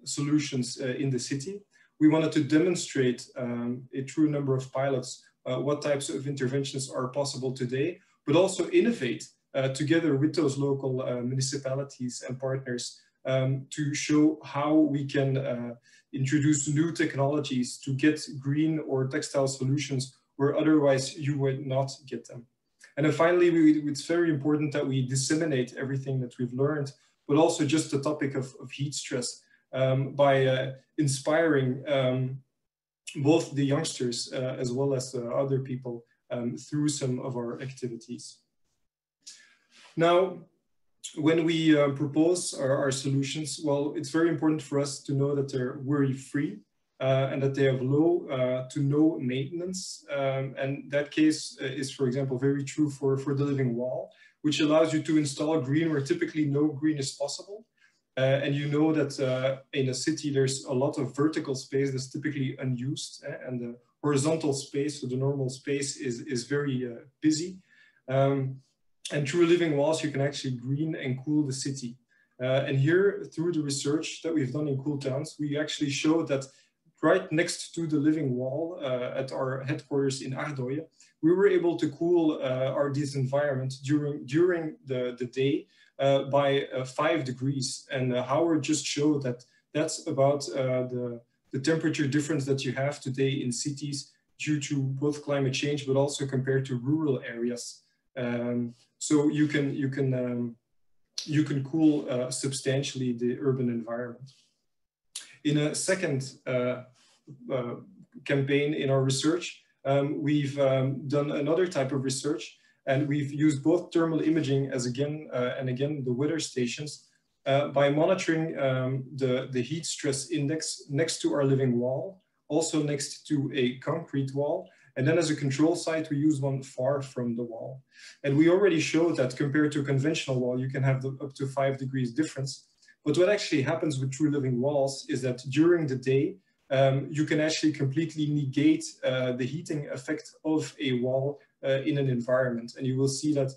solutions in the city. We wanted to demonstrate a true number of pilots, what types of interventions are possible today, but also innovate together with those local municipalities and partners to show how we can introduce new technologies to get green or textile solutions where otherwise you would not get them. And then finally, it's very important that we disseminate everything that we've learned, but also just the topic of heat stress by inspiring both the youngsters as well as other people through some of our activities. Now, when we propose our solutions, well, it's very important for us to know that they're worry-free and that they have low to no maintenance. And that case is, for example, very true for the living wall, which allows you to install green where typically no green is possible. And you know that in a city, there's a lot of vertical space that's typically unused, and the horizontal space, so the normal space, is very busy. And through living walls, you can actually green and cool the city. And here, through the research that we've done in Cool Towns, we actually showed that right next to the living wall at our headquarters in Ardooien, we were able to cool this environment during the day by 5 degrees. And Howard just showed that that's about the temperature difference that you have today in cities due to both climate change, but also compared to rural areas. So you can cool substantially the urban environment. In a second campaign in our research, we've done another type of research, and we've used both thermal imaging as again the weather stations by monitoring the heat stress index next to our living wall, also next to a concrete wall. And then as a control site, we use one far from the wall. And we already showed that compared to a conventional wall, you can have up to 5 degrees difference. But what actually happens with true living walls is that during the day, you can actually completely negate the heating effect of a wall in an environment. And you will see that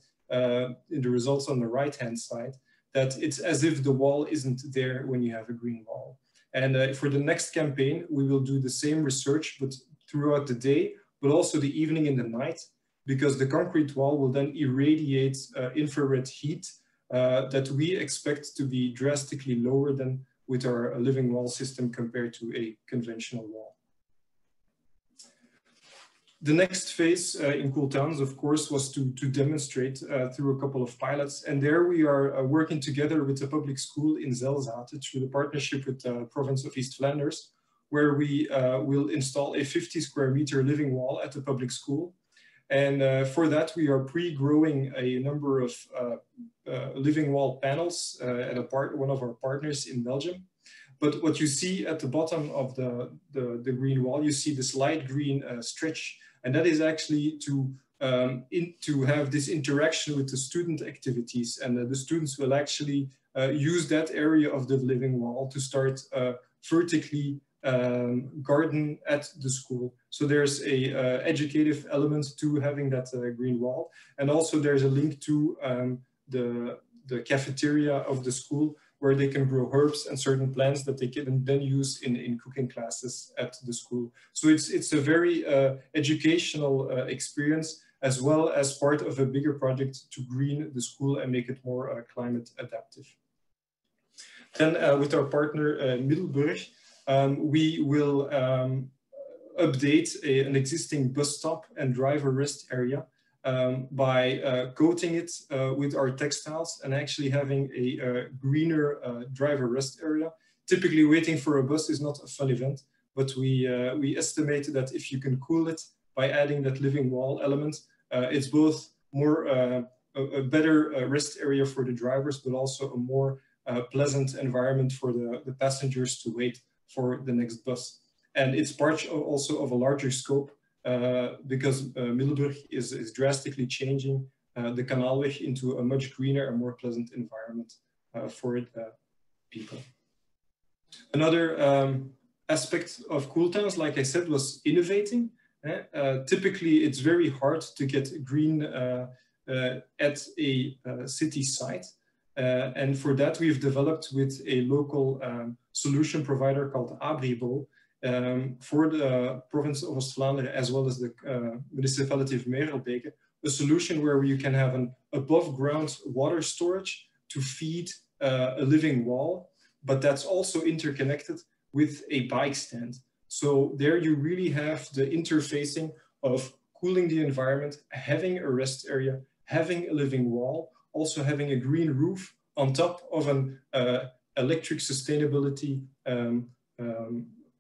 in the results on the right-hand side, that it's as if the wall isn't there when you have a green wall. And for the next campaign, we will do the same research, but throughout the day, but also the evening and the night, because the concrete wall will then irradiate infrared heat that we expect to be drastically lower than with our living wall system compared to a conventional wall. The next phase in Cool Towns, of course, was to demonstrate through a couple of pilots. And there we are working together with the public school in Zelzate through the partnership with the province of East Flanders, where we will install a 50 square meter living wall at the public school. And for that, we are pre-growing a number of living wall panels at one of our partners in Belgium. But what you see at the bottom of the green wall, you see this light green stretch. And that is actually to have this interaction with the student activities. And the students will actually use that area of the living wall to start vertically garden at the school. So there's a educative element to having that green wall. And also there's a link to the cafeteria of the school, where they can grow herbs and certain plants that they can then use in cooking classes at the school. So it's a very educational experience, as well as part of a bigger project to green the school and make it more climate adaptive. Then with our partner Middelburg, we will update an existing bus stop and driver rest area by coating it with our textiles and actually having a greener driver rest area. Typically waiting for a bus is not a fun event, but we estimate that if you can cool it by adding that living wall element, it's both more a better rest area for the drivers, but also a more pleasant environment for the passengers to wait for the next bus. And it's part also of a larger scope, because Middelburg is drastically changing the Kanaalweg into a much greener and more pleasant environment for people. Another aspect of Cool Towns, like I said, was innovating. Typically, it's very hard to get green at a city site. And for that, we've developed with a local solution provider called Abribo, for the province of Oost-Vlaanderen, as well as the municipality of Merelbeke, a solution where you can have an above ground water storage to feed a living wall, but that's also interconnected with a bike stand. So there you really have the interfacing of cooling the environment, having a rest area, having a living wall, also having a green roof on top of an electric sustainability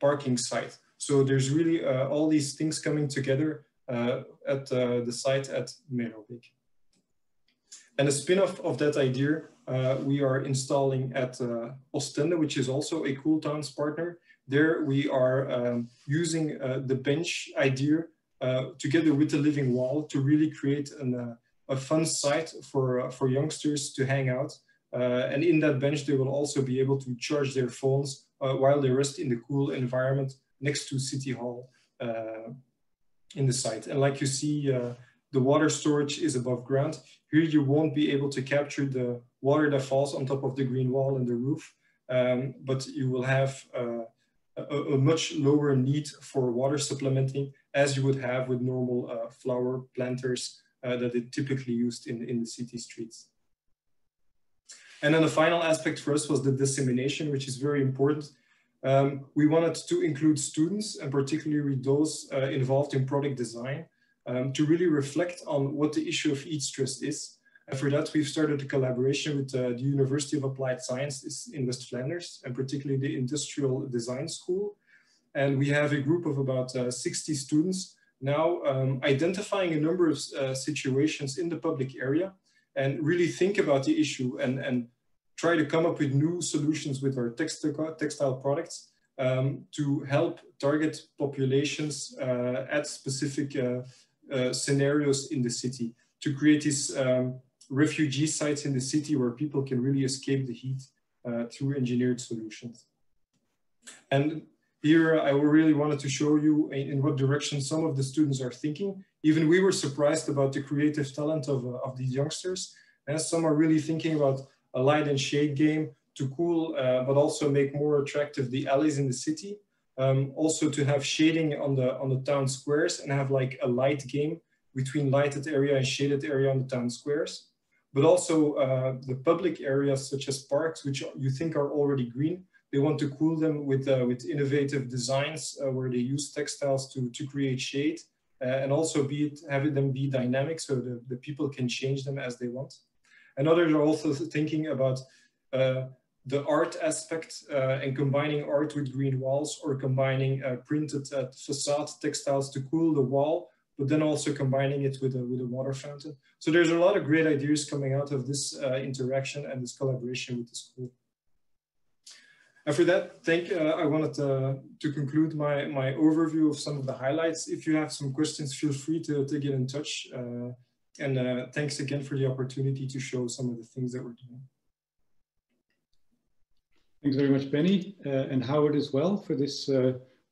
parking site. So there's really all these things coming together at the site at Merelbeke. And a spin-off of that idea, we are installing at Oostende, which is also a Cool Towns partner. There we are using the bench idea together with the living wall to really create a fun site for youngsters to hang out. And in that bench, they will also be able to charge their phones while they rest in the cool environment next to City Hall in the site. And like you see, the water storage is above ground. Here you won't be able to capture the water that falls on top of the green wall and the roof, but you will have a much lower need for water supplementing as you would have with normal flower planters that are typically used in the city streets. And then the final aspect for us was the dissemination, which is very important. We wanted to include students, and particularly those involved in product design, to really reflect on what the issue of heat stress is. And for that, we've started a collaboration with the University of Applied Sciences in West Flanders, and particularly the Industrial Design School, And we have a group of about 60 students now identifying a number of situations in the public area and really think about the issue and try to come up with new solutions with our textile products to help target populations at specific scenarios in the city, to create these refugee sites in the city where people can really escape the heat through engineered solutions. And here I really wanted to show you in what direction some of the students are thinking. Even we were surprised about the creative talent of these youngsters. And some are really thinking about a light and shade game to cool, but also make more attractive the alleys in the city. Also to have shading on the town squares and have like a light game between lighted area and shaded area on the town squares. But also the public areas such as parks, which you think are already green, they want to cool them with innovative designs where they use textiles to create shade and also have them be dynamic so the people can change them as they want. And others are also thinking about the art aspect and combining art with green walls or combining printed facade textiles to cool the wall, but then also combining it with a water fountain. So there's a lot of great ideas coming out of this interaction and this collaboration with the school. And for that, I wanted to conclude my overview of some of the highlights. If you have some questions, feel free to get in touch. And thanks again for the opportunity to show some of the things that we're doing. Thanks very much, Benny, and Howard as well for this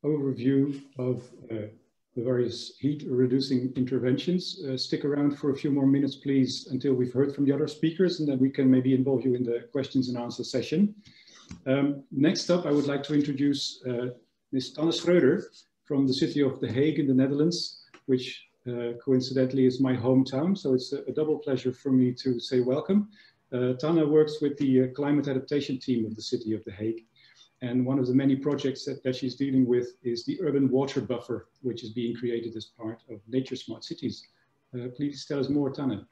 overview of the various heat-reducing interventions. Stick around for a few more minutes, please, until we've heard from the other speakers, and then we can maybe involve you in the questions and answer session. Next up, I would like to introduce Ms. Tanne Schreuder from the city of The Hague in the Netherlands, which coincidentally is my hometown. So it's a double pleasure for me to say welcome. Tanne works with the climate adaptation team of the city of The Hague. And one of the many projects that she's dealing with is the urban water buffer, which is being created as part of Nature Smart Cities. Please tell us more, Tanne.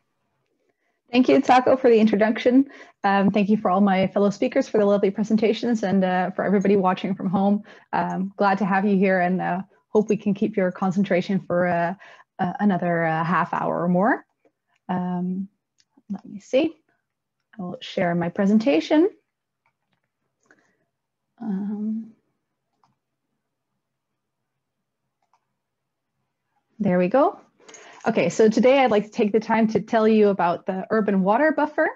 Thank you, Taco, for the introduction. Thank you for all my fellow speakers for the lovely presentations and for everybody watching from home. Glad to have you here and hope we can keep your concentration for another half hour or more. Let me see. I will share my presentation. There we go. Okay, so today I'd like to take the time to tell you about the urban water buffer,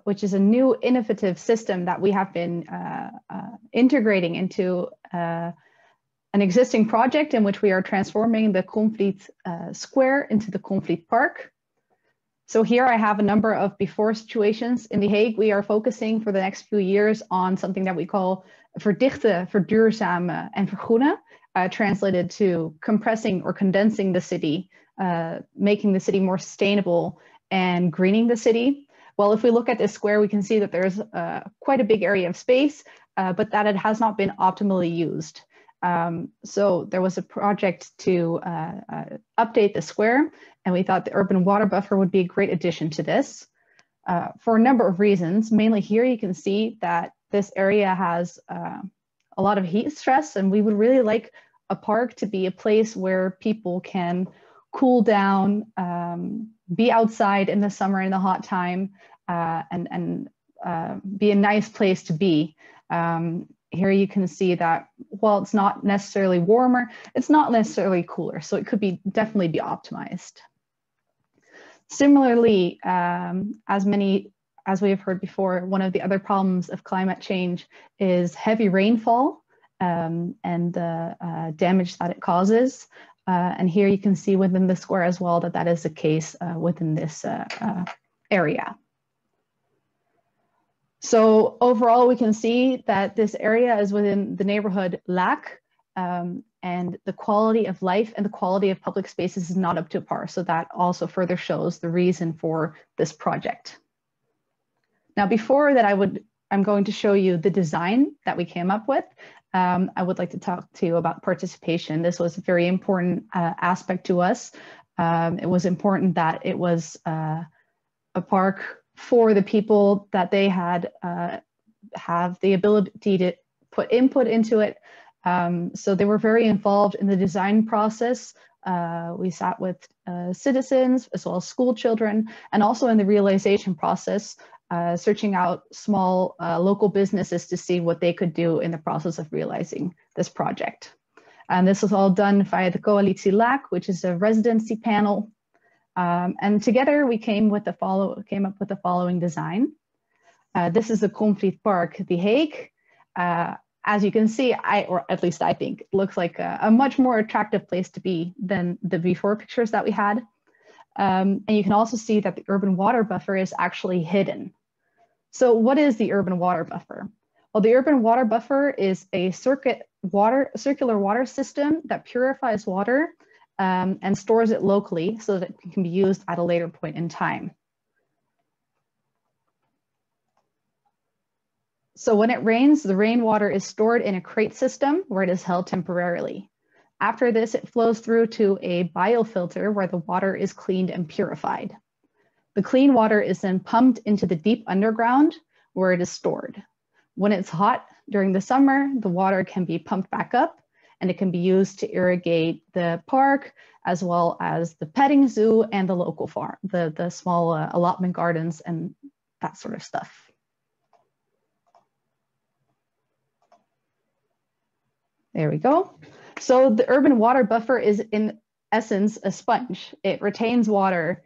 which is a new innovative system that we have been integrating into an existing project in which we are transforming the Confliet Square into the Confliet Park. So here I have a number of before situations. In The Hague, we are focusing for the next few years on something that we call verdichten, verduurzamen en vergroenen, translated to compressing or condensing the city, making the city more sustainable and greening the city. Well, if we look at this square, we can see that there's quite a big area of space, but that it has not been optimally used. So there was a project to update the square, and we thought the urban water buffer would be a great addition to this for a number of reasons. Mainly here you can see that this area has a lot of heat stress, and we would really like a park to be a place where people can cool down, be outside in the summer in the hot time, and be a nice place to be. Here you can see that while it's not necessarily warmer, it's not necessarily cooler, so it could be definitely be optimized. Similarly, as we have heard before, one of the other problems of climate change is heavy rainfall and the damage that it causes. And here you can see within the square as well that that is the case within this area. So overall, we can see that this area is within the neighborhood Lac, and the quality of life and the quality of public spaces is not up to par. So that also further shows the reason for this project. Now, before that, I'm going to show you the design that we came up with. I would like to talk to you about participation. This was a very important aspect to us. It was important that it was a park for the people, that they had have the ability to put input into it, So they were very involved in the design process. We sat with citizens as well as school children, and also in the realization process, searching out small local businesses to see what they could do in the process of realizing this project. And this was all done via the Coalitie LAC, which is a residency panel. And together we came up with the following design. This is the Comfriet Park, The Hague. As you can see, or at least I think, it looks like a much more attractive place to be than the before pictures that we had. And you can also see that the urban water buffer is actually hidden. So what is the urban water buffer? Well, the urban water buffer is a circular water system that purifies water and stores it locally so that it can be used at a later point in time. So when it rains, the rainwater is stored in a crate system where it is held temporarily. After this, it flows through to a biofilter where the water is cleaned and purified. The clean water is then pumped into the deep underground where it is stored. When it's hot during the summer, the water can be pumped back up and it can be used to irrigate the park as well as the petting zoo and the local farm, the small allotment gardens and that sort of stuff. There we go. So the urban water buffer is in essence a sponge. It retains water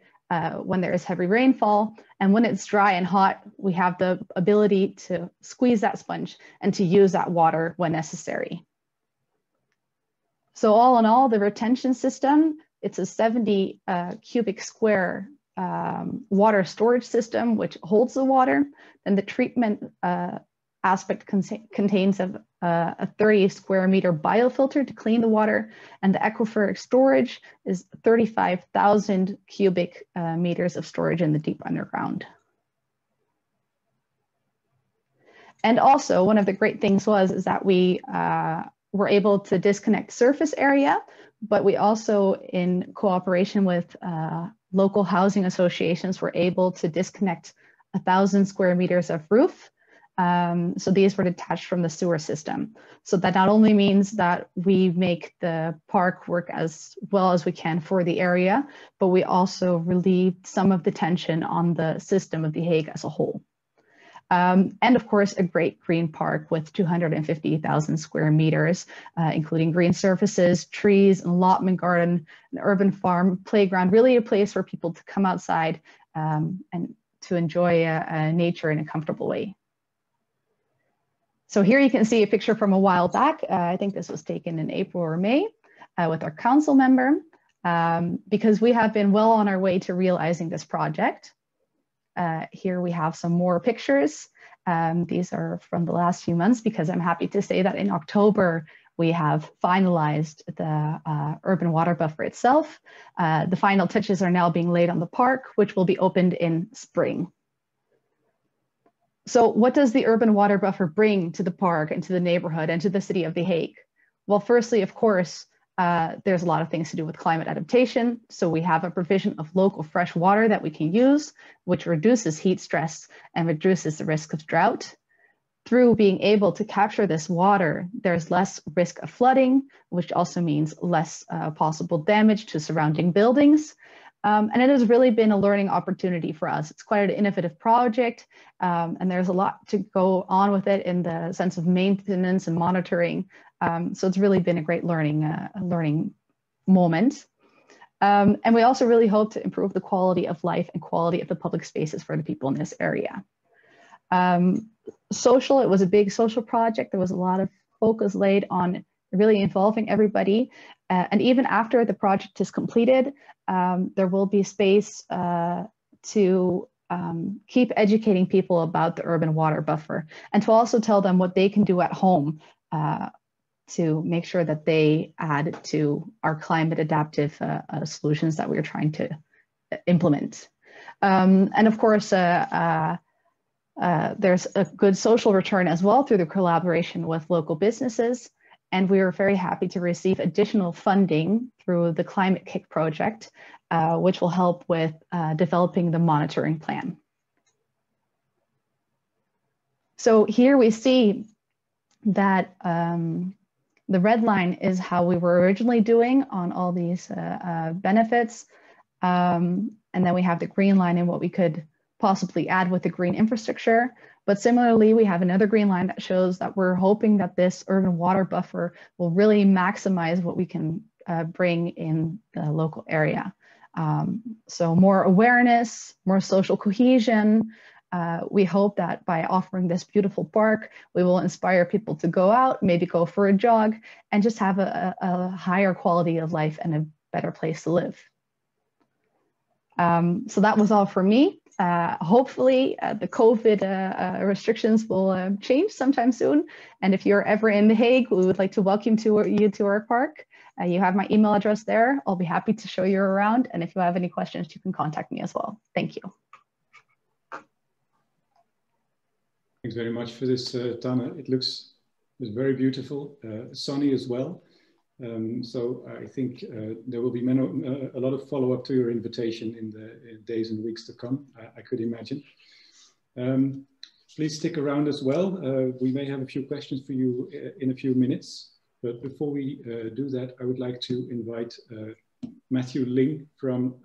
when there is heavy rainfall, and when it's dry and hot, we have the ability to squeeze that sponge and to use that water when necessary. So all in all, the retention system, it's a 70 cubic square water storage system which holds the water, and the treatment aspect contains a 30 square meter biofilter to clean the water, and the aquiferic storage is 35,000 cubic meters of storage in the deep underground. And also, one of the great things is that we were able to disconnect surface area, but we also, in cooperation with local housing associations, were able to disconnect 1,000 square meters of roof. So these were detached from the sewer system. So that not only means that we make the park work as well as we can for the area, but we also relieved some of the tension on the system of The Hague as a whole. And of course, a great green park with 250,000 square meters, including green surfaces, trees, an allotment garden, an urban farm, playground, really a place for people to come outside and to enjoy nature in a comfortable way. So here you can see a picture from a while back. I think this was taken in April or May with our council member, because we have been well on our way to realizing this project. Here we have some more pictures. These are from the last few months, because I'm happy to say that in October, we have finalized the urban water buffer itself. The final touches are now being laid on the park, which will be opened in spring. So what does the urban water buffer bring to the park and to the neighborhood and to the city of The Hague? Well, firstly, of course, there's a lot of things to do with climate adaptation. So we have a provision of local fresh water that we can use, which reduces heat stress and reduces the risk of drought. Through being able to capture this water, there's less risk of flooding, which also means less possible damage to surrounding buildings. And it has really been a learning opportunity for us. It's quite an innovative project, and there's a lot to go on with it in the sense of maintenance and monitoring. So it's really been a great learning moment. And we also really hope to improve the quality of life and quality of the public spaces for the people in this area. Social, it was a big social project. There was a lot of focus laid on really involving everybody. And even after the project is completed, there will be space to keep educating people about the urban water buffer, and to also tell them what they can do at home to make sure that they add to our climate adaptive solutions that we're trying to implement. And of course, there's a good social return as well through the collaboration with local businesses. And we are very happy to receive additional funding through the Climate Kick project, which will help with developing the monitoring plan. So here we see that The red line is how we were originally doing on all these benefits. And then we have the green line and what we could possibly add with the green infrastructure. But similarly, we have another green line that shows that we're hoping that this urban water buffer will really maximize what we can bring in the local area. So more awareness, more social cohesion. We hope that by offering this beautiful park, we will inspire people to go out, maybe go for a jog, and just have a higher quality of life and a better place to live. So that was all for me. Hopefully the COVID restrictions will change sometime soon. And if you're ever in The Hague, we would like to welcome you to our park. You have my email address there. I'll be happy to show you around. And if you have any questions, you can contact me as well. Thank you. Thanks very much for this, Tana. It's very beautiful, sunny as well. So I think there will be a lot of follow-up to your invitation in the days and weeks to come, I could imagine. Please stick around as well. We may have a few questions for you in a few minutes. But before we do that, I would like to invite Matthew Ling from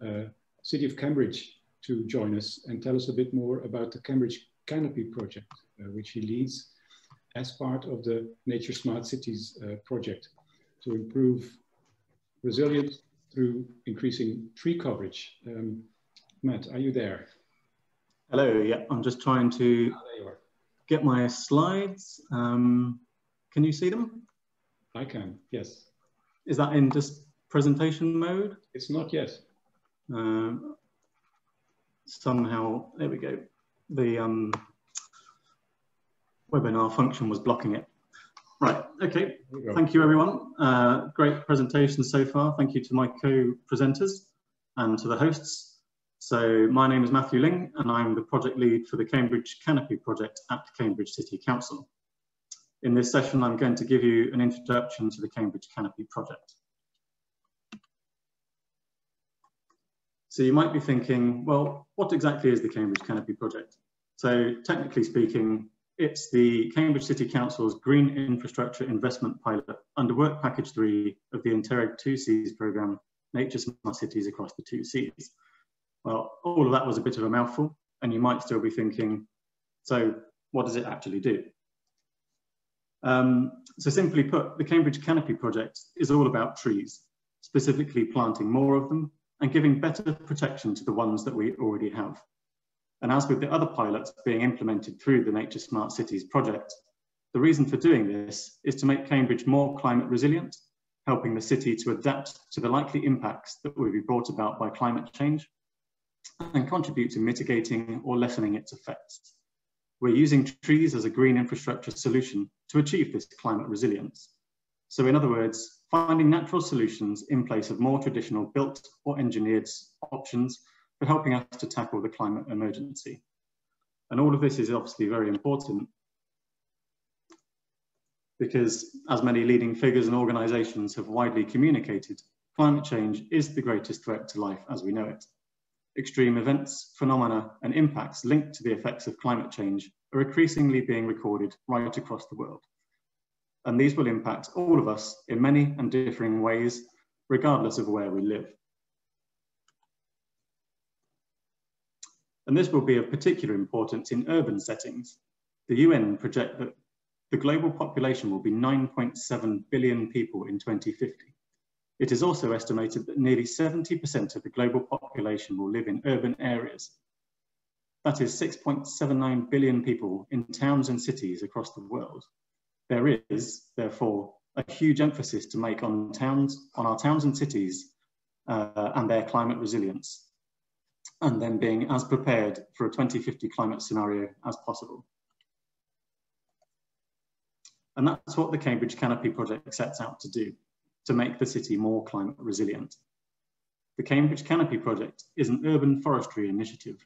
City of Cambridge to join us and tell us a bit more about the Cambridge Canopy project, which he leads as part of the Nature Smart Cities project to improve resilience through increasing tree coverage. Matt, are you there? Hello, yeah, I'm just trying to get my slides. Can you see them? I can, yes. Is that in just presentation mode? It's not yet. Somehow, there we go. The webinar function was blocking it. Right, okay. Thank you, everyone. Great presentation so far. Thank you to my co-presenters and to the hosts. So my name is Matthew Ling, and I'm the project lead for the Cambridge Canopy project at Cambridge City Council. In this session, I'm going to give you an introduction to the Cambridge Canopy project. So you might be thinking, well, what exactly is the Cambridge Canopy project? So technically speaking, it's the Cambridge City Council's Green Infrastructure Investment Pilot under Work Package 3 of the Interreg 2Cs programme, Nature Smart Cities Across the 2 Seas. Well, all of that was a bit of a mouthful, and you might still be thinking, so what does it actually do? So simply put, the Cambridge Canopy project is all about trees, specifically planting more of them and giving better protection to the ones that we already have. And as with the other pilots being implemented through the Nature Smart Cities project, the reason for doing this is to make Cambridge more climate resilient, helping the city to adapt to the likely impacts that will be brought about by climate change and contribute to mitigating or lessening its effects. We're using trees as a green infrastructure solution to achieve this climate resilience. So in other words, finding natural solutions in place of more traditional built or engineered options for helping us to tackle the climate emergency. And all of this is obviously very important because, as many leading figures and organisations have widely communicated, climate change is the greatest threat to life as we know it. Extreme events, phenomena, and impacts linked to the effects of climate change are increasingly being recorded right across the world. And these will impact all of us in many and differing ways, regardless of where we live. And this will be of particular importance in urban settings. The UN project that the global population will be 9.7 billion people in 2050. It is also estimated that nearly 70% of the global population will live in urban areas. That is 6.79 billion people in towns and cities across the world. There is, therefore, a huge emphasis to make on our towns and cities and their climate resilience, and then being as prepared for a 2050 climate scenario as possible. And that's what the Cambridge Canopy project sets out to do, to make the city more climate resilient. The Cambridge Canopy project is an urban forestry initiative,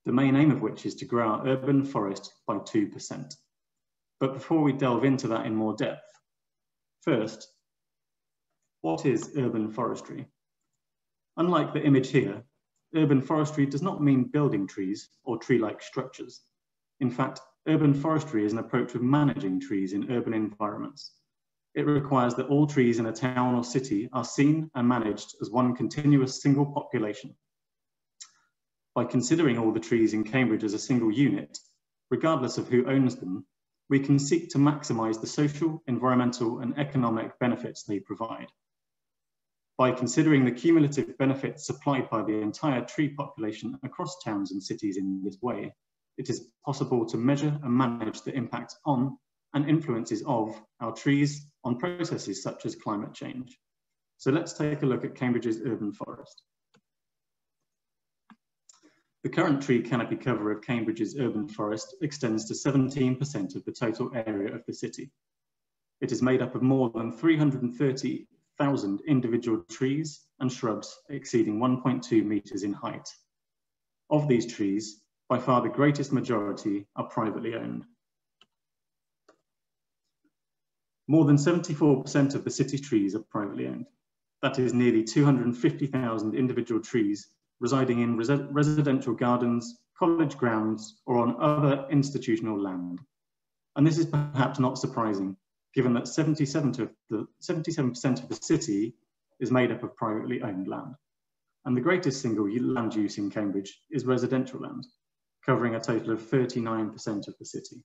the main aim of which is to grow our urban forest by 2%. But before we delve into that in more depth, first, what is urban forestry? Unlike the image here, urban forestry does not mean building trees or tree-like structures. In fact, urban forestry is an approach of managing trees in urban environments. It requires that all trees in a town or city are seen and managed as one continuous single population. By considering all the trees in Cambridge as a single unit, regardless of who owns them, we can seek to maximise the social, environmental and economic benefits they provide. By considering the cumulative benefits supplied by the entire tree population across towns and cities in this way, it is possible to measure and manage the impact on and influences of our trees on processes such as climate change. So let's take a look at Cambridge's urban forest. The current tree canopy cover of Cambridge's urban forest extends to 17% of the total area of the city. It is made up of more than 330,000 individual trees and shrubs exceeding 1.2 metres in height. Of these trees, by far the greatest majority are privately owned. More than 74% of the city's trees are privately owned. That is nearly 250,000 individual trees residing in residential gardens, college grounds, or on other institutional land. And this is perhaps not surprising, given that 77% of the city is made up of privately owned land. And the greatest single land use in Cambridge is residential land, covering a total of 39% of the city.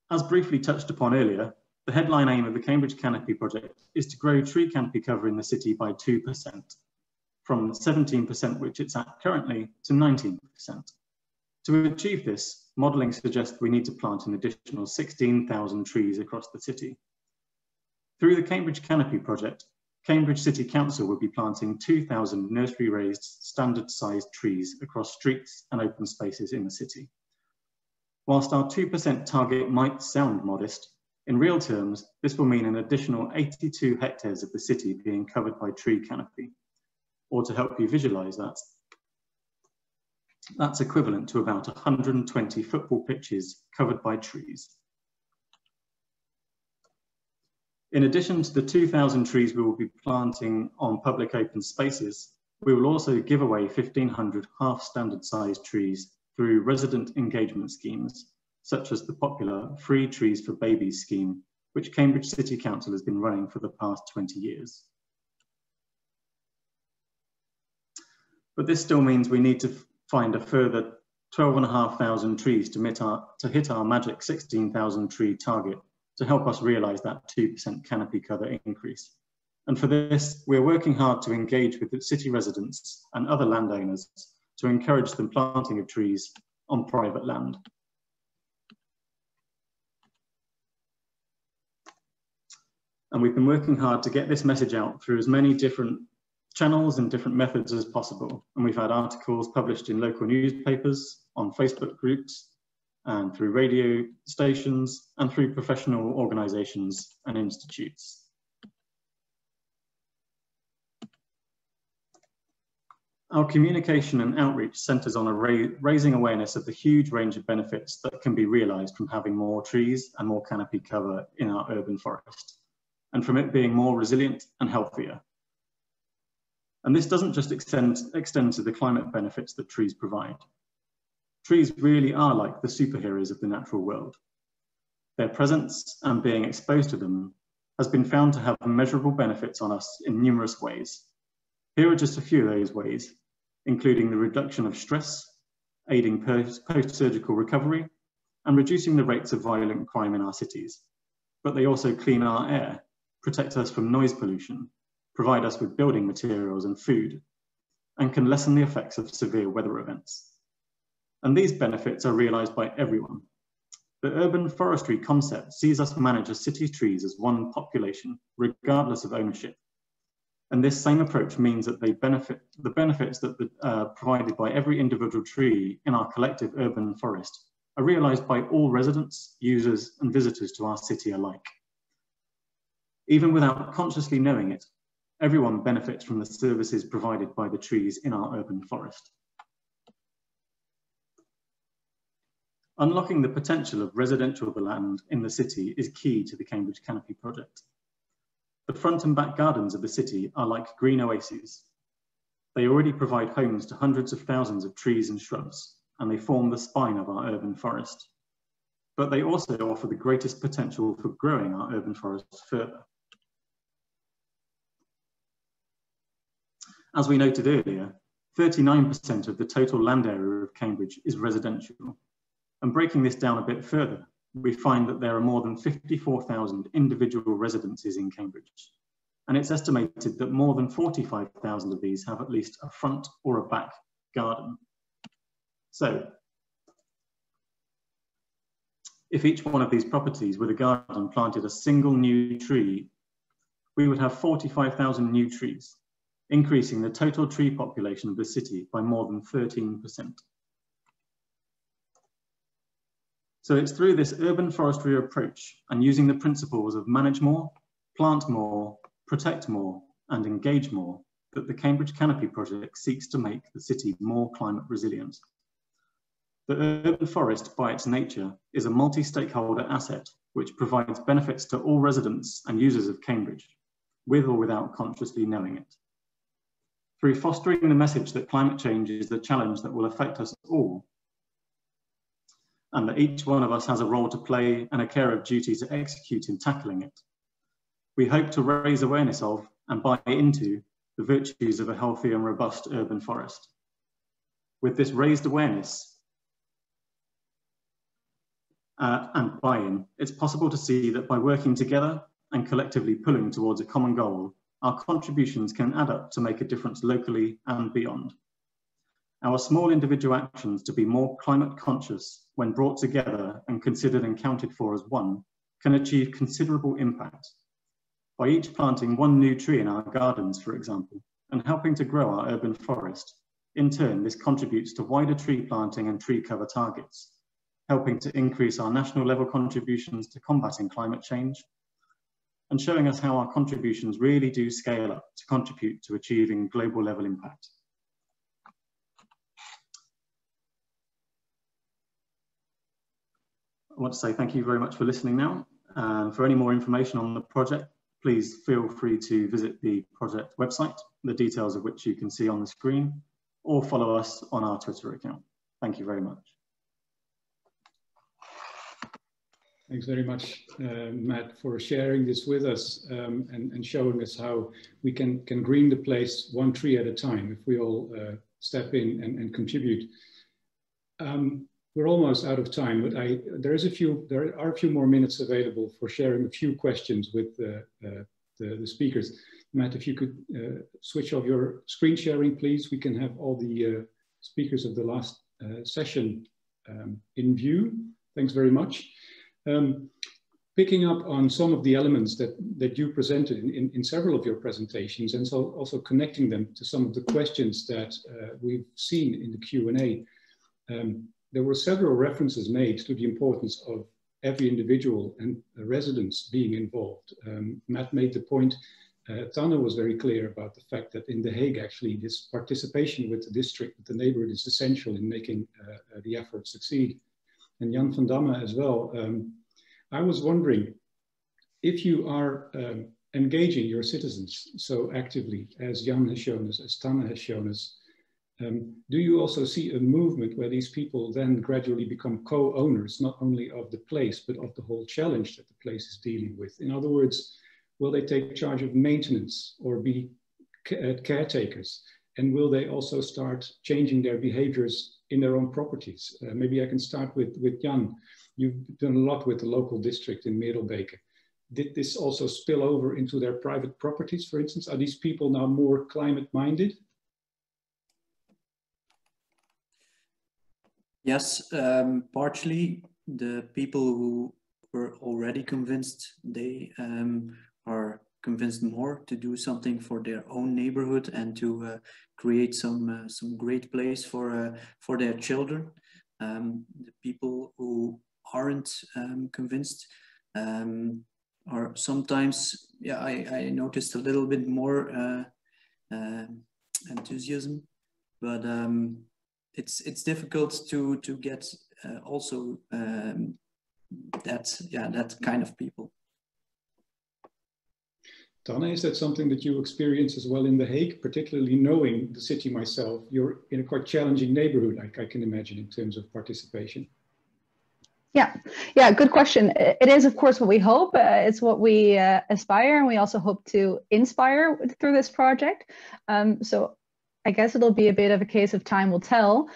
As briefly touched upon earlier, the headline aim of the Cambridge Canopy Project is to grow tree canopy cover in the city by 2%, from 17% which it's at currently to 19%. To achieve this, modelling suggests we need to plant an additional 16,000 trees across the city. Through the Cambridge Canopy Project, Cambridge City Council will be planting 2,000 nursery-raised standard-sized trees across streets and open spaces in the city. Whilst our 2% target might sound modest, in real terms, this will mean an additional 82 hectares of the city being covered by tree canopy. Or to help you visualise that, that's equivalent to about 120 football pitches covered by trees. In addition to the 2,000 trees we will be planting on public open spaces, we will also give away 1,500 half-standard sized trees through resident engagement schemes, such as the popular Free Trees for Babies scheme, which Cambridge City Council has been running for the past 20 years. But this still means we need to find a further 12,500 trees to hit our magic 16,000 tree target to help us realise that 2% canopy cover increase. And for this, we're working hard to engage with the city residents and other landowners to encourage the planting of trees on private land. And we've been working hard to get this message out through as many different channels and different methods as possible. And we've had articles published in local newspapers, on Facebook groups, and through radio stations, and through professional organisations and institutes. Our communication and outreach centres on raising awareness of the huge range of benefits that can be realised from having more trees and more canopy cover in our urban forest, and from it being more resilient and healthier. And this doesn't just extend to the climate benefits that trees provide. Trees really are like the superheroes of the natural world. Their presence and being exposed to them has been found to have measurable benefits on us in numerous ways. Here are just a few of those ways, including the reduction of stress, aiding post-surgical recovery, and reducing the rates of violent crime in our cities. But they also clean our air, protect us from noise pollution, provide us with building materials and food, and can lessen the effects of severe weather events. And these benefits are realised by everyone. The urban forestry concept sees us manage a city's trees as one population, regardless of ownership. And this same approach means that the benefits that are provided by every individual tree in our collective urban forest are realised by all residents, users, and visitors to our city alike. Even without consciously knowing it, everyone benefits from the services provided by the trees in our urban forest. Unlocking the potential of residential land in the city is key to the Cambridge Canopy Project. The front and back gardens of the city are like green oases. They already provide homes to hundreds of thousands of trees and shrubs, and they form the spine of our urban forest. but they also offer the greatest potential for growing our urban forests further. As we noted earlier, 39% of the total land area of Cambridge is residential. And breaking this down a bit further, we find that there are more than 54,000 individual residences in Cambridge. And it's estimated that more than 45,000 of these have at least a front or a back garden. So, if each one of these properties with a garden planted a single new tree, we would have 45,000 new trees, increasing the total tree population of the city by more than 13%. So it's through this urban forestry approach and using the principles of manage more, plant more, protect more, and engage more that the Cambridge Canopy Project seeks to make the city more climate resilient. The urban forest, by its nature, is a multi-stakeholder asset which provides benefits to all residents and users of Cambridge, with or without consciously knowing it. Through fostering the message that climate change is the challenge that will affect us all, and that each one of us has a role to play and a care of duty to execute in tackling it, we hope to raise awareness of and buy into the virtues of a healthy and robust urban forest. With this raised awareness and buy-in, it's possible to see that by working together and collectively pulling towards a common goal, our contributions can add up to make a difference locally and beyond. Our small individual actions to be more climate conscious when brought together and considered and counted for as one can achieve considerable impact. By each planting one new tree in our gardens, for example, and helping to grow our urban forest, in turn, this contributes to wider tree planting and tree cover targets, helping to increase our national level contributions to combating climate change, and showing us how our contributions really do scale up to contribute to achieving global level impact. I want to say thank you very much for listening now. For any more information on the project, please feel free to visit the project website, the details of which you can see on the screen, or follow us on our Twitter account. Thank you very much. Thanks very much, Matt, for sharing this with us and showing us how we can green the place one tree at a time if we all step in and contribute. We're almost out of time, but there are a few more minutes available for sharing a few questions with the speakers. Matt, if you could switch off your screen sharing, please. We can have all the speakers of the last session in view. Thanks very much. Picking up on some of the elements that you presented in several of your presentations, and so also connecting them to some of the questions that we've seen in the Q&A. There were several references made to the importance of every individual and residents being involved. Matt made the point, Tanne was very clear about the fact that in The Hague, actually, this participation with the district, with the neighborhood is essential in making the effort succeed. And Jan van Damme as well. I was wondering, if you are engaging your citizens so actively, as Jan has shown us, as Tanne has shown us, do you also see a movement where these people then gradually become co-owners, not only of the place, but of the whole challenge that the place is dealing with? In other words, will they take charge of maintenance or be caretakers? And will they also start changing their behaviors in their own properties? Maybe I can start with Jan. You've done a lot with the local district in Merelbeke. Did this also spill over into their private properties, for instance? Are these people now more climate-minded? Yes, partially. The people who were already convinced, they are convinced more to do something for their own neighborhood and to create some great place for their children. The people who aren't convinced are sometimes, yeah, I noticed a little bit more enthusiasm, but it's difficult to get also that kind of people. Tanne, is that something that you experience as well in The Hague, particularly knowing the city myself? You're in a quite challenging neighborhood, I can imagine, in terms of participation. Yeah, good question. It is, of course, what we hope. It's what we aspire, and we also hope to inspire through this project. So I guess it'll be a bit of a case of time will tell.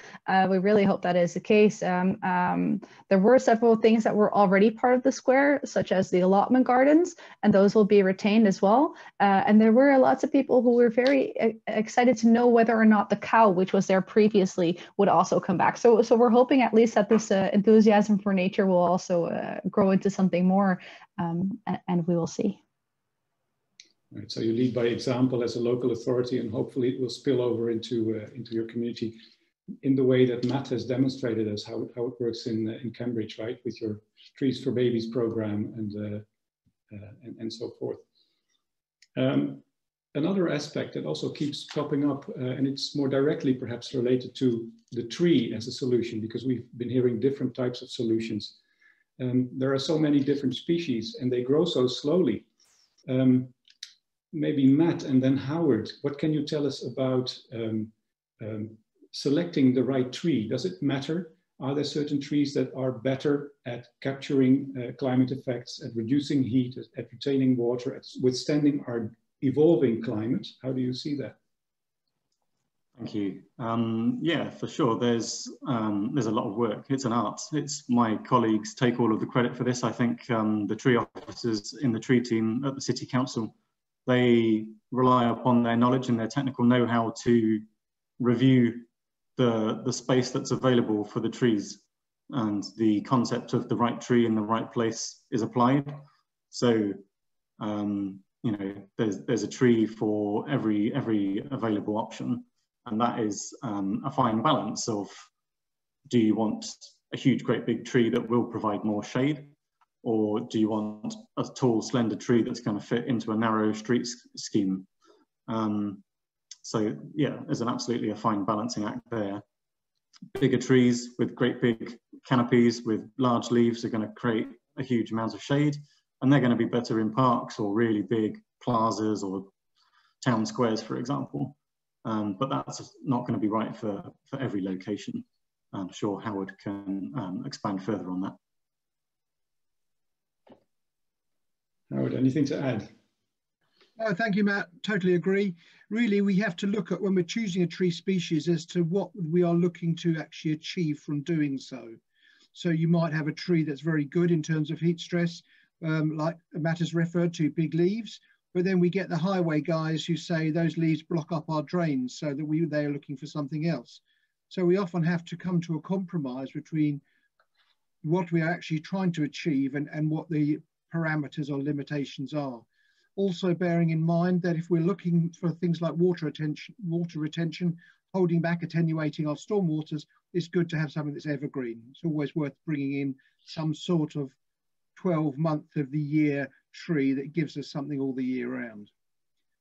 We really hope that is the case. There were several things that were already part of the square, such as the allotment gardens, and those will be retained as well. And there were lots of people who were very excited to know whether or not the cow, which was there previously, would also come back. So we're hoping at least that this enthusiasm for nature will also grow into something more, and we will see. Right, so you lead by example as a local authority, and hopefully it will spill over into your community in the way that Matt has demonstrated us how it works in Cambridge, right, with your Trees for Babies program and so forth. Another aspect that also keeps popping up, and it's more directly perhaps related to the tree as a solution, because we've been hearing different types of solutions. There are so many different species and they grow so slowly. Maybe Matt and then Howard, what can you tell us about selecting the right tree? Does it matter? Are there certain trees that are better at capturing climate effects, at reducing heat, at retaining water, at withstanding our evolving climate? How do you see that? Thank you. Yeah, for sure. There's a lot of work. It's an art. It's my colleagues take all of the credit for this. I think the tree officers in the tree team at the City Council, they rely upon their knowledge and their technical know-how to review the space that's available for the trees, and the concept of the right tree in the right place is applied. So, you know, there's a tree for every available option, and that is a fine balance of, do you want a huge, great big tree that will provide more shade? Or do you want a tall, slender tree that's going to fit into a narrow street scheme? So yeah, there's absolutely a fine balancing act there. Bigger trees with great big canopies with large leaves are going to create a huge amount of shade, and they're going to be better in parks or really big plazas or town squares, for example. But that's not going to be right for every location. I'm sure Howard can expand further on that. Howard, anything to add? Thank you, Matt. Totally agree. Really, we have to look at, when we're choosing a tree species, as to what we are looking to actually achieve from doing so. So you might have a tree that's very good in terms of heat stress, like Matt has referred to, big leaves, but then we get the highway guys who say those leaves block up our drains, so that they are looking for something else. So we often have to come to a compromise between what we are actually trying to achieve and what the parameters or limitations are. Also bearing in mind that if we're looking for things like water retention, holding back, attenuating our stormwaters, it's good to have something that's evergreen. It's always worth bringing in some sort of 12-month of the year tree that gives us something all the year round.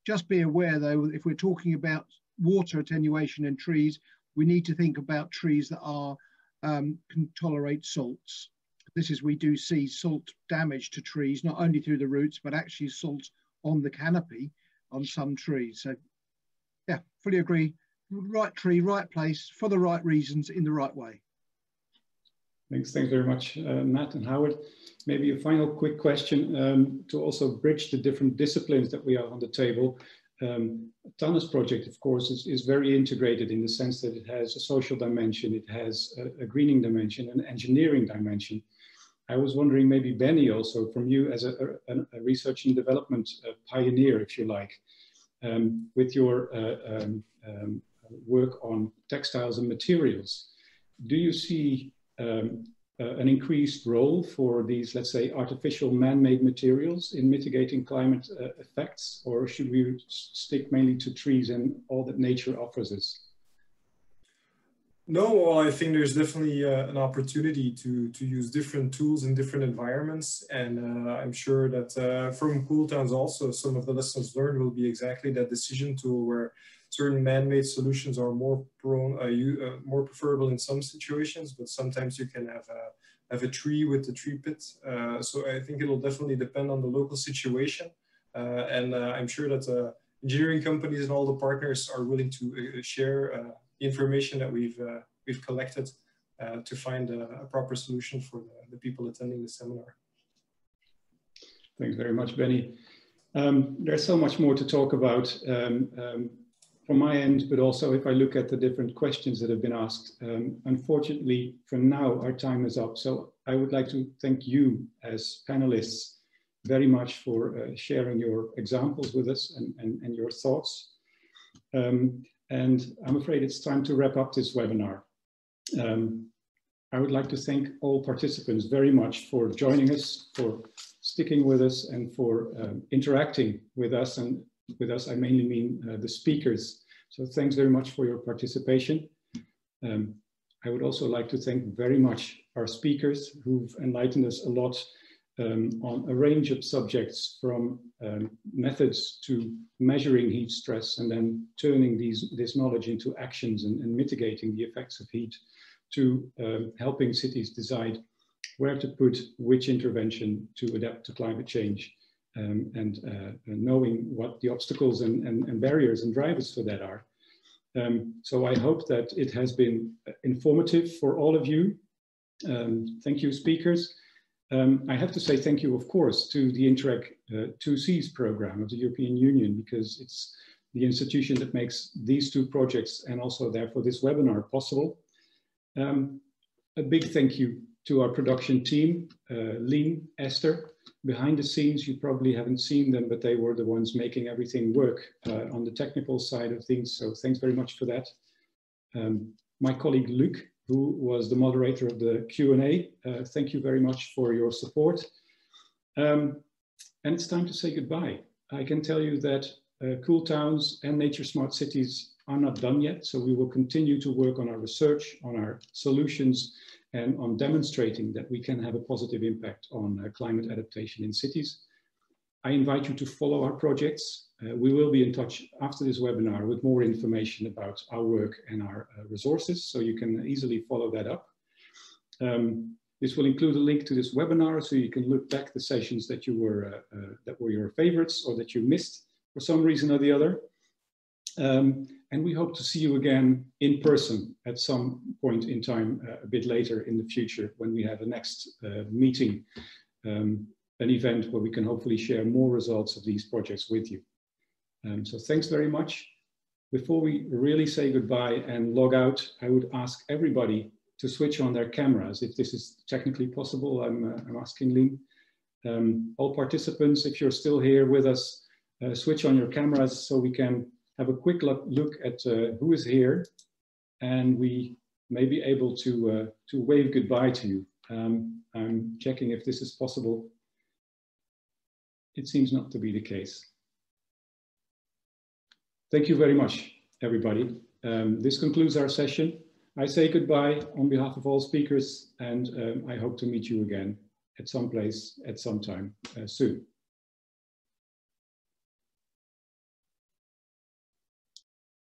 Just be aware though, if we're talking about water attenuation in trees, we need to think about trees that are can tolerate salts. This is, we do see salt damage to trees, not only through the roots, but actually salt on the canopy on some trees. So yeah, fully agree. Right tree, right place, for the right reasons, in the right way. Thanks very much, Matt and Howard. Maybe a final quick question to also bridge the different disciplines that we have on the table. Tanna's project, of course, is very integrated in the sense that it has a social dimension, it has a greening dimension, an engineering dimension. I was wondering, maybe Benny, also from you as a research and development pioneer, if you like, with your work on textiles and materials, do you see an increased role for these, let's say, artificial man-made materials in mitigating climate effects, or should we stick mainly to trees and all that nature offers us? No, well, I think there's definitely an opportunity to use different tools in different environments, and I'm sure that from Cool Towns also some of the lessons learned will be exactly that decision tool, where certain man-made solutions are more prone, more preferable in some situations, but sometimes you can have a tree with the tree pit. So I think it'll definitely depend on the local situation, and I'm sure that engineering companies and all the partners are willing to share information that we've collected to find a proper solution for the people attending the seminar. Thanks very much, Benny. There's so much more to talk about from my end, but also if I look at the different questions that have been asked, unfortunately for now our time is up. So I would like to thank you as panelists very much for sharing your examples with us and your thoughts. And I'm afraid it's time to wrap up this webinar. I would like to thank all participants very much for joining us, for sticking with us, and for interacting with us. And with us, I mainly mean the speakers. So thanks very much for your participation. I would also like to thank very much our speakers who've enlightened us a lot on a range of subjects, from methods to measuring heat stress and then turning this knowledge into actions and mitigating the effects of heat, to helping cities decide where to put which intervention to adapt to climate change, and knowing what the obstacles and barriers and drivers for that are. So I hope that it has been informative for all of you. Thank you, speakers. I have to say thank you, of course, to the Interreg 2Cs program of the European Union, because it's the institution that makes these two projects and also therefore this webinar possible. A big thank you to our production team, Lien, Esther. Behind the scenes, you probably haven't seen them, but they were the ones making everything work on the technical side of things. So thanks very much for that. My colleague Luc, who was the moderator of the Q&A, thank you very much for your support. And it's time to say goodbye. I can tell you that Cool Towns and Nature Smart Cities are not done yet, so we will continue to work on our research, on our solutions, and on demonstrating that we can have a positive impact on climate adaptation in cities. I invite you to follow our projects. We will be in touch after this webinar with more information about our work and our resources, so you can easily follow that up. This will include a link to this webinar, so you can look back the sessions that that were your favorites or that you missed for some reason or the other. And we hope to see you again in person at some point in time, a bit later in the future, when we have a next meeting, an event where we can hopefully share more results of these projects with you. So thanks very much. Before we really say goodbye and log out, I would ask everybody to switch on their cameras, if this is technically possible. I'm asking Lien. All participants, if you're still here with us, switch on your cameras so we can have a quick look at who is here, and we may be able to wave goodbye to you. I'm checking if this is possible. It seems not to be the case. Thank you very much, everybody. This concludes our session. I say goodbye on behalf of all speakers, and I hope to meet you again at some place, at some time soon.